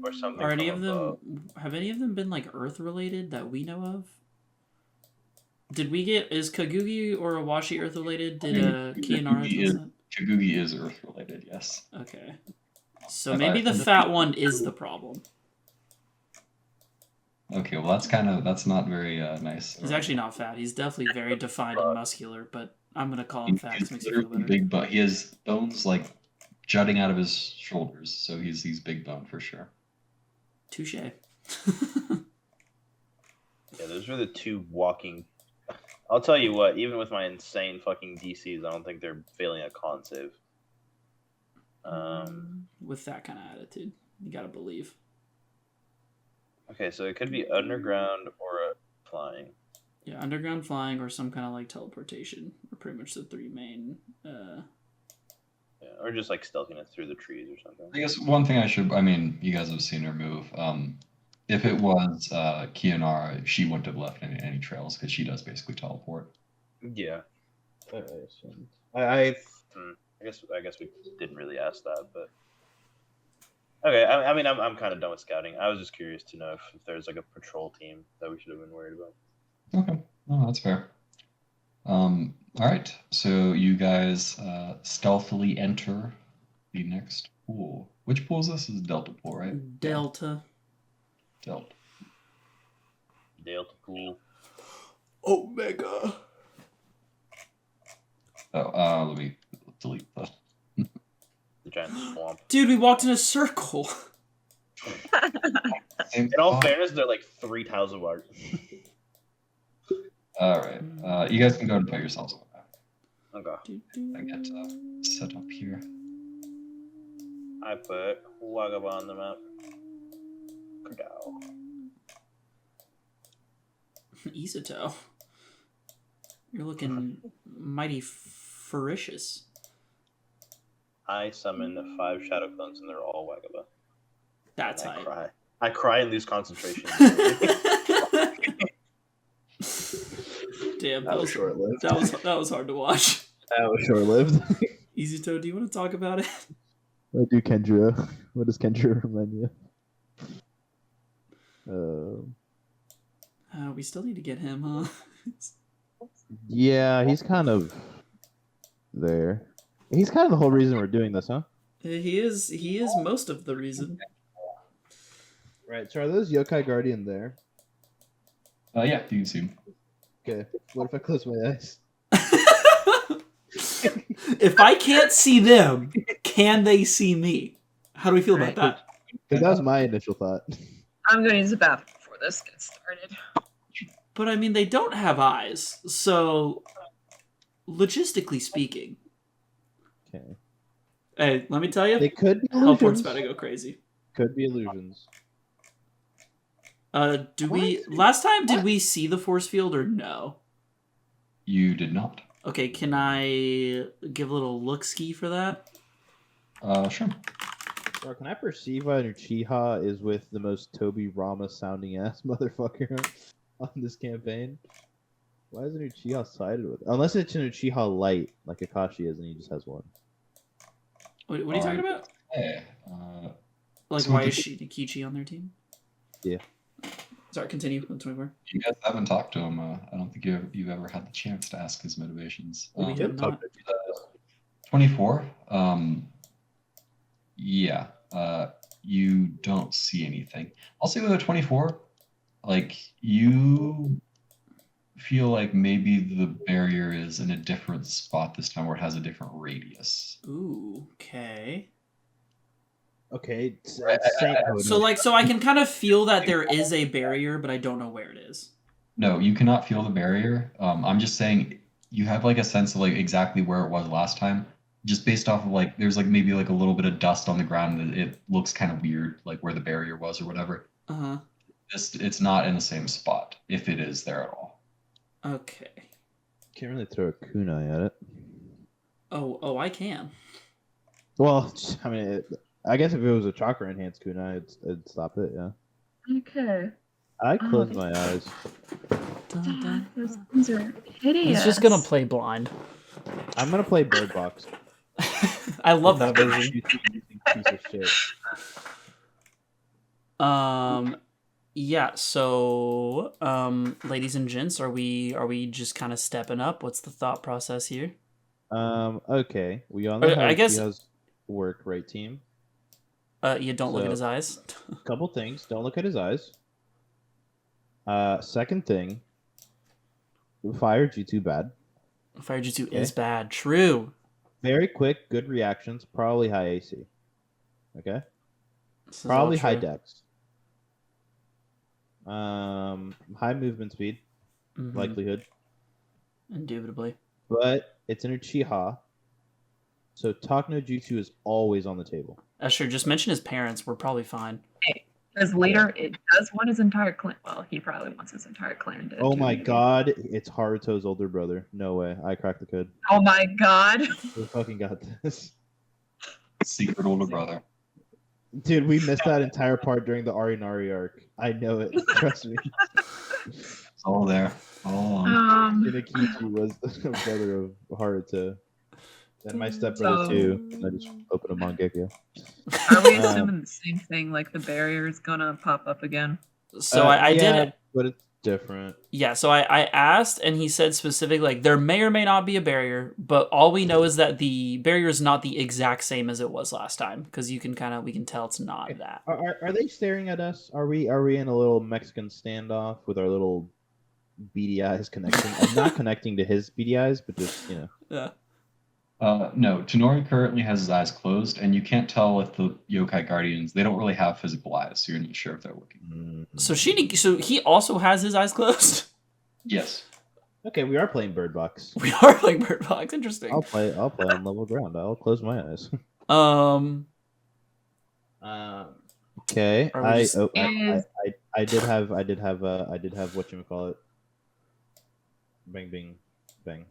or something. Are any from of them? above. Have any of them been like Earth related that we know of? Did we get is Kagugi or Awashi Earth related? Did Kiyanara tell us that? Chigugi is Earth related, yes. Okay. So maybe the fat one is the problem. Okay, well that's not very nice. He's actually not fat. He's definitely very defined and muscular, but I'm gonna call him fat because it makes me feel better. Big bone. He has bones like jutting out of his shoulders, so he's big bone for sure. Touche. Yeah, those are the two walking. I'll tell you what. Even with my insane fucking DCs, I don't think they're failing a con save. With that kind of attitude, you gotta believe. Okay, so it could be underground or flying. Yeah, underground, flying, or some kind of like teleportation are pretty much the three main. Yeah, or just like stealthiness through the trees or something. I guess one thing you guys have seen her move. If it was Kianara, she wouldn't have left any trails because she does basically teleport. Yeah. I I guess we didn't really ask that, but okay. I mean, I'm kind of done with scouting. I was just curious to know if there's like a patrol team that we should have been worried about. Okay, no, that's fair. All right, so you guys stealthily enter the next pool. Which pool is this? This is Delta pool, right? Delta. Delta. Delta pool. Omega. Oh, let me delete that. The giant swamp. Dude, we walked in a circle. In all fairness, they're like 3 tiles apart. All right, you guys can go and put yourselves on the map. Okay. I get set up here. I put Wagaba on the map. Kadow. Izuto. You're looking mighty ferocious. I summon 5 shadow clones and they're all Wagaba. That's And I hype. cry. I cry and lose concentration. Damn, that was short-lived. that was hard to watch. That was short-lived. Izuto, do you want to talk about it? What do Kendra? What does Kendra remind you of? We still need to get him, huh? Yeah, he's kind of there. He's kind of the whole reason we're doing this, huh? He is most of the reason. Right. So are those yokai guardian there? Yeah, you can see him. Okay. What if I close my eyes? If I can't see them, can they see me? How do we feel about that? Because that was my initial thought. I'm going to use the bathroom before this gets started. But I mean, they don't have eyes, so logistically speaking, Okay. hey, let me tell you, They could be Hellport's illusions. about to go crazy. Could be illusions. Last time did we see the force field or no? You did not. Okay, can I give a little look-ski for that? Sure. Bro, can I perceive why Uchiha is with the most Toby Rama sounding ass motherfucker on this campaign? Why isn't Uchiha sided with? Unless it's an Uchiha light, like Akashi is, and he just has one. What are you talking about? Hey, Like, so why the- is Nikichi on their team? Yeah. Sorry, continue. 24. you guys haven't talked to him. I don't think you've ever had the chance to ask his motivations. We have not. 24. Yeah. You don't see anything. I'll say with a 24, like you feel like maybe the barrier is in a different spot this time, where it has a different radius. Ooh, okay. Okay. It's Right, Saint So I can kind of feel that there is a barrier, but I don't know where it is. No, you cannot feel the barrier. I'm just saying you have like a sense of like exactly where it was last time, just based off of like there's like maybe like a little bit of dust on the ground and it looks kind of weird, like where the barrier was or whatever. Uh-huh. It's not in the same spot if it is there at all. Okay. Can't really throw a kunai at it. Oh, I can. Well, I mean, I guess if it was a chakra enhanced kunai, it'd stop it. Yeah. Okay. I close my eyes. Dun, dun. Those things are hideous. He's just gonna play blind. I'm gonna play Bird Box. I love that version. You piece of shit. Yeah, so ladies and gents, are we just kind of stepping up? What's the thought process here? Okay. We all know Okay, how I guess- Uchiha's work, right, team? You don't look at So- his eyes. Couple things. Don't look at his eyes. Second thing. Fire jutsu bad. Fire jutsu Okay. is bad. True. Very quick, good reactions. Probably high AC. Okay. This is all Probably high true. dex. High movement speed, Mhm. likelihood. Indubitably. But it's an Uchiha. So talk no jutsu is always on the table. Sure, just mention his parents. We're probably fine. As leader, it does want his entire clan. Well, he probably wants his entire clan to. Oh do my it. god, it's Haruto's older brother. No way. I cracked the code. Oh my god. We fucking got this. Secret older brother. Dude, we missed that entire part during the Arinari arc. I know it. Trust me. It's all there. All along. Shinikichi was the brother of Haruto. And my stepbrother So- too. I just opened a Mangekyo. Are we Um, assuming the same thing? Like the barrier is gonna pop up again? So I yeah, did. but it's different. Yeah, so I asked, and he said specifically, like, there may or may not be a barrier, but all we know is that the barrier is not the exact same as it was last time, because we can tell it's not that. Are they staring at us? Are we in a little Mexican standoff with our little beady eyes connecting? I'm not connecting to his beady eyes, but just Yeah. No, Tonori currently has his eyes closed, and you can't tell with the yokai guardians. They don't really have physical eyes, so you're not sure if they're looking. So he also has his eyes closed. Yes. Okay, we are playing Bird Box. We are playing Bird Box. Interesting. I'll play on level ground. I'll close my eyes. Okay. Are we I just- did have whatchamacallit. Bang bing bang.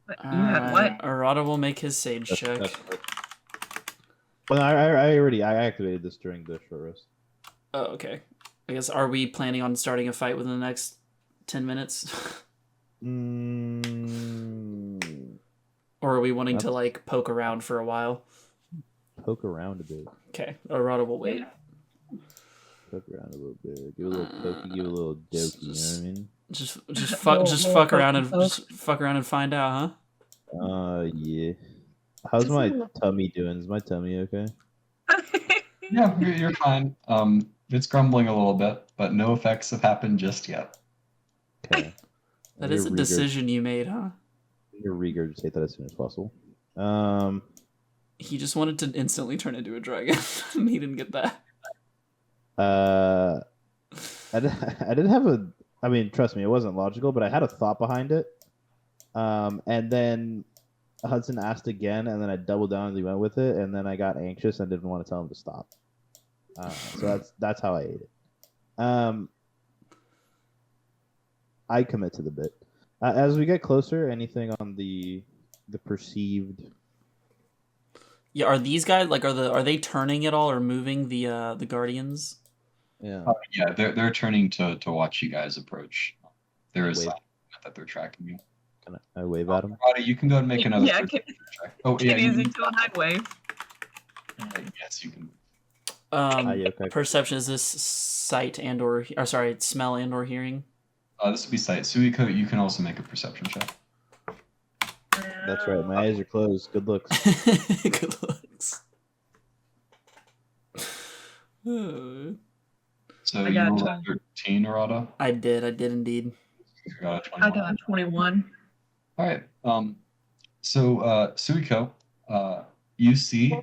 But you had what? Arata will make his sage That's- check. that's- Well, I activated this during the short rest. Oh, okay. I guess, are we planning on starting a fight within the next 10 minutes? Or are we wanting to, like, poke around for a while? Poke around a bit. Okay, Arata will wait. Poke around a little bit. Give a little pokey, give a little dokey. You know what I mean? Just fuck around and find out, huh? Yeah. How's my tummy doing? Is my tummy okay? Yeah, you're fine. It's grumbling a little bit, but no effects have happened just yet. Okay. That is a decision you made, huh? Your regurgitate that as soon as possible. He just wanted to instantly turn into a dragon. He didn't get that. I didn't have a. I mean, trust me, it wasn't logical, but I had a thought behind it. And then Hudson asked again, and then I doubled down and he went with it, and then I got anxious and didn't want to tell him to stop. So that's how I ate it. I commit to the bit. As we get closer, anything on the perceived? Yeah, are these guys like are they turning at all or moving the guardians? Yeah. Yeah, they're turning to watch you guys approach. There is Wave. sign that they're tracking you. Can I wave at him? Roddy, you can go and make another Yeah, perception check. Oh, Get yeah, easy to a high wave. yes, you can. Okay. Perception is this sight and or sorry, smell and or hearing? This would be sight. Suiko, you can also make a perception check. That's right. My eyes are closed. Good looks. Good looks. So I you got rolled a a 13, Arata? I did indeed. You got a I 21. got 21. All right. So Suiko, you see,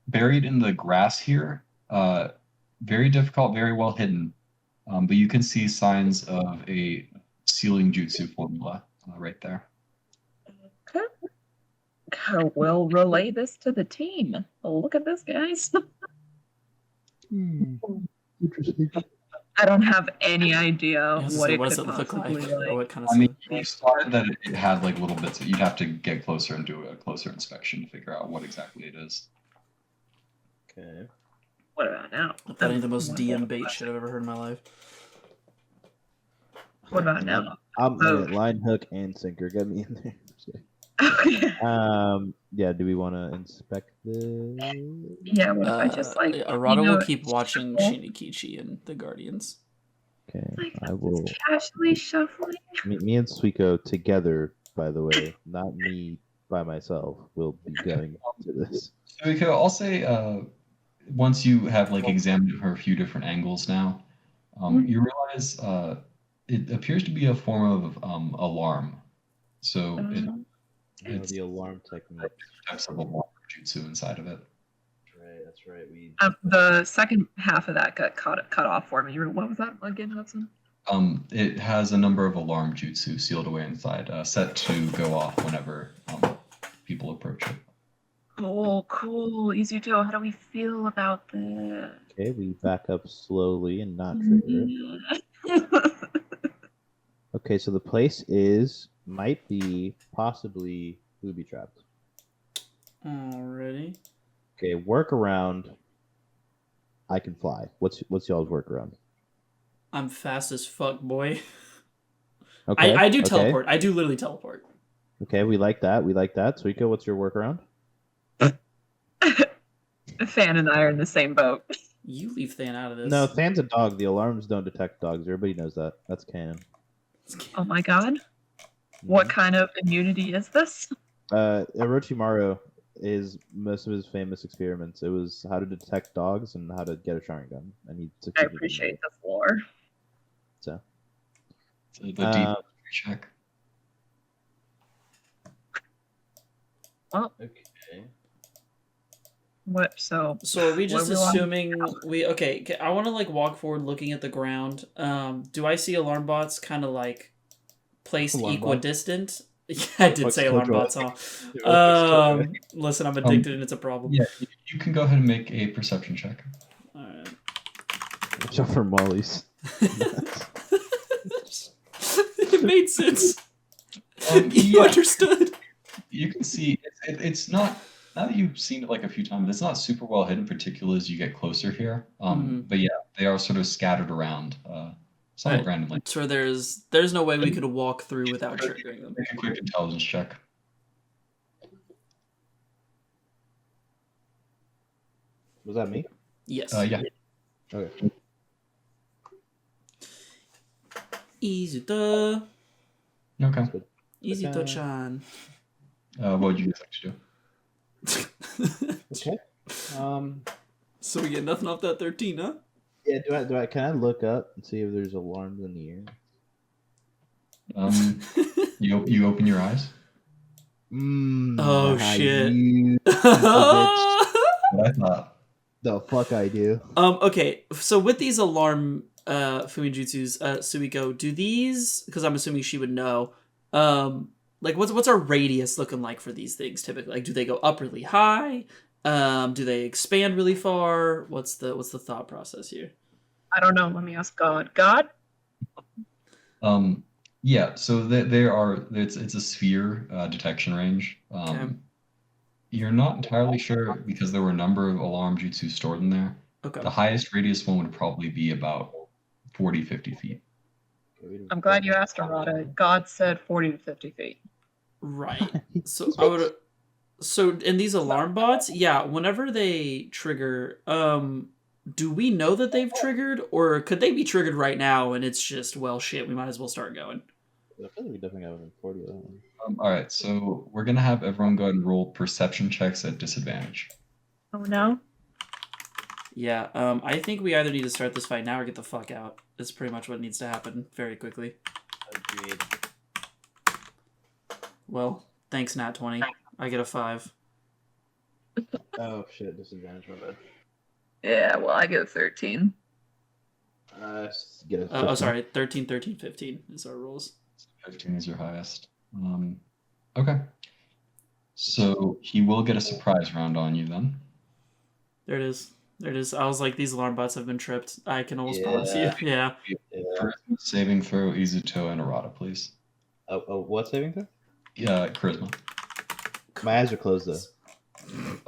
buried in the grass here, very difficult, very well hidden, but you can see signs of a sealing jutsu formula right there. Okay. We'll relay this to the team. Look at this, guys. Interesting. I don't have any idea Yeah, so what it what could does it look possibly like? like. Or what kind of I mean, stuff? you spotted that it had like little bits. You'd have to get closer and do a closer inspection to figure out what exactly it is. Okay. What about now? That ain't the most DM bait shit I've ever heard in my life. What about now? I'm Oh. in it. Line, hook, and sinker. Get me in there. Yeah. Do we want to inspect this? Yeah, what if I just like Arata you know, will keep watching circle? Shinikichi and the Guardians. Okay, Like, I will. just casually shuffling. Me and Suiko together, by the way, not me by myself, will be going to this. So we could, I'll say, once you have like examined it from a few different angles now, you realize it appears to be a form of alarm. So it's The alarm technique. types of alarm jutsu inside of it. That's right. We The second half of that got cut off for me. What was that again, Hudson? It has a number of alarm jutsu sealed away inside, set to go off whenever people approach it. Cool. Easy to. How do we feel about this? Okay, we back up slowly and not trigger it. Okay, so the place might be possibly booby trapped. Alrighty. Okay, workaround. I can fly. What's y'all's workaround? I'm fast as fuck, boy. Okay, I do okay. teleport. I do literally teleport. Okay, we like that. Suiko, what's your workaround? Fan and I are in the same boat. You leave Than out of this. No, Than's a dog. The alarms don't detect dogs. Everybody knows that. That's canon. Oh my god. What kind of immunity is this? Orochimaru is most of his famous experiments. It was how to detect dogs and how to get a Sharingan, and he I succeeded. appreciate the floor. So The deep check. Well, okay. what? So are we just what are we assuming we okay? I want to like walk forward, looking at the ground. Do I see alarm bots kind of like placed Alarm equidistant? Yeah, I did What's say alarm Killjoy? bots, huh? Killjoy? Listen, I'm addicted and it's a problem. Yeah, you can go ahead and make a perception check. Alright. Watch out for mollies. It made sense. You Yeah. understood. You can see it's not. Now that you've seen it like a few times, it's not super well hidden, particularly as you get closer here. But yeah, they are sort of scattered around, somewhat Right. randomly. So there's no way we could walk through without triggering them. Make a quick intelligence check. Was that me? Yes. Yeah. Okay. Easy to Okay. easy to chan. What would you guys like to do? Okay. So we get nothing off that 13, huh? Yeah. Do I? Can I look up and see if there's alarms in the air? You open your eyes. Oh shit. What I thought. The fuck I do. Okay, so with these alarm Fumijutsus, Suiko, do these, because I'm assuming she would know, like what's our radius looking like for these things typically? Like, do they go up really high? Do they expand really far? What's the thought process here? I don't know. Let me ask God. God? Yeah, so it's a sphere detection range. Okay. You're not entirely sure because there were a number of alarm jutsu stored in there. Okay. The highest radius one would probably be about 40, 50 feet. I'm glad you asked, Arata. God said 40 to 50 feet. Right. So I would. So in these alarm bots, yeah, whenever they trigger, do we know that they've triggered, or could they be triggered right now and it's just, well, shit, we might as well start going? I feel like we definitely have 40 of that one. All right, so we're gonna have everyone go ahead and roll perception checks at disadvantage. Oh no. Yeah, I think we either need to start this fight now or get the fuck out. That's pretty much what needs to happen very quickly. Agreed. Well, thanks, Nat 20. I get a 5. Oh shit, disadvantage, my bad. Yeah, well, I get a 13. Get a Oh, sorry, 13, 13, 15 is our rules. 15 is your highest. Okay. So he will get a surprise round on you then. There it is. There it is. I was like, these alarm bots have been tripped. I can almost promise you. Yeah. Yeah. Yeah. Saving throw, Izuto and Arata, please. What saving throw? Yeah, charisma. My eyes are closed though.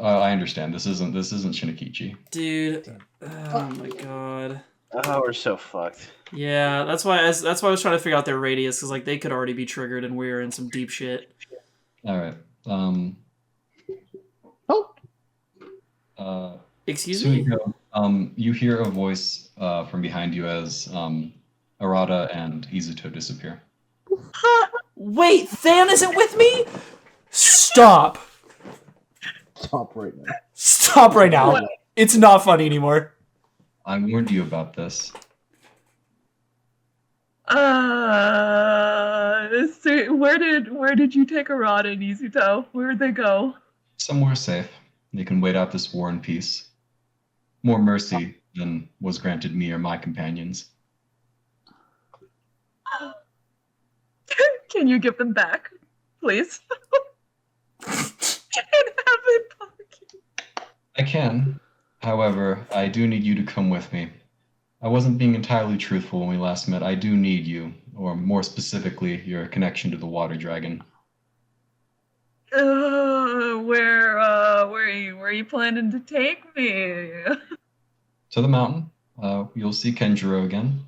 I understand. This isn't Shinikichi. Dude. Oh my god. Oh, we're so fucked. Yeah, that's why I was trying to figure out their radius, because like they could already be triggered and we're in some deep shit. All right. Excuse me? Suiko, you hear a voice from behind you as Arata and Izuto disappear. Wait, Than isn't with me? Stop. Stop right now. Stop right now. It's not funny anymore. I warned you about this. So where did you take Arata and Izuto? Where'd they go? Somewhere safe. They can wait out this war in peace. More mercy than was granted me or my companions. Can you give them back, please? And have it back. I can. However, I do need you to come with me. I wasn't being entirely truthful when we last met. I do need you, or more specifically, your connection to the water dragon. Where are you planning to take me? To the mountain. You'll see Kenjiro again.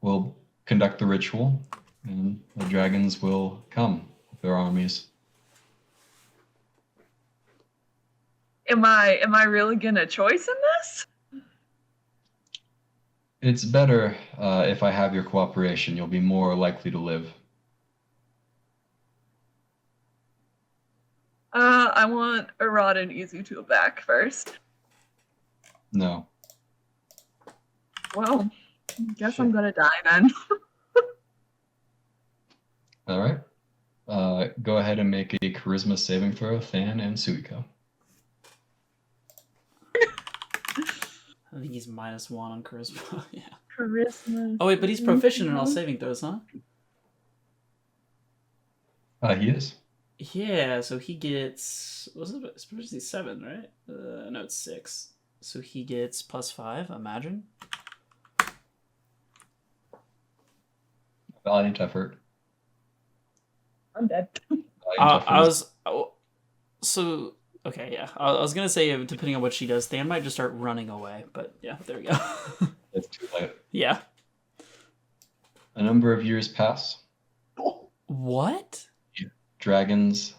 We'll conduct the ritual, and the dragons will come with their armies. Am I really gonna choice in this? It's better if I have your cooperation. You'll be more likely to live. I want Arata and Izuto back first. No. Well, I guess I'm gonna die then. All right. Go ahead and make a charisma saving throw, Than and Suiko. I think he's -1 on charisma. Yeah. Charisma. Oh wait, but he's proficient in all saving throws, huh? He is. Yeah, so he gets it's supposed to be 7, right? No, it's 6. So he gets +5, imagine. Valiant effort. I'm dead. I was so okay, yeah. I was gonna say depending on what she does, Than might just start running away, but yeah, there we go. It's too late. Yeah. A number of years pass. What? Dragons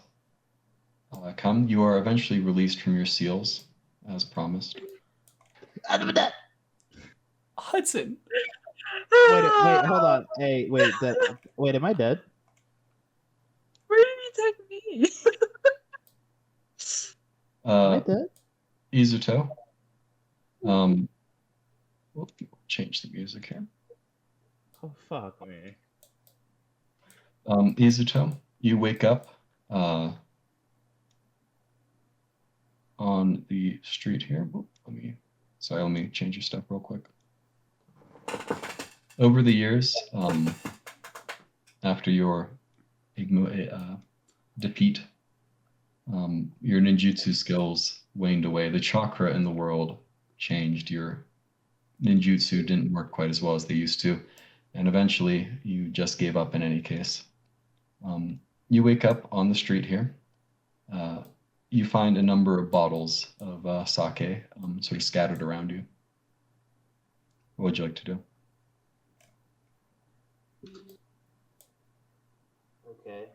come. You are eventually released from your seals, as promised. Hudson. Wait, hold on. Hey, wait, am I dead? Where did you take me? Am I dead? Izuto. We'll change the music here. Oh fuck me. Izuto, you wake up on the street here. Let me change your stuff real quick. Over the years, after your defeat, your ninjutsu skills waned away. The chakra in the world changed. Your ninjutsu didn't work quite as well as they used to, and eventually you just gave up in any case. You wake up on the street here. You find a number of bottles of sake sort of scattered around you. What would you like to do? Okay.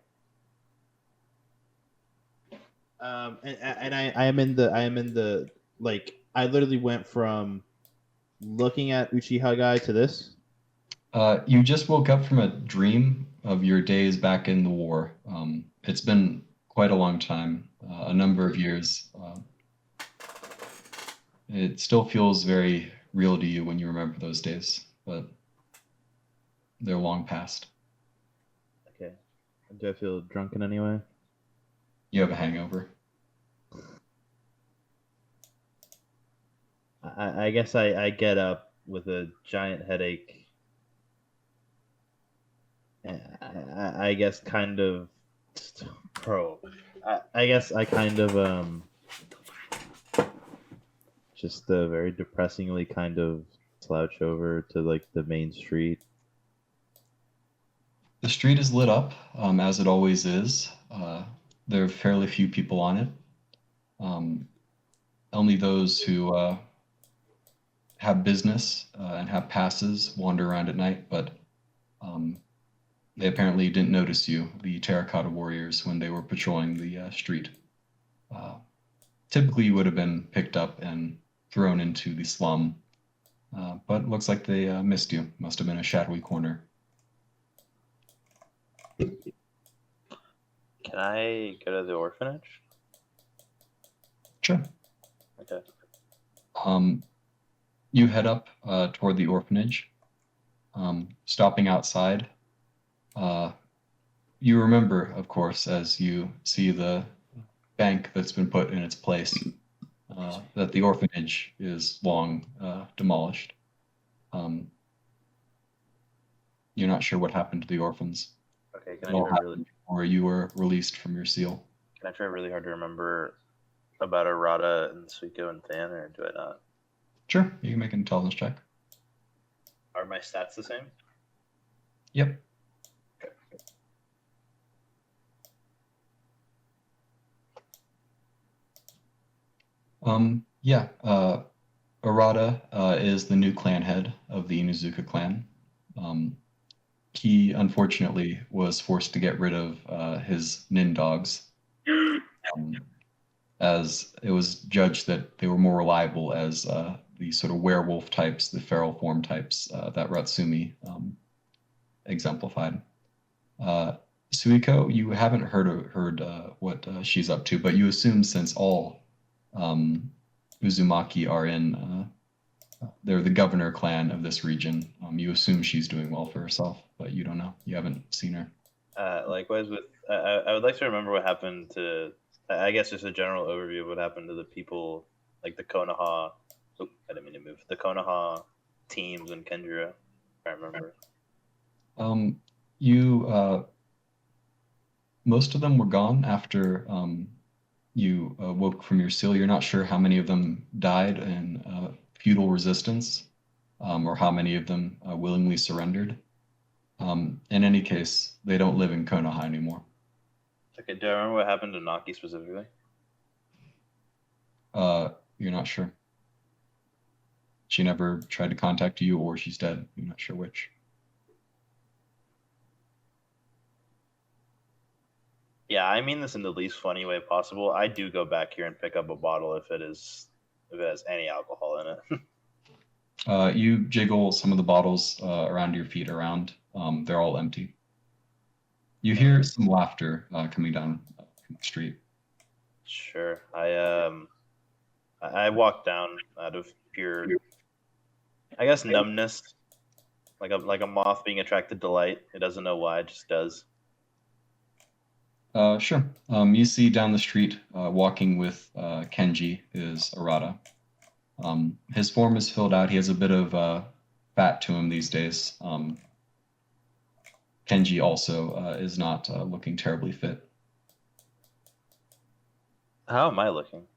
And I am in the like I literally went from looking at Uchiha guy to this. You just woke up from a dream of your days back in the war. It's been quite a long time, a number of years. It still feels very real to you when you remember those days, but they're long past. Okay. Do I feel drunk in any way? You have a hangover. I guess I get up with a giant headache. I guess kind of, bro. I guess I kind of just very depressingly kind of slouch over to like the main street. The street is lit up, as it always is. There are fairly few people on it. Only those who have business and have passes wander around at night, but they apparently didn't notice you, the terracotta warriors, when they were patrolling the street. Typically, you would have been picked up and thrown into the slum, but looks like they missed you. Must have been a shadowy corner. Can I go to the orphanage? Sure. Okay. You head up toward the orphanage, stopping outside. You remember, of course, as you see the bank that's been put in its place, that the orphanage is long demolished. You're not sure what happened to the orphans. Okay. It all happened before you were released from your seal. Can I try really hard to remember about Arata and Suiko and Than, or do I not? Sure, you can make an intelligence check. Are my stats the same? Yep. Yeah. Arata is the new clan head of the Inuzuka clan. He unfortunately was forced to get rid of his nin dogs, as it was judged that they were more reliable as the sort of werewolf types, the feral form types that Ratsumi exemplified. Suiko, you haven't heard what she's up to, but you assume since all Uzumaki are in, they're the governor clan of this region. You assume she's doing well for herself, but you don't know. You haven't seen her. Likewise, with I would like to remember what happened to. I guess just a general overview of what happened to the people, like the Konoha. Oh, I didn't mean to move. The Konoha teams in Kendra. If I remember. Most of them were gone after you woke from your seal. You're not sure how many of them died in feudal resistance, or how many of them willingly surrendered. In any case, they don't live in Konoha anymore. Okay, do I remember what happened to Naki specifically? You're not sure. She never tried to contact you, or she's dead. You're not sure which. Yeah, I mean this in the least funny way possible. I do go back here and pick up a bottle if it has any alcohol in it. You jiggle some of the bottles around your feet around. They're all empty. You hear some laughter coming down the street. Sure. I walk down out of pure, I guess, numbness, like a moth being attracted to light. It doesn't know why, it just does. Sure. You see down the street, walking with Kenji, is Arata. His form is filled out. He has a bit of fat to him these days. Kenji also is not looking terribly fit. How am I looking?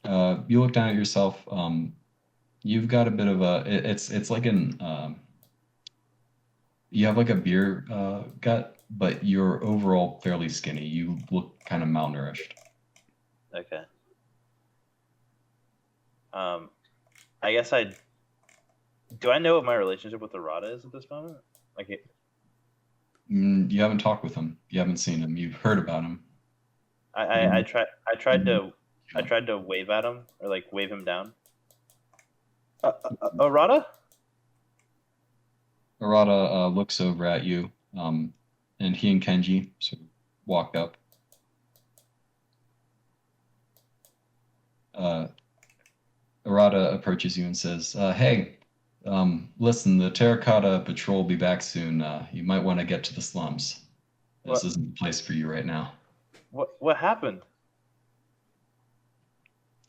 You look down at yourself. You've got a bit of a. It's like an. You have like a beer gut, but you're overall fairly skinny. You look kind of malnourished. Okay. I guess do I know what my relationship with Arata is at this moment? Like, You haven't talked with him. You haven't seen him. You've heard about him. I tried to wave at him, or like wave him down. Arata? Arata looks over at you, and he and Kenji sort of walk up. Arata approaches you and says, "Hey, listen, the Terracotta Patrol will be back soon. You might want to get to the slums. This isn't the place for you right now." What happened?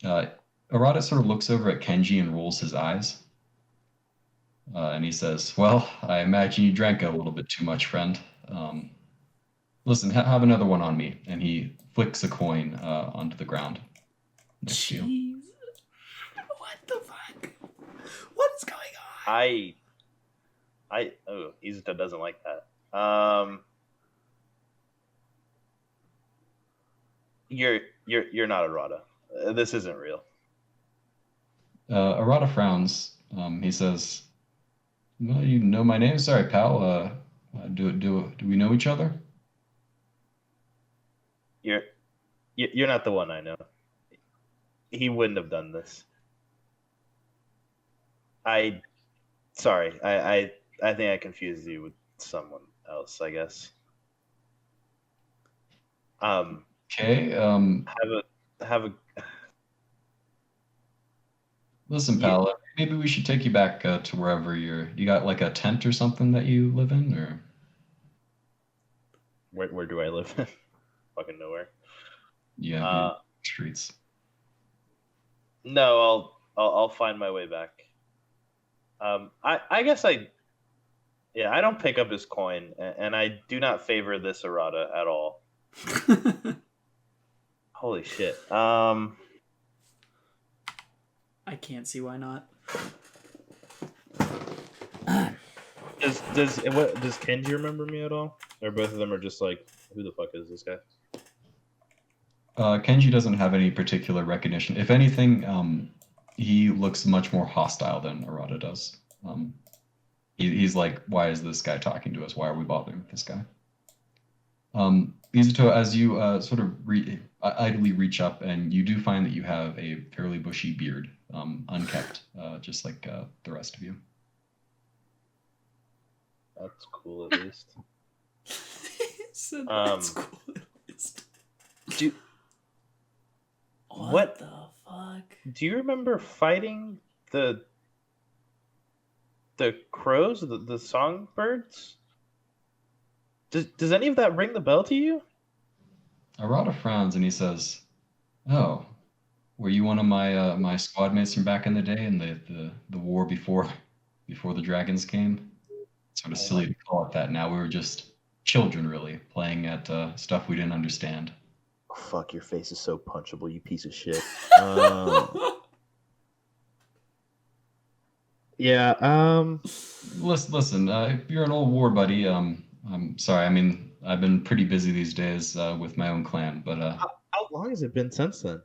Arata sort of looks over at Kenji and rolls his eyes. And he says, "Well, I imagine you drank a little bit too much, friend. Listen, have another one on me." And he flicks a coin onto the ground next to you. Jeez. What the fuck? What is going on? Izuto doesn't like that. You're not Arata. This isn't real. Arata frowns. He says, "Well, you know my name. Sorry, pal. Do we know each other?" You're not the one I know. He wouldn't have done this. I Sorry, I think I confused you with someone else. I guess. Okay. Have a. Listen, Yeah. pal. Maybe we should take you back to wherever you got like a tent or something that you live in, or Where do I live? Fucking nowhere. yeah, streets. No, I'll find my way back. I guess I don't pick up his coin, and I do not favor this errata at all. Holy shit. I can't see why not. Does Kenji remember me at all? Or both of them are just like, who the fuck is this guy? Kenji doesn't have any particular recognition. If anything, he looks much more hostile than Arata does. He's like, why is this guy talking to us? Why are we bothering with this guy? Izuto, as you sort of idly reach up, and you do find that you have a fairly bushy beard, unkept, just like the rest of you. That's cool, at least. So that's cool. Do What the fuck? Do you remember fighting the crows, the songbirds? Does any of that ring the bell to you? Arata frowns and he says, "Oh, were you one of my squad mates from back in the day in the war before the dragons came? Sort of silly to call it that now. We were just children, really, playing at stuff we didn't understand." Oh, fuck, your face is so punchable, you piece of shit. Yeah. Listen. If you're an old war buddy, I'm sorry. I mean, I've been pretty busy these days with my own clan, but How long has it been since then?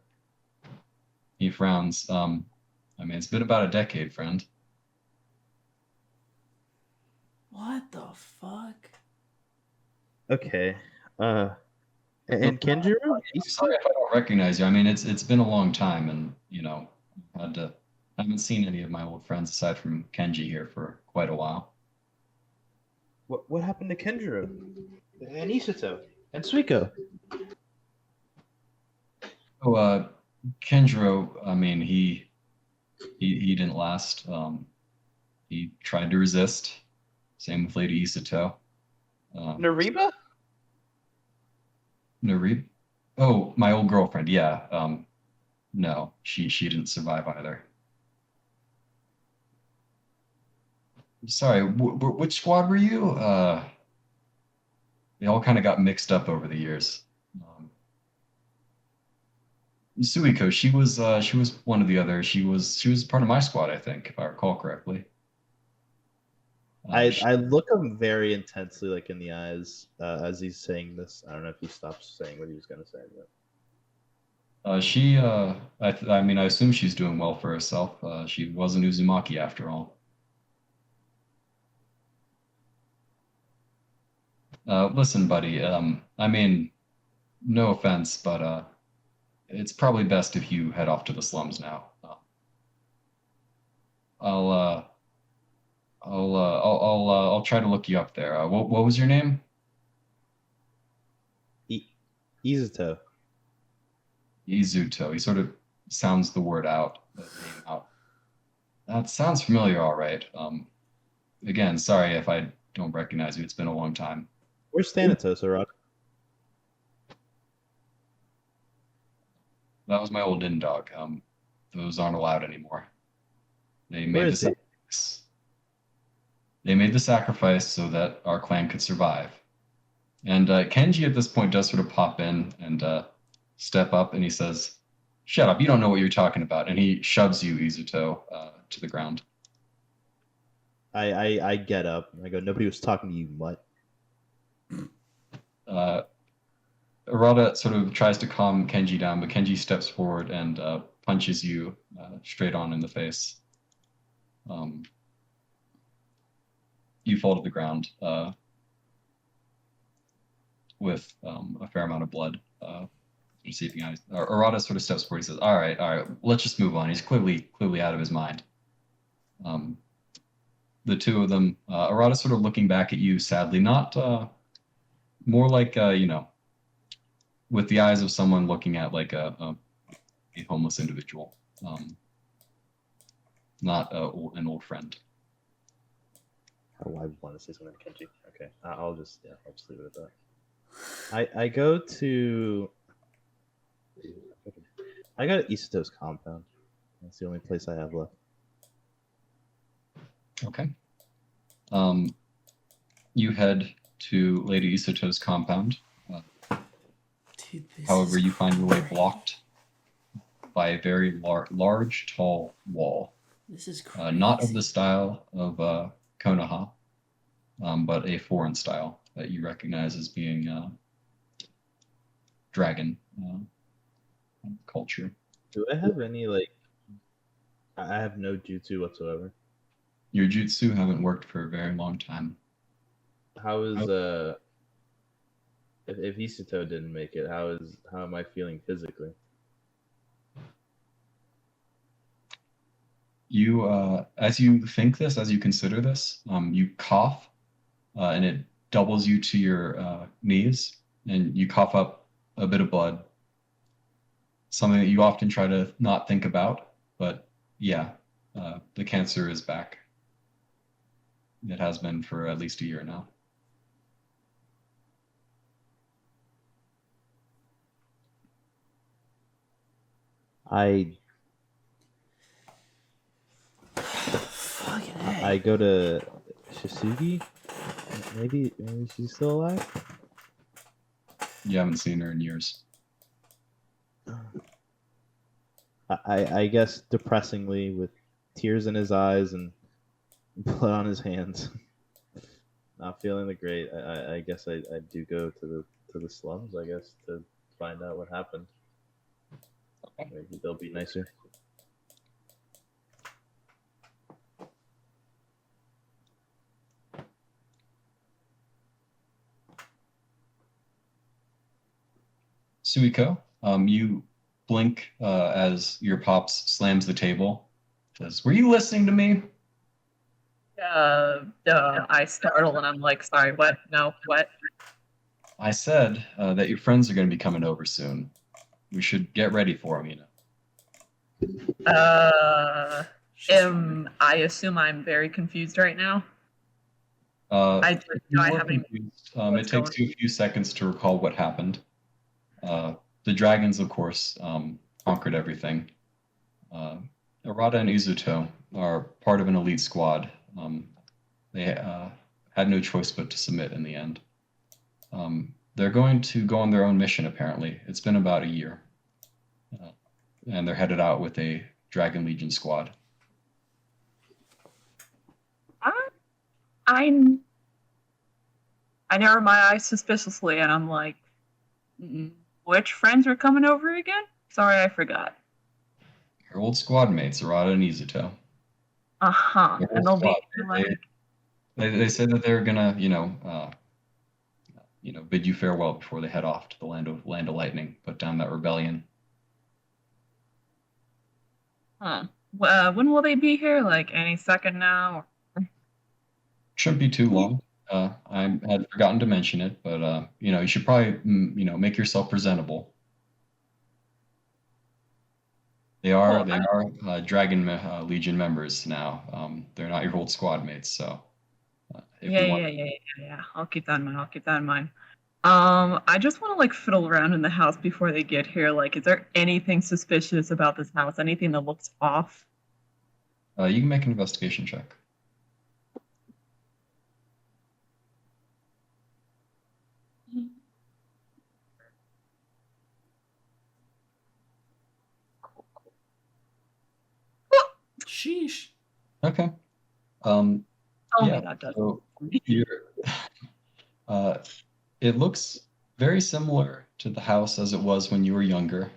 he frowns. I mean, it's been about a decade, friend. What the fuck? Okay. And Kenjiro? I'm sorry if I don't recognize you. I mean, it's been a long time, and I haven't seen any of my old friends aside from Kenji here for quite a while. What happened to Kenjiro? And Isato? And Suiko? Oh, Kenjiro, I mean, he didn't last. He tried to resist. Same with Lady Isato. Nariba? Narib? Oh, my old girlfriend. Yeah. No, she didn't survive either. Sorry, which squad were you? They all kind of got mixed up over the years. Suiko, she was one of the others. She was part of my squad, I think, if I recall correctly. I look him very intensely, like in the eyes, as he's saying this. I don't know if he stops saying what he was going to say. But... I mean, I assume she's doing well for herself. She was an Uzumaki after all. Listen, buddy. I mean, no offense, but it's probably best if you head off to the slums now. I'll try to look you up there. What was your name? Izuto. Izuto. He sort of sounds the word out. The name out. That sounds familiar, all right. Again, sorry if I don't recognize you. It's been a long time. Where's Thanatos, Arata? That was my old inn dog. Those aren't allowed anymore. They Where made is the he? sacrifice. They made the sacrifice so that our clan could survive. And Kenji at this point does sort of pop in and step up, and he says, "Shut up! You don't know what you're talking about." And he shoves you, Izuto, to the ground. I get up. I go, nobody was talking to you, mutt. Arata sort of tries to calm Kenji down, but Kenji steps forward and punches you straight on in the face. You fall to the ground with a fair amount of blood seeping out. Arata sort of steps forward. He says, all right, let's just move on. He's clearly out of his mind. the two of them, Arata sort of looking back at you sadly, not more like with the eyes of someone looking at like a homeless individual, not an old friend. Oh, I want to say something to Kenji. Okay, I'll just leave it at that. I go to Isato's compound. That's the only place I have left. Okay. You head to Lady Isato's compound. Dude, this However, is you find your way crazy. blocked by a very large, tall wall. This is crazy. Not of the style of Konoha, but a foreign style that you recognize as being dragon culture. Do I have any I have no jutsu whatsoever. Your jutsu haven't worked for a very long time. How is if Isato didn't make it, how am I feeling physically? You, as you think this, as you consider this, you cough, and it doubles you to your knees, and you cough up a bit of blood. Something that you often try to not think about, but yeah, the cancer is back. It has been for at least a year now. Fucking A. I go to Shisugi. Maybe she's still alive. You haven't seen her in years. I guess depressingly, with tears in his eyes and blood on his hands, not feeling the great. I guess I do go to the slums. I guess to find out what happened. Maybe they'll be nicer. Suiko, you blink as your pops slams the table. Says, "Were you listening to me?" I startle and I'm like, sorry, what? No, what? I said that your friends are going to be coming over soon. We should get ready for them, I assume I'm very confused right now. You Do I were have any? confused. It takes you a few seconds to recall what happened. The dragons, of course, conquered everything. Arata and Izuto are part of an elite squad. They had no choice but to submit in the end. They're going to go on their own mission, apparently. It's been about a year. And they're headed out with a Dragon Legion squad. I narrow my eyes suspiciously and I'm like, which friends are coming over again? Sorry, I forgot. Your old squad mates, Arata and Izuto. Uh-huh. Their And old they'll be squad. like, They said that they're gonna, bid you farewell before they head off to the land of lightning, put down that rebellion. huh. When will they be here? Like any second now? Shouldn't be too long. I had forgotten to mention it, but you should probably make yourself presentable. They are Dragon Legion members now. They're not your old squad mates, so Yeah. I'll keep that in mind. I just want to fiddle around in the house before they get here. Like, is there anything suspicious about this house? Anything that looks off? You can make an investigation check. Sheesh. Okay. Yeah, that does. So it looks very similar to the house as it was when you were younger.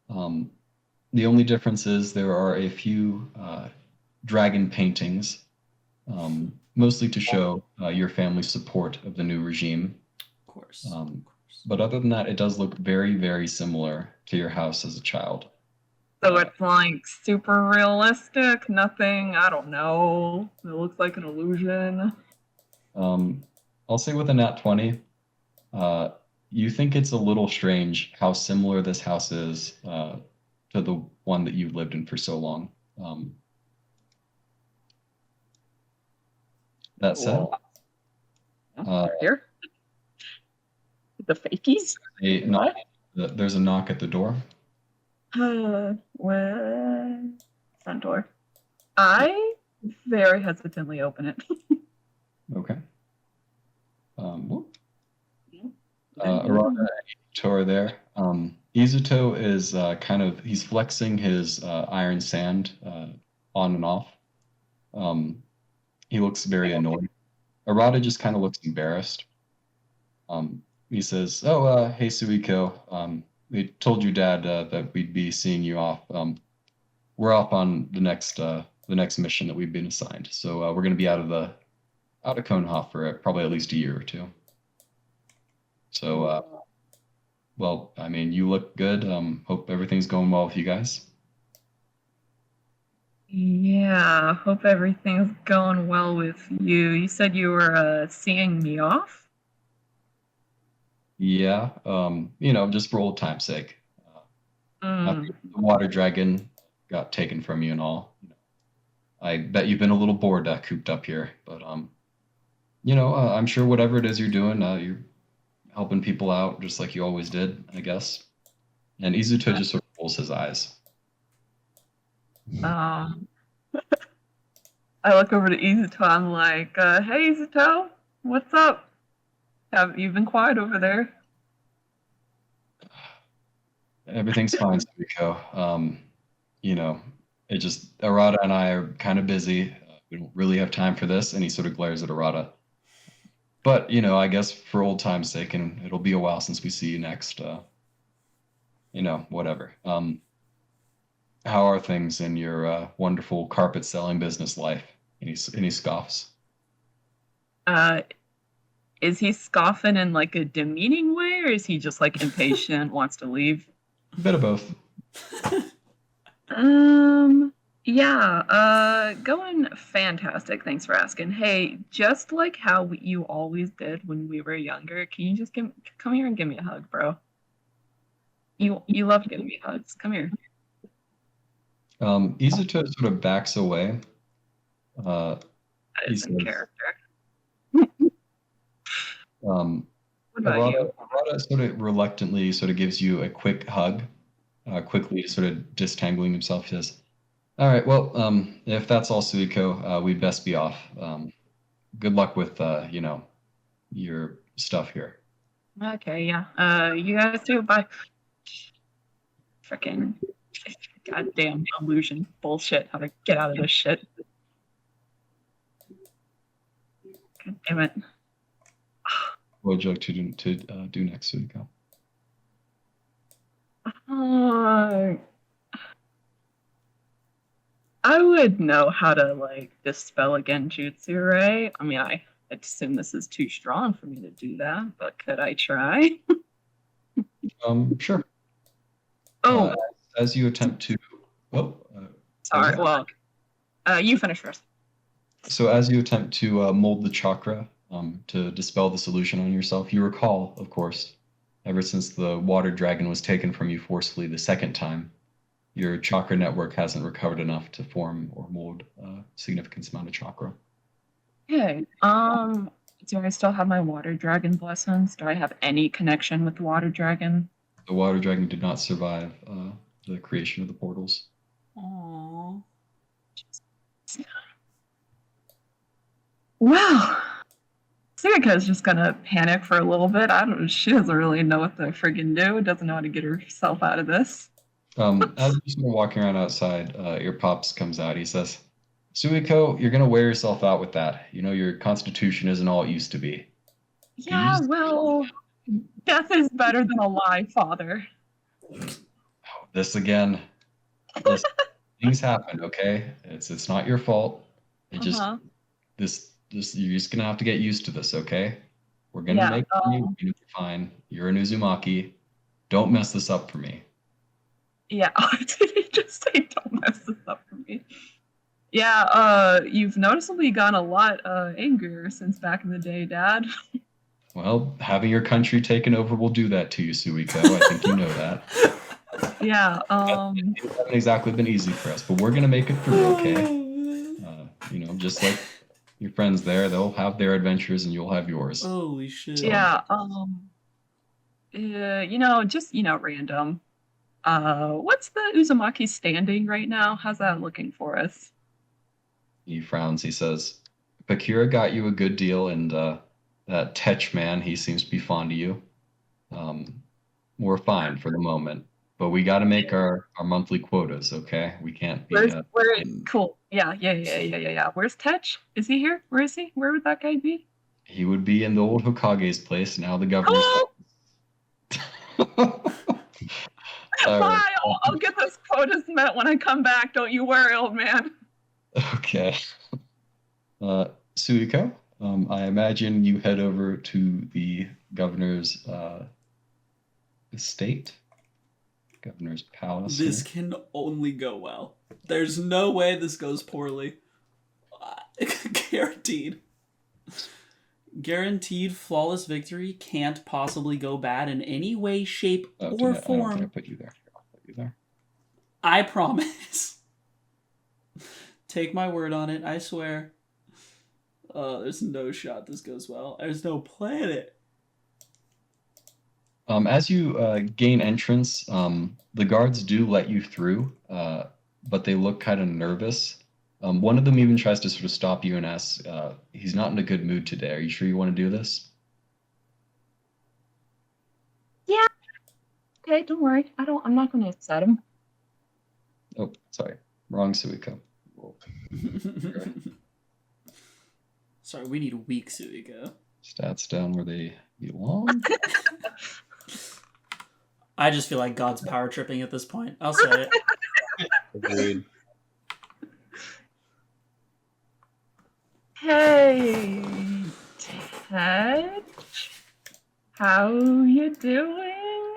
The only difference is there are a few dragon paintings, mostly to show your family's support of the new regime. Of course. But other than that, it does look very, very similar to your house as a child. So it's super realistic. Nothing. I don't know. It looks looks like an illusion. I'll say with a nat 20, you think it's a little strange how similar this house is to the one that you've lived in for so long. That said, Here? The fakies? there's a knock at the door. Where? Front door. I very hesitantly open it. Okay. Arata and Izuto are there. Izuto is he's flexing his iron sand on and off. He looks very annoyed. Arata just kind of looks embarrassed. He says, "Oh, hey Suiko. We told your dad that we'd be seeing you off. We're off on the next mission that we've been assigned. So we're going to be out of Konoha for probably at least a year or two. So, well, I mean, you look good. Hope everything's going well with you guys." Yeah, hope everything's going well with you. You said you were seeing me off? Yeah, just for old time's sake. After the water dragon got taken from you and all, I bet you've been a little bored cooped up here. But I'm sure whatever it is you're doing, you're helping people out just like you always did, I guess. And Izuto just sort of rolls his eyes. I look over to Izuto. I'm like, "Hey, Izuto, what's up? Have you been quiet over there?" Everything's fine, Suiko. It just Arata and I are kind of busy. We don't really have time for this, and he sort of glares at Arata. But I guess for old time's sake, and it'll be a while since we see you next. Whatever. How are things in your wonderful carpet selling business life? And he scoffs. Is he scoffing in like a demeaning way, or is he just like impatient, wants to leave? A bit of both. Yeah, going fantastic. Thanks for asking. Hey, just like how you always did when we were younger, can you just come here and give me a hug, bro? You love giving me hugs. Come here. Izuto sort of backs away. That is in character. What about you? Arata sort of reluctantly sort of gives you a quick hug, quickly sort of distangling himself. He says, "All right, well, if that's all, Suiko, we'd best be off. Good luck with, your stuff here." Okay, yeah. You guys too. Bye. Freaking goddamn illusion bullshit. How to get out of this shit. God damn it. What would you like to do next, Suiko? I would know how to like dispel a genjutsu, right? I mean, I assume this is too strong for me to do that, but could I try? Sure. Oh, as you attempt to. sorry. Well, you finish first. So as you attempt to mold the chakra to dispel this illusion on yourself, you recall, of course, ever since the water dragon was taken from you forcefully the second time, your chakra network hasn't recovered enough to form or mold a significant amount of chakra. Okay. Do I still have my water dragon blessings? Do I have any connection with the water dragon? The water dragon did not survive the creation of the portals. Aww. Well, Suiko's just gonna panic for a little bit. She doesn't really know what to friggin' do. Doesn't know how to get herself out of this. As you're walking around outside, your pops comes out. He says, "Suiko, you're gonna wear yourself out with that. Your constitution isn't all it used to be." Yeah, well, death is better than a lie, Father. This again. Things happen, okay? It's not your fault. It just you're just gonna have to get used to this, okay? We're gonna make you. You're gonna be fine. You're an Uzumaki. Don't mess this up for me. Yeah, did he just say, "Don't mess this up for me"? Yeah, you've noticeably gotten a lot angrier since back in the day, Dad. Well, having your country taken over will do that to you, Suiko. I think you know that. Yeah, It hasn't exactly been easy for us, but we're gonna make it through, okay? Just like your friends there, they'll have their adventures and you'll have yours. Holy shit. yeah, just random. What's the Uzumaki standing right now? How's that looking for us? He frowns. He says, Bakura got you a good deal, and that Tech man, he seems to be fond of you. We're fine for the moment, but we got to make our monthly quotas, okay? We can't be. Cool. Yeah. Where's Tech? Is he here? Where is he? Where would that guy be? He would be in the old Hokage's place, now the governor's. Hello? Bye. I'll get those quotas met when I come back. Don't you worry, old man. Okay. Suiko, I imagine you head over to the governor's estate, governor's palace. This can only go well. There's no way this goes poorly. Guaranteed. Guaranteed flawless victory can't possibly go bad in any way, shape, or form. I'll put you there. I promise. Take my word on it, I swear. There's no shot this goes well. There's no planet. As you gain entrance, the guards do let you through, but they look kind of nervous. One of them even tries to sort of stop you and asks, he's not in a good mood today. Are you sure you want to do this? Yeah. Okay, don't worry. I'm not going to upset him. Oh, sorry. Wrong Suiko. Sorry, we need weak Suiko. Stats down where they belong. I just feel like God's power tripping at this point. I'll say it. Agreed. Hey, Ted. How you doing?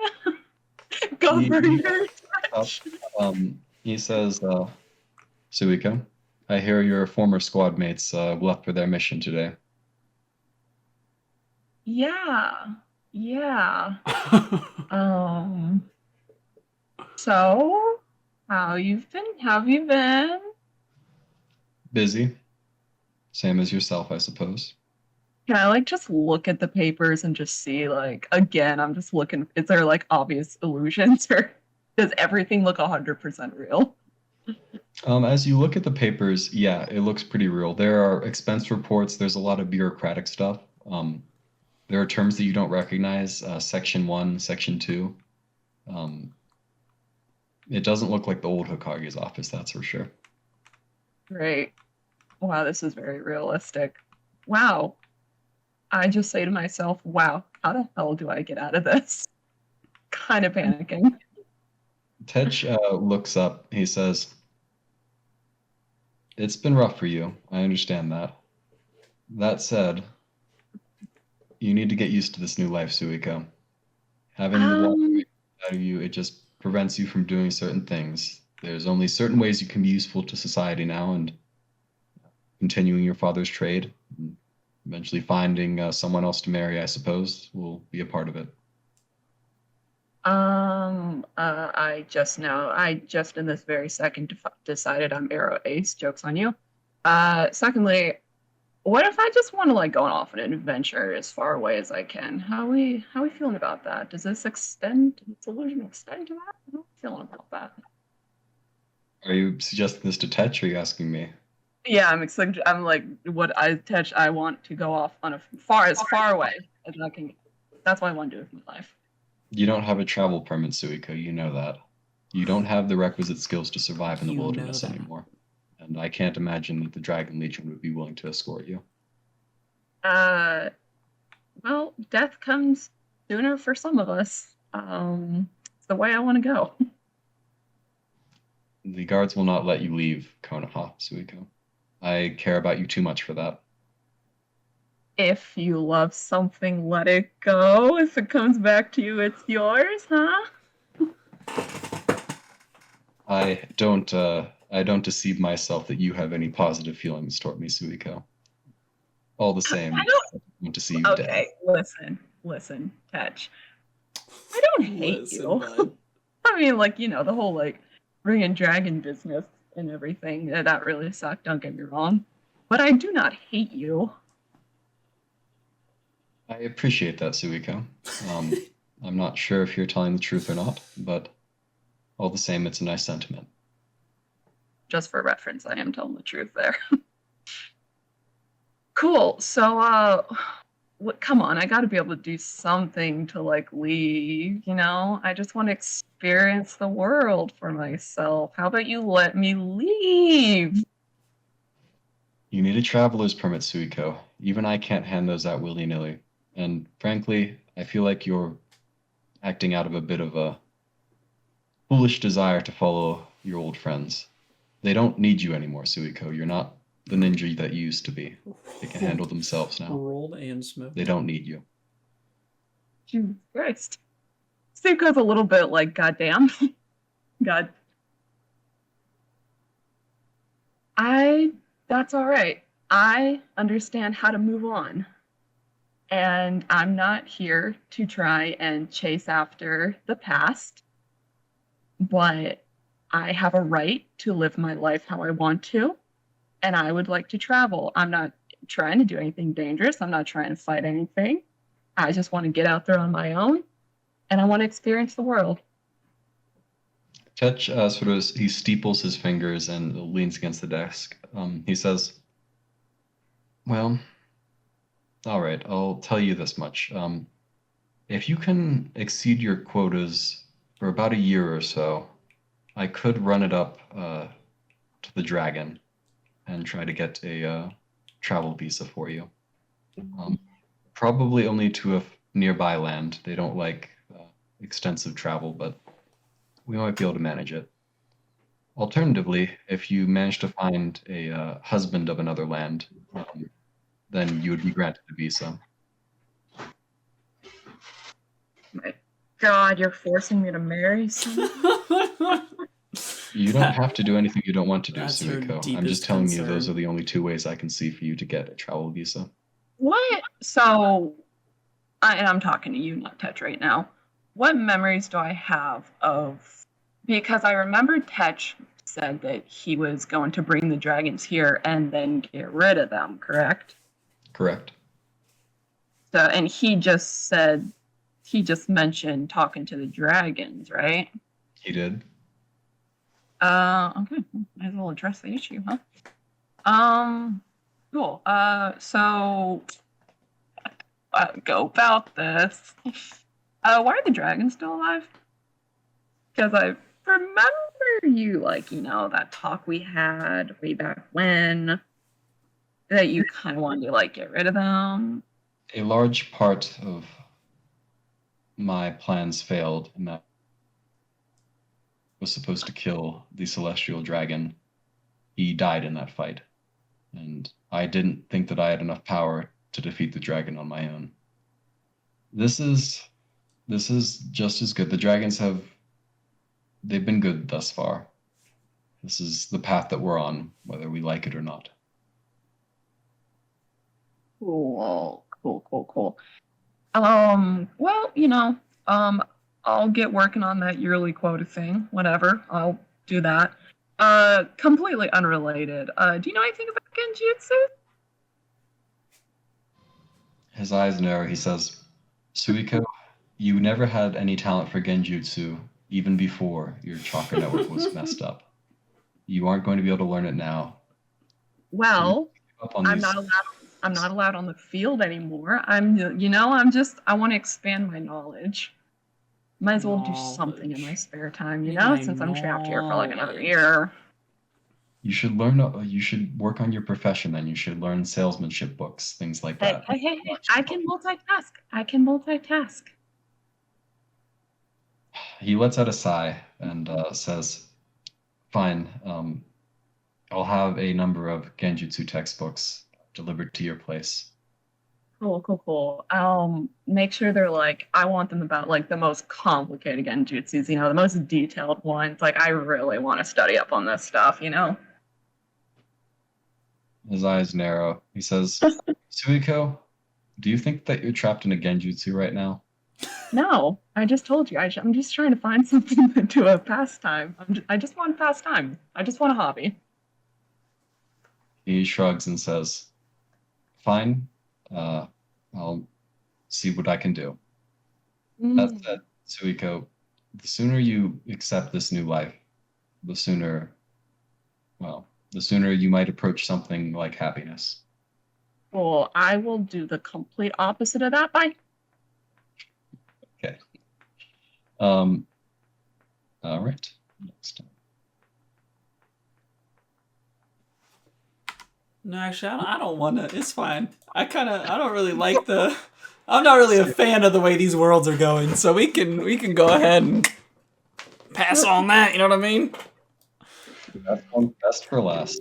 Governor. He says, Suiko, I hear your former squad mates left for their mission today. Yeah. So, how you been? Busy. Same as yourself, I suppose. Can I just look at the papers and just see again, I'm just looking, is there obvious illusions or does everything look 100% real? As you look at the papers, yeah, it looks pretty real. There are expense reports. There's a lot of bureaucratic stuff. There are terms that you don't recognize, Section 1, Section 2. It doesn't look like the old Hokage's office, that's for sure. Great. Wow, this is very realistic. Wow. I just say to myself, wow, how the hell do I get out of this? Kind of panicking. Tech looks up. He says, it's been rough for you. I understand that. That said, you need to get used to this new life, Suiko. Having the water out of you, it just prevents you from doing certain things. There's only certain ways you can be useful to society now, and continuing your father's trade, and eventually finding someone else to marry, I suppose, will be a part of it. I just in this very second decided I'm Arrow Ace. Joke's on you. Secondly, what if I just want to go off on an adventure as far away as I can? How we feeling about that? Does this illusion extend to that? How are we feeling about that? Are you suggesting this to Tech, or are you asking me? Yeah, I'm I want to go off on as far away as I can. That's what I want to do with my life. You don't have a travel permit, Suiko. You know that. You don't have the requisite skills to survive in the wilderness anymore. And I can't imagine that the Dragon Legion would be willing to escort you. Well, death comes sooner for some of us. It's the way I want to go. The guards will not let you leave Konoha, Suiko. I care about you too much for that. If you love something, let it go. If it comes back to you, it's yours, huh? I don't I don't deceive myself that you have any positive feelings toward me, Suiko. All the same, I I don't. want to see you dead. Okay, listen, Tetch. I don't hate Listen, you. bud. I mean, like, you know, the whole like bringing dragon business and everything. That really sucked. Don't get me wrong, but I do not hate you. I appreciate that, Suiko. I'm not sure if you're telling the truth or not, but all the same, it's a nice sentiment. Just for reference, I am telling the truth there. Cool. So, come on, I got to be able to do something to like leave, you know? I just want to experience the world for myself. How about you let me leave? You need a traveler's permit, Suiko. Even I can't hand those out willy-nilly. And frankly, I feel like you're acting out of a bit of a foolish desire to follow your old friends. They don't need you anymore, Suiko. You're not the ninja that you used to be. They can handle themselves now. Rolled and smoked. They don't need you. Jesus Christ. Suiko's a little bit like, goddamn. God. That's all right. I understand how to move on. And I'm not here to try and chase after the past. But I have a right to live my life how I want to. And I would like to travel. I'm not trying to do anything dangerous. I'm not trying to fight anything. I just want to get out there on my own. And I want to experience the world. Tetch he steeples his fingers and leans against the desk. He says, well, all right, I'll tell you this much. If you can exceed your quotas for about a year or so, I could run it up to the dragon and try to get a travel visa for you. Probably only to a nearby land. They don't like extensive travel, but we might be able to manage it. Alternatively, if you manage to find a husband of another land, then you would be granted a visa. My God, you're forcing me to marry someone? You don't have to do anything you don't want to do, That's her Suiko. I'm deepest just telling you those concern. are the only two ways I can see for you to get a travel visa. What? So, and I'm talking to you, not Tetch, right now. What memories do I have of? Because I remember Tetch said that he was going to bring the dragons here and then get rid of them, correct? Correct. So, and he just mentioned talking to the dragons, right? He did. Okay. Might as well address the issue, huh? Cool. So go about this. Why are the dragons still alive? Because I remember you, like, you know, that talk we had way back when, that you kind of wanted to, like, get rid of them. A large part of my plans failed, and that was supposed to kill the celestial dragon. He died in that fight, and I didn't think that I had enough power to defeat the dragon on my own. This is just as good. The dragons they've been good thus far. This is the path that we're on, whether we like it or not. Cool. Well, you know, I'll get working on that yearly quota thing. Whatever, I'll do that. Completely unrelated. Do you know anything about genjutsu? His eyes narrow. He says, Suiko, you never had any talent for genjutsu, even before your chakra network was messed up. You aren't going to be able to learn it now. Well, Up on I'm these- not allowed. I'm not allowed on the field anymore. I want to expand my knowledge. Might as well do something in my spare time, you know, since I'm trapped here for like another year. You should learn. You should work on your profession. Then you should learn salesmanship books, things like that. Hey, I can multitask. He lets out a sigh and says, "Fine. I'll have a number of genjutsu textbooks delivered to your place. Cool. Make sure they're like, I want them about like the most complicated genjutsus, the most detailed ones. Like, I really want to study up on this stuff, His eyes narrow. He says, Suiko, do you think that you're trapped in a genjutsu right now? No, I just told you. I'm just trying to find something to do a pastime. I just want a pastime. I just want a hobby. He shrugs and says, fine, I'll see what I can do. That said, Suiko, the sooner you accept this new life, the sooner you might approach something like happiness. Well, I will do the complete opposite of that. Bye. Okay. All right. Next. No, actually, I don't want to. It's fine. I don't really like the. I'm not really a fan of the way these worlds are going, so we can go ahead and pass on that. You know what I mean? That's one best for last.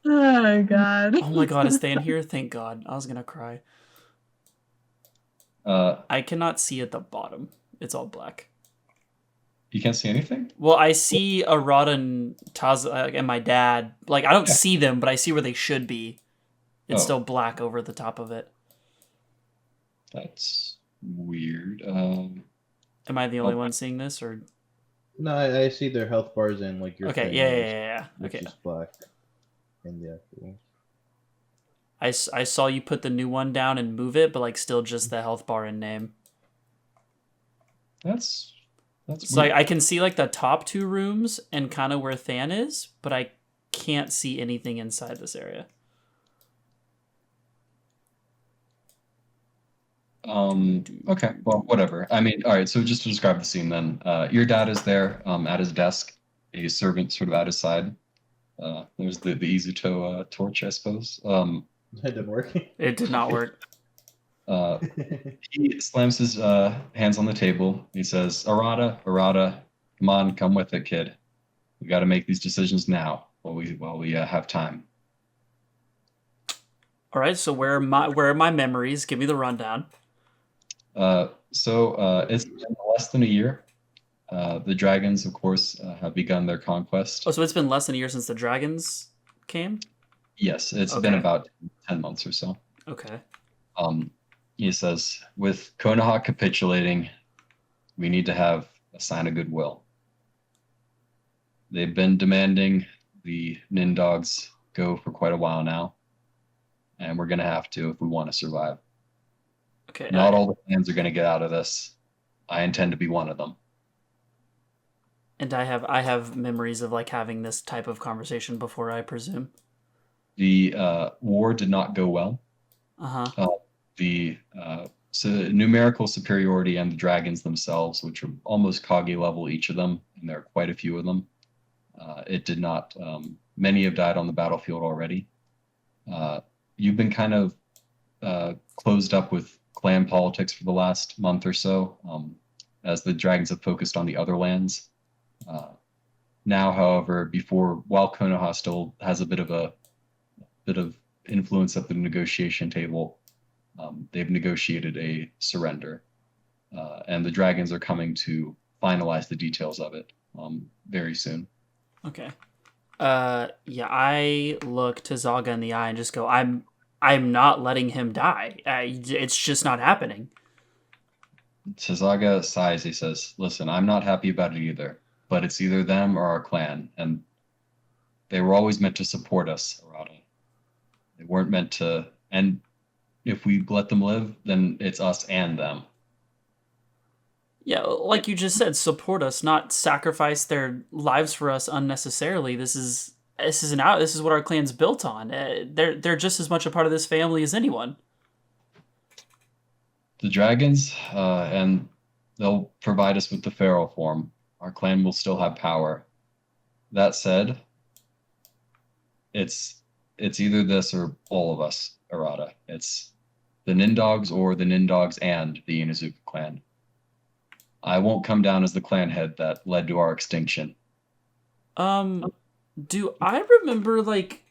Oh God. Oh my God, is Than here? Thank God. I was gonna cry. I cannot see at the bottom. It's all black. You can't see anything? Well, I see Arata and Taz and my dad. Like, I don't see them, but I see where they should be. It's still black over the top of it. That's weird. Am I the only one seeing this, or? No, I see their health bars and like your. Okay, yeah. Which Okay. is black. And the actual. I saw you put the new one down and move it, but like still just the health bar and name. That's So I can see like the top two rooms and kind of where Than is, but I can't see anything inside this area. Okay, well, whatever. I mean, all right, so just to describe the scene then. Your dad is there at his desk, a servant sort of at his side. There's the Izuto torch, I suppose. It didn't work. It did not work. He slams his hands on the table. He says, Arata, come on, come with it, kid. We got to make these decisions now while we have time. All right, so where are my memories? Give me the rundown. It's been less than a year. The dragons, of course, have begun their conquest. Oh, so it's been less than a year since the dragons came? Yes, it's been about 10 months or so. Okay. He says, with Konoha capitulating, we need to have a sign of goodwill. They've been demanding the Nin dogs go for quite a while now, and we're going to have to if we want to survive. Okay. Not all the clans are going to get out of this. I intend to be one of them. And I have memories of like having this type of conversation before, I presume. The war did not go well. The numerical superiority and the dragons themselves, which are almost Kage level each of them, and there are quite a few of them. It did not. Many have died on the battlefield already. You've been kind of closed up with clan politics for the last month or so, as the dragons have focused on the other lands. Now, however, while Konoha still has a bit of influence at the negotiation table, they've negotiated a surrender, and the dragons are coming to finalize the details of it very soon. Okay. Yeah, I look to Zaga in the eye and just go, I'm not letting him die. It's just not happening. Zaga sighs. He says, listen, I'm not happy about it either, but it's either them or our clan, and they were always meant to support us, Arata. They weren't meant to, and if we let them live, then it's us and them. Yeah, like you just said, support us, not sacrifice their lives for us unnecessarily. This is what our clan's built on. They're just as much a part of this family as anyone. The dragons, and they'll provide us with the feral form. Our clan will still have power. That said, it's either this or all of us, Arata. It's the Nindogs or the Nindogs and the Inazuka clan. I won't come down as the clan head that led to our extinction. Do I remember, like,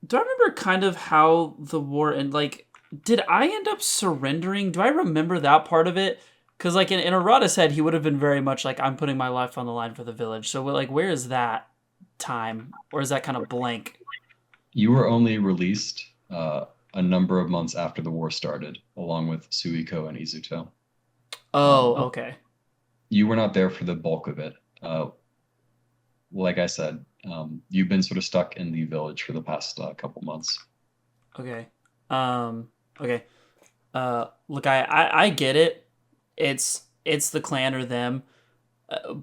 do I remember kind of how the war and like did I end up surrendering? Do I remember that part of it? Because like in Arata's head, he would have been very much like I'm putting my life on the line for the village. So like, where is that time, or is that kind of blank? You were only released a number of months after the war started, along with Suiko and Izuto. Oh, okay. You were not there for the bulk of it. Like I said, you've been sort of stuck in the village for the past couple months. Okay. Okay. Look, I get it. It's the clan or them,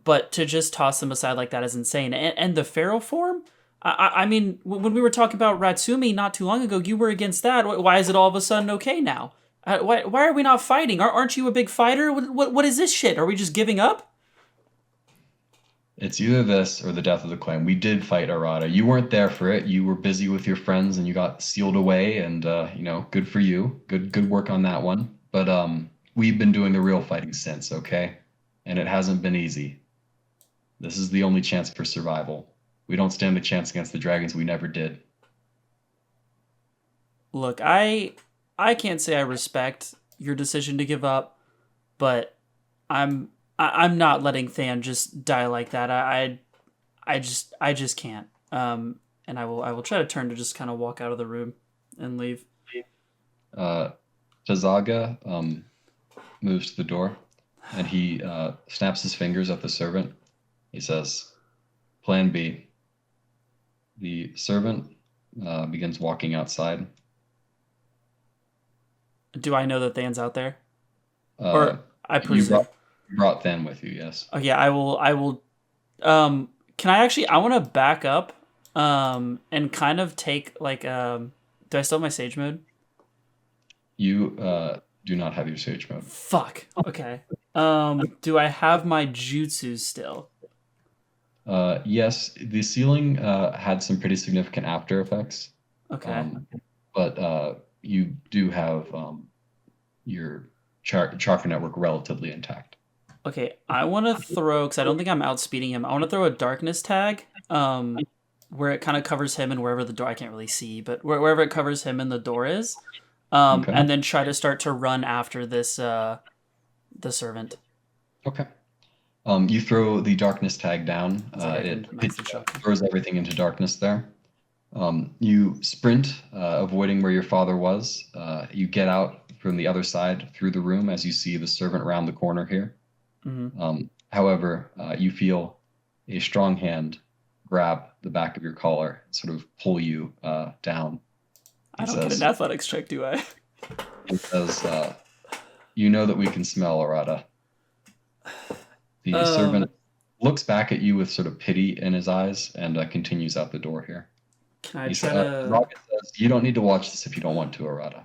but to just toss them aside like that is insane. And the feral form. I mean, when we were talking about Ratsumi not too long ago, you were against that. Why is it all of a sudden okay now? Why are we not fighting? Aren't you a big fighter? What is this shit? Are we just giving up? It's either this or the death of the clan. We did fight Arata. You weren't there for it. You were busy with your friends and you got sealed away. And good for you. Good work on that one. But we've been doing the real fighting since, okay? And it hasn't been easy. This is the only chance for survival. We don't stand a chance against the dragons. We never did. Look, I can't say I respect your decision to give up, but I'm not letting Than just die like that. I just can't. And I will try to turn to just kind of walk out of the room and leave. Tazaga moves to the door and he snaps his fingers at the servant. He says, "Plan B." The servant begins walking outside. Do I know that Than's out there? Or I presume. You brought Than with you, yes. Oh yeah, I will. Can I actually? I want to back up, and kind of take like. Do I still have my sage mode? You do not have your sage mode. Fuck. Okay. Do I have my jutsu still? Yes, the ceiling had some pretty significant after effects. Okay. But you do have your chakra network relatively intact. Okay, I want to throw, because I don't think I'm outspeeding him, I want to throw a darkness tag, where it kind of covers him and wherever the door, I can't really see, but wherever it covers him and the door is, Okay. and then try to start to run after this, the servant. Okay. You throw the darkness tag down. It throws everything into darkness there. You sprint, avoiding where your father was. You get out from the other side through the room as you see the servant around the corner here. Mm-hmm. However, you feel a strong hand grab the back of your collar and sort of pull you down. I don't get an athletics check, do I? It says, "You know that we can smell Arata." The servant looks back at you with sort of pity in his eyes and continues out the door here. Can I He try says, to... "You don't need to watch this if you don't want to, Arata."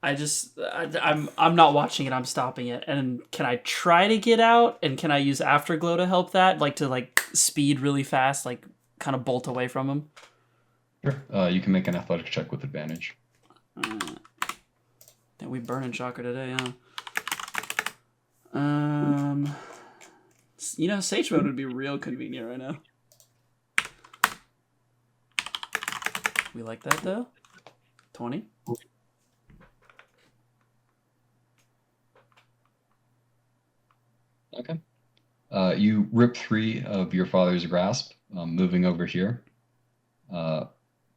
I'm not watching it, I'm stopping it. And can I try to get out? And can I use Afterglow to help that? Like to like speed really fast, like kind of bolt away from him? Sure. You can make an athletic check with advantage. We burning chakra today, huh? Sage mode would be real convenient right now. We like that though. 20. Okay. You rip free of your father's grasp, moving over here.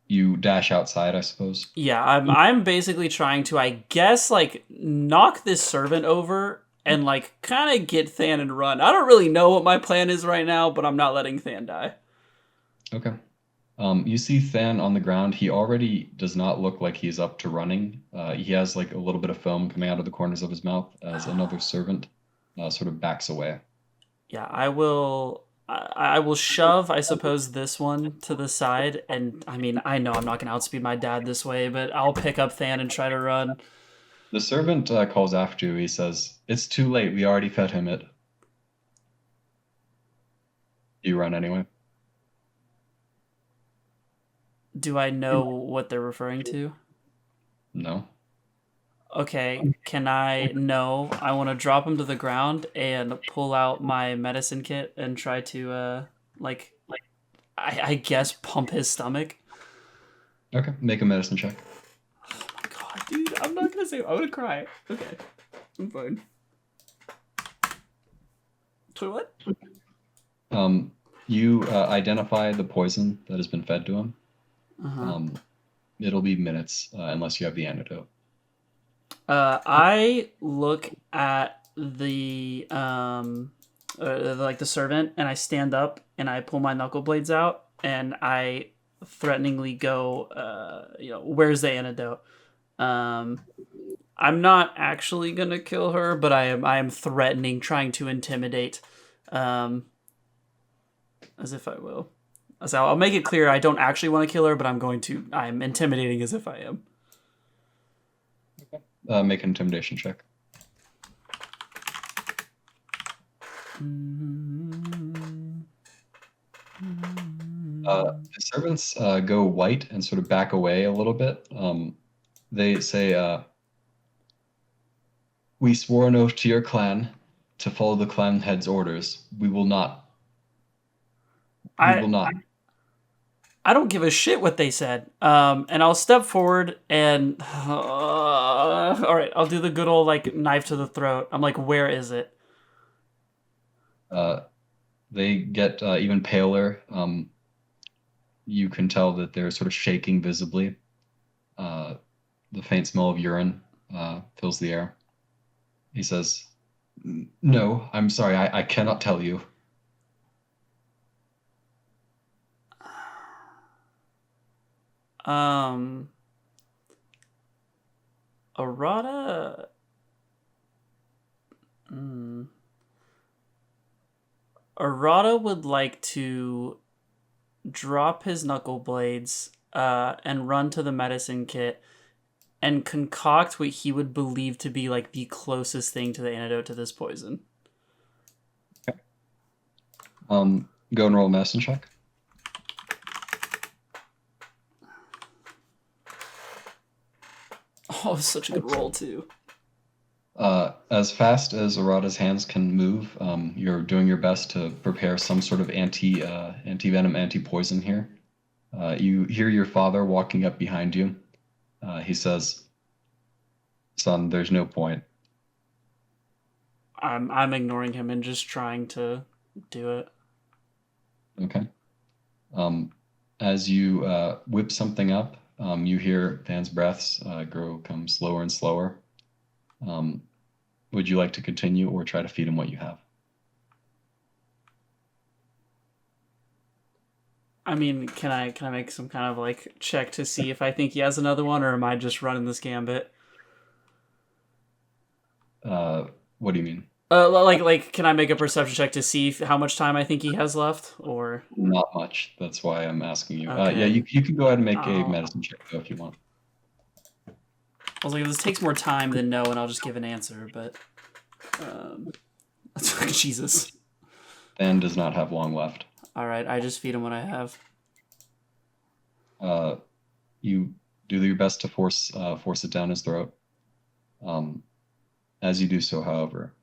You dash outside, I suppose. Yeah, I'm basically trying to, I guess, like knock this servant over and like kind of get Than and run. I don't really know what my plan is right now, but I'm not letting Than die. Okay. You see Than on the ground. He already does not look like he's up to running. He has like a little bit of foam coming out of the corners of his mouth as another servant sort of backs away. Yeah, I will shove, I suppose, this one to the side. And I mean, I know I'm not going to outspeed my dad this way, but I'll pick up Than and try to run. The servant calls after you. He says, "It's too late. We already fed him it." You run anyway. Do I know what they're referring to? No. Okay, can I? No, I want to drop him to the ground and pull out my medicine kit and try to, I guess, pump his stomach. Okay, make a medicine check. Oh my god, dude! I'm not gonna say. I'm gonna cry. Okay, I'm fine. So what? You identify the poison that has been fed to him. Uh-huh. It'll be minutes unless you have the antidote. I look at the like the servant, and I stand up and I pull my knuckle blades out and I threateningly go, where's the antidote? I'm not actually gonna kill her, but I am threatening, trying to intimidate, as if I will. So I'll make it clear I don't actually want to kill her, but I'm intimidating as if I am. Make an intimidation check. The servants go white and sort of back away a little bit. They say, "We swore an oath to your clan to follow the clan head's orders. We will not. We will not." I don't give a shit what they said. And I'll step forward and all right, I'll do the good old like knife to the throat. I'm like, where is it? They get even paler. You can tell that they're sort of shaking visibly. The faint smell of urine fills the air. He says, "No, I'm sorry, I cannot tell you." Arata. Arata would like to drop his knuckle blades and run to the medicine kit and concoct what he would believe to be like the closest thing to the antidote to this poison. Okay. Go and roll a medicine check. Oh, such a good roll too. As fast as Arata's hands can move, you're doing your best to prepare some sort of anti-venom, anti-poison here. You hear your father walking up behind you. He says, "Son, there's no point." I'm ignoring him and just trying to do it. Okay. As you whip something up, you hear Van's breaths come slower and slower. Would you like to continue or try to feed him what you have? I mean, can I make some kind of like check to see if I think he has another one, or am I just running this gambit? What do you mean? Like, can I make a perception check to see how much time I think he has left, or Not much. That's why I'm asking you. Okay. Yeah, you can go ahead and make a medicine check though if you want. I was like, if this takes more time than no, and I'll just give an answer, but Jesus. Van does not have long left. All right, I just feed him what I have. You do your best to force it down his throat. As you do so, however,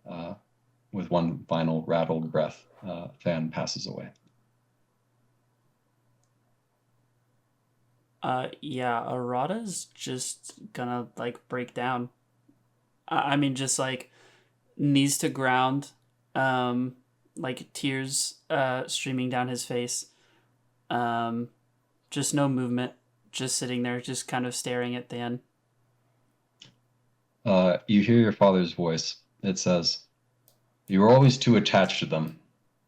with one final rattled breath, Van passes away. Yeah, Arata's just gonna like break down. I mean, just like knees to ground, like tears streaming down his face. Just no movement, just sitting there, just kind of staring at Dan. You hear your father's voice. It says, "You were always too attached to them.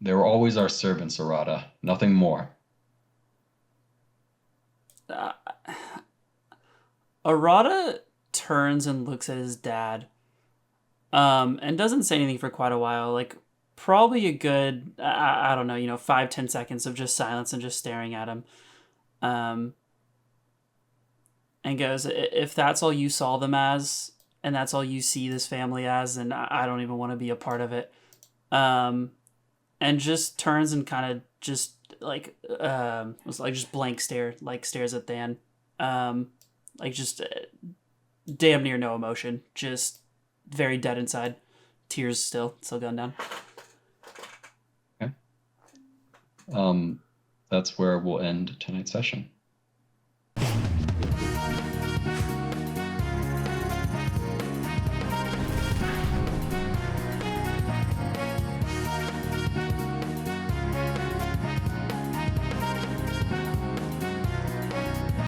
They were always our servants, Arata. Nothing more." Arata turns and looks at his dad, and doesn't say anything for quite a while. Like probably a good, I don't know, 5-10 seconds of just silence and just staring at him. And goes, "If that's all you saw them as, and that's all you see this family as, then I don't even want to be a part of it." And just turns and kind of just like was like just blank stare, like stares at Dan, like just damn near no emotion, just very dead inside, tears still going down. Okay. That's where we'll end tonight's session.